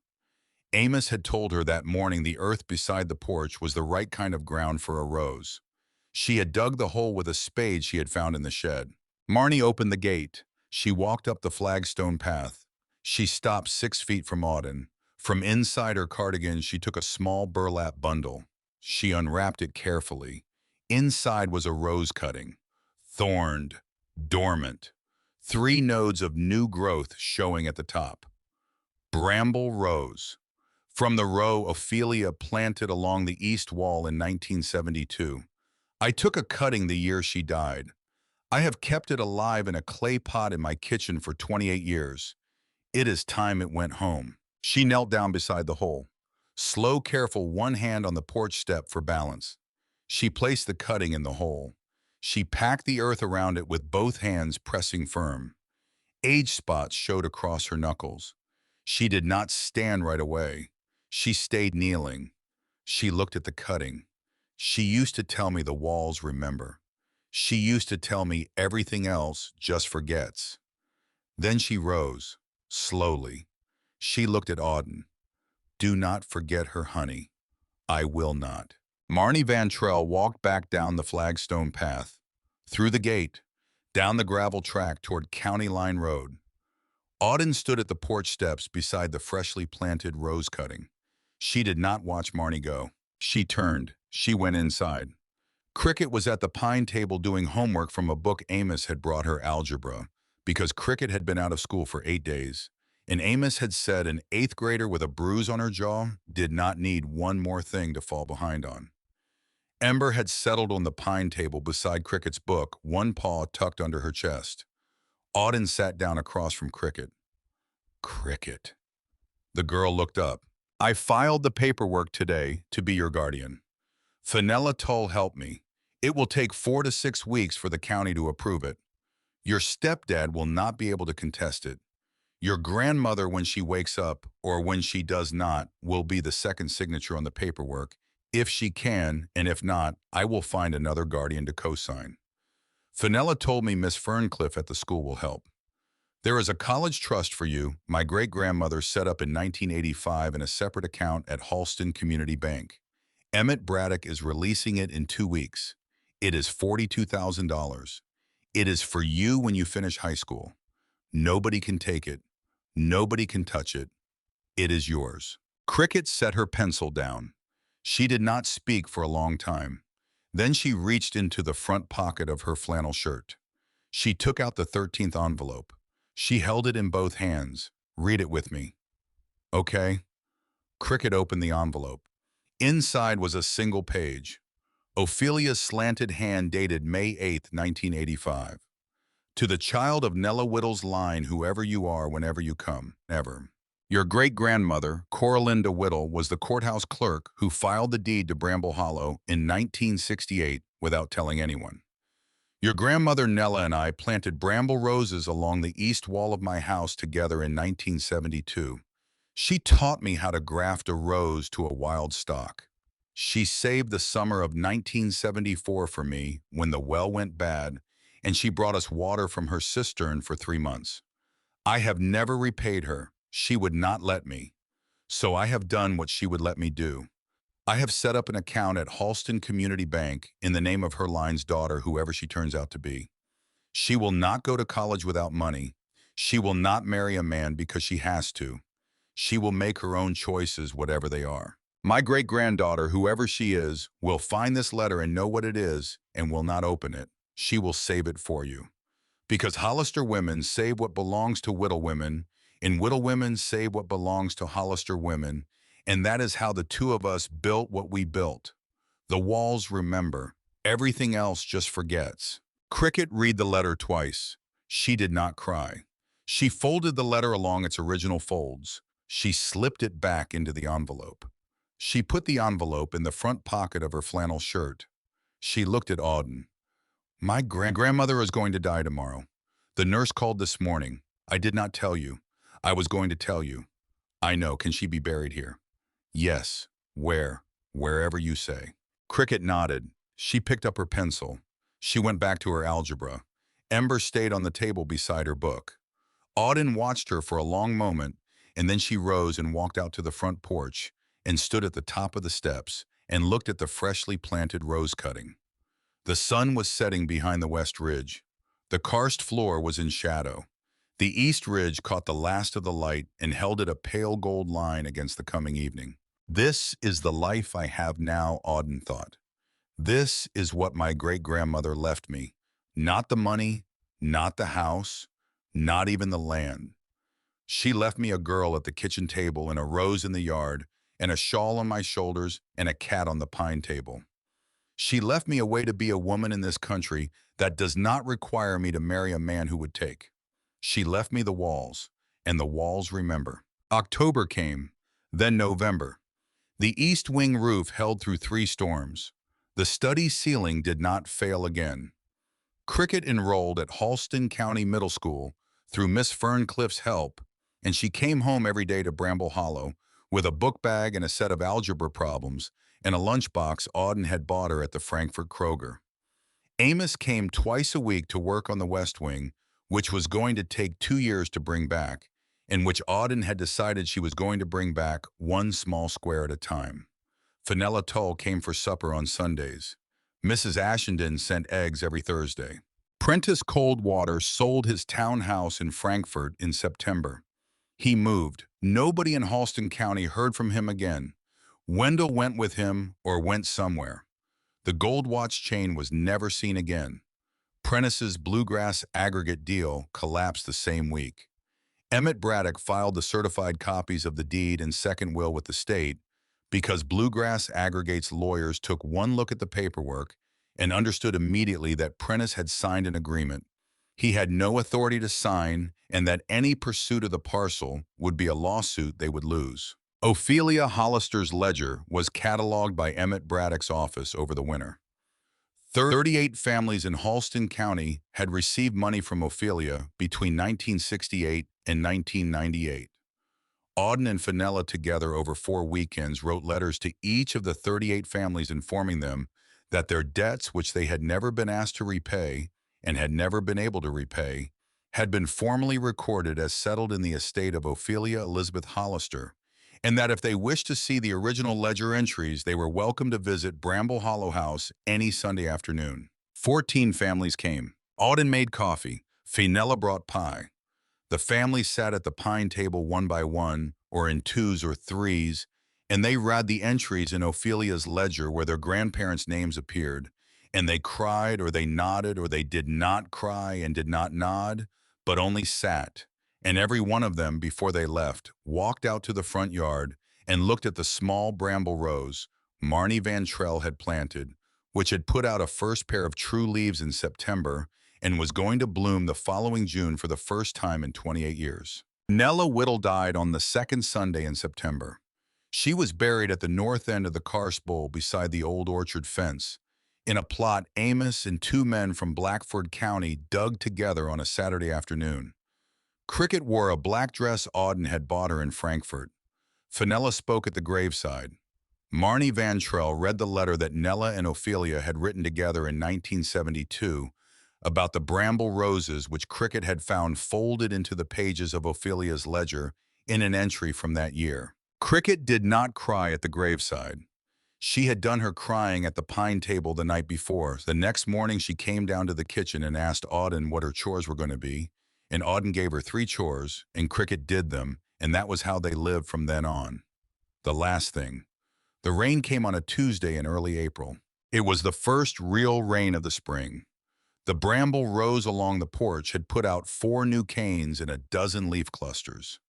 Amos had told her that morning the earth beside the porch was the right kind of ground for a rose. She had dug the hole with a spade she had found in the shed. Marnie opened the gate. She walked up the flagstone path. She stopped 6 feet from Auden. From inside her cardigan, she took a small burlap bundle. She unwrapped it carefully. Inside was a rose cutting, thorned, dormant, 3 nodes of new growth showing at the top. Bramble rose. From the row Ophelia planted along the east wall in 1972. I took a cutting the year she died. I have kept it alive in a clay pot in my kitchen for 28 years. It is time it went home. She knelt down beside the hole. Slow, careful, one hand on the porch step for balance. She placed the cutting in the hole. She packed the earth around it with both hands pressing firm. Age spots showed across her knuckles. She did not stand right away. She stayed kneeling. She looked at the cutting. She used to tell me the walls remember. She used to tell me everything else just forgets. Then she rose, slowly. She looked at Auden. Do not forget her, honey. I will not. Marnie Van Trell walked back down the flagstone path, through the gate, down the gravel track toward County Line Road. Auden stood at the porch steps beside the freshly planted rose cutting. She did not watch Marnie go. She turned. She went inside. Cricket was at the pine table doing homework from a book Amos had brought her, algebra, because Cricket had been out of school for 8 days. And Amos had said an 8th grader with a bruise on her jaw did not need one more thing to fall behind on. Ember had settled on the pine table beside Cricket's book, one paw tucked under her chest. Auden sat down across from Cricket. Cricket. The girl looked up. I filed the paperwork today to be your guardian. Fenella Toll helped me. It will take 4 to 6 weeks for the county to approve it. Your stepdad will not be able to contest it. Your grandmother, when she wakes up, or when she does not, will be the second signature on the paperwork, if she can, and if not, I will find another guardian to co-sign. Fenella told me Miss Ferncliff at the school will help. There is a college trust for you my great-grandmother set up in 1985 in a separate account at Halston Community Bank. Emmett Braddock is releasing it in 2 weeks. It is $42,000. It is for you when you finish high school. Nobody can take it. Nobody can touch it. It is yours. Cricket set her pencil down. She did not speak for a long time. Then she reached into the front pocket of her flannel shirt. She took out the 13th envelope. She held it in both hands. Read it with me. Okay. Cricket opened the envelope. Inside was a single page. Ophelia's slanted hand dated May 8, 1985. To the child of Nella Whittle's line, whoever you are, whenever you come, ever. Your great-grandmother, Coralinda Whittle, was the courthouse clerk who filed the deed to Bramble Hollow in 1968 without telling anyone. Your grandmother Nella and I planted bramble roses along the east wall of my house together in 1972. She taught me how to graft a rose to a wild stock. She saved the summer of 1974 for me when the well went bad, and she brought us water from her cistern for 3 months. I have never repaid her. She would not let me. So I have done what she would let me do. I have set up an account at Halston Community Bank in the name of her line's daughter, whoever she turns out to be. She will not go to college without money. She will not marry a man because she has to. She will make her own choices, whatever they are. My great-granddaughter, whoever she is, will find this letter and know what it is and will not open it. She will save it for you. Because Hollister women save what belongs to Whittle women, and Whittle women save what belongs to Hollister women, and that is how the two of us built what we built. The walls remember. Everything else just forgets. Cricket read the letter twice. She did not cry. She folded the letter along its original folds. She slipped it back into the envelope. She put the envelope in the front pocket of her flannel shirt. She looked at Auden. My grandmother is going to die tomorrow. The nurse called this morning. I did not tell you. I was going to tell you. I know. Can she be buried here? Yes. Where? Wherever you say. Cricket nodded. She picked up her pencil. She went back to her algebra. Ember stayed on the table beside her book. Auden watched her for a long moment, and then she rose and walked out to the front porch and stood at the top of the steps and looked at the freshly planted rose cutting. The sun was setting behind the west ridge. The karst floor was in shadow. The east ridge caught the last of the light and held it a pale gold line against the coming evening. This is the life I have now, Auden thought. This is what my great-grandmother left me. Not the money, not the house, not even the land. She left me a girl at the kitchen table and a rose in the yard and a shawl on my shoulders and a cat on the pine table. She left me a way to be a woman in this country that does not require me to marry a man who would take. She left me the walls, and the walls remember. October came, then November. The east wing roof held through 3 storms. The study ceiling did not fail again. Cricket enrolled at Halston County Middle School through Miss Ferncliffe's help, and she came home every day to Bramble Hollow with a book bag and a set of algebra problems and a lunchbox Auden had bought her at the Frankfurt Kroger. Amos came twice a week to work on the West Wing, which was going to take 2 years to bring back, and which Auden had decided she was going to bring back one small square at a time. Fenella Tull came for supper on Sundays. Mrs. Ashenden sent eggs every Thursday. Prentice Coldwater sold his townhouse in Frankfurt in September. He moved. Nobody in Halston County heard from him again. Wendell went with him or went somewhere. The gold watch chain was never seen again. Prentice's bluegrass aggregate deal collapsed the same week. Emmett Braddock filed the certified copies of the deed and second will with the state because Bluegrass Aggregate's lawyers took one look at the paperwork and understood immediately that Prentice had signed an agreement. He had no authority to sign, and that any pursuit of the parcel would be a lawsuit they would lose. Ophelia Hollister's ledger was cataloged by Emmett Braddock's office over the winter. 38 families in Halston County had received money from Ophelia between 1968 and 1998. Auden and Fenella together over 4 weekends wrote letters to each of the 38 families informing them that their debts, which they had never been asked to repay and had never been able to repay, had been formally recorded as settled in the estate of Ophelia Elizabeth Hollister, and that if they wished to see the original ledger entries, they were welcome to visit Bramble Hollow House any Sunday afternoon. 14 families came. Auden made coffee. Fenella brought pie. The families sat at the pine table one by one, or in 2s or 3s, and they read the entries in Ophelia's ledger where their grandparents' names appeared, and they cried or they nodded or they did not cry and did not nod, but only sat. And every one of them, before they left, walked out to the front yard and looked at the small bramble rose Marnie Van Trell had planted, which had put out a first pair of true leaves in September and was going to bloom the following June for the first time in 28 years. Nella Whittle died on the second Sunday in September. She was buried at the north end of the karst bowl beside the old orchard fence, in a plot Amos and 2 men from Blackford County dug together on a Saturday afternoon. Cricket wore a black dress Auden had bought her in Frankfurt. Fenella spoke at the graveside. Marnie Van Trell read the letter that Nella and Ophelia had written together in 1972 about the bramble roses which Cricket had found folded into the pages of Ophelia's ledger in an entry from that year. Cricket did not cry at the graveside. She had done her crying at the pine table the night before. The next morning she came down to the kitchen and asked Auden what her chores were going to be, and Auden gave her 3 chores, and Cricket did them, and that was how they lived from then on. The last thing. The rain came on a Tuesday in early April. It was the first real rain of the spring. The bramble rose along the porch had put out 4 new canes and a dozen leaf clusters.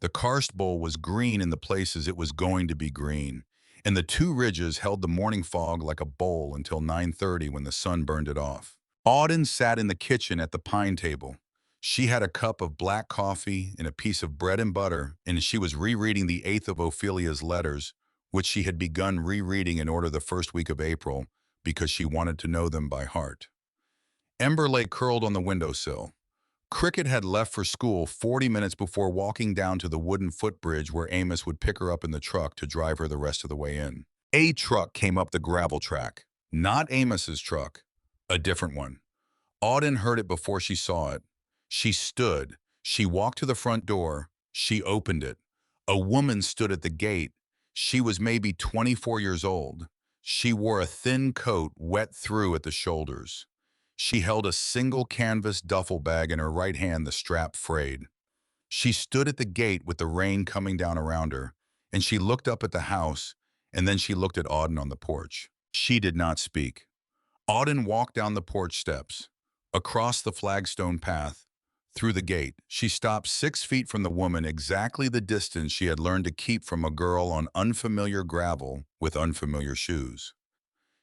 The karst bowl was green in the places it was going to be green, and the 2 ridges held the morning fog like a bowl until 9:30 when the sun burned it off. Auden sat in the kitchen at the pine table. She had a cup of black coffee and a piece of bread and butter, and she was rereading the 8th of Ophelia's letters, which she had begun rereading in order the first week of April because she wanted to know them by heart. Ember lay curled on the windowsill. Cricket had left for school 40 minutes before walking down to the wooden footbridge where Amos would pick her up in the truck to drive her the rest of the way in. A truck came up the gravel track. Not Amos's truck, a different one. Auden heard it before she saw it. She stood. She walked to the front door. She opened it. A woman stood at the gate. She was maybe 24 years old. She wore a thin coat wet through at the shoulders. She held a single canvas duffel bag in her right hand, the strap frayed. She stood at the gate with the rain coming down around her, and she looked up at the house, and then she looked at Auden on the porch. She did not speak. Auden walked down the porch steps, across the flagstone path, through the gate. She stopped 6 feet from the woman, exactly the distance she had learned to keep from a girl on unfamiliar gravel with unfamiliar shoes.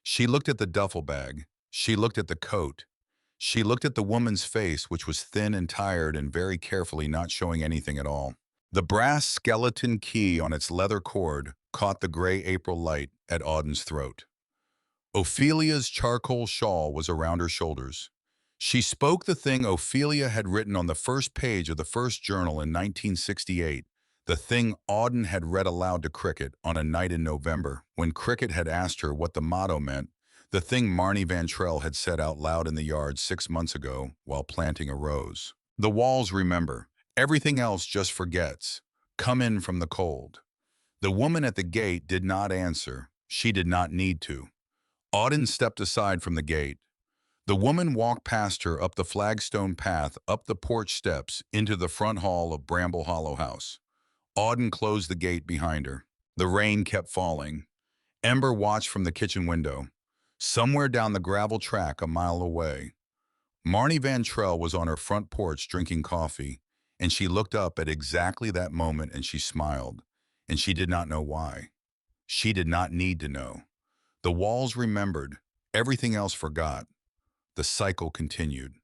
She looked at the duffel bag. She looked at the coat. She looked at the woman's face, which was thin and tired and very carefully not showing anything at all. The brass skeleton key on its leather cord caught the gray April light at Auden's throat. Ophelia's charcoal shawl was around her shoulders. She spoke the thing Ophelia had written on the first page of the first journal in 1968, the thing Auden had read aloud to Cricket on a night in November when Cricket had asked her what the motto meant, the thing Marnie Van Trell had said out loud in the yard 6 months ago while planting a rose. The walls remember. Everything else just forgets. Come in from the cold. The woman at the gate did not answer. She did not need to. Auden stepped aside from the gate. The woman walked past her up the flagstone path, up the porch steps, into the front hall of Bramble Hollow House. Auden closed the gate behind her. The rain kept falling. Ember watched from the kitchen window. Somewhere down the gravel track a mile away, Marnie Van Trell was on her front porch drinking coffee, and she looked up at exactly that moment and she smiled, and she did not know why. She did not need to know. The walls remembered. Everything else forgot. The cycle continued.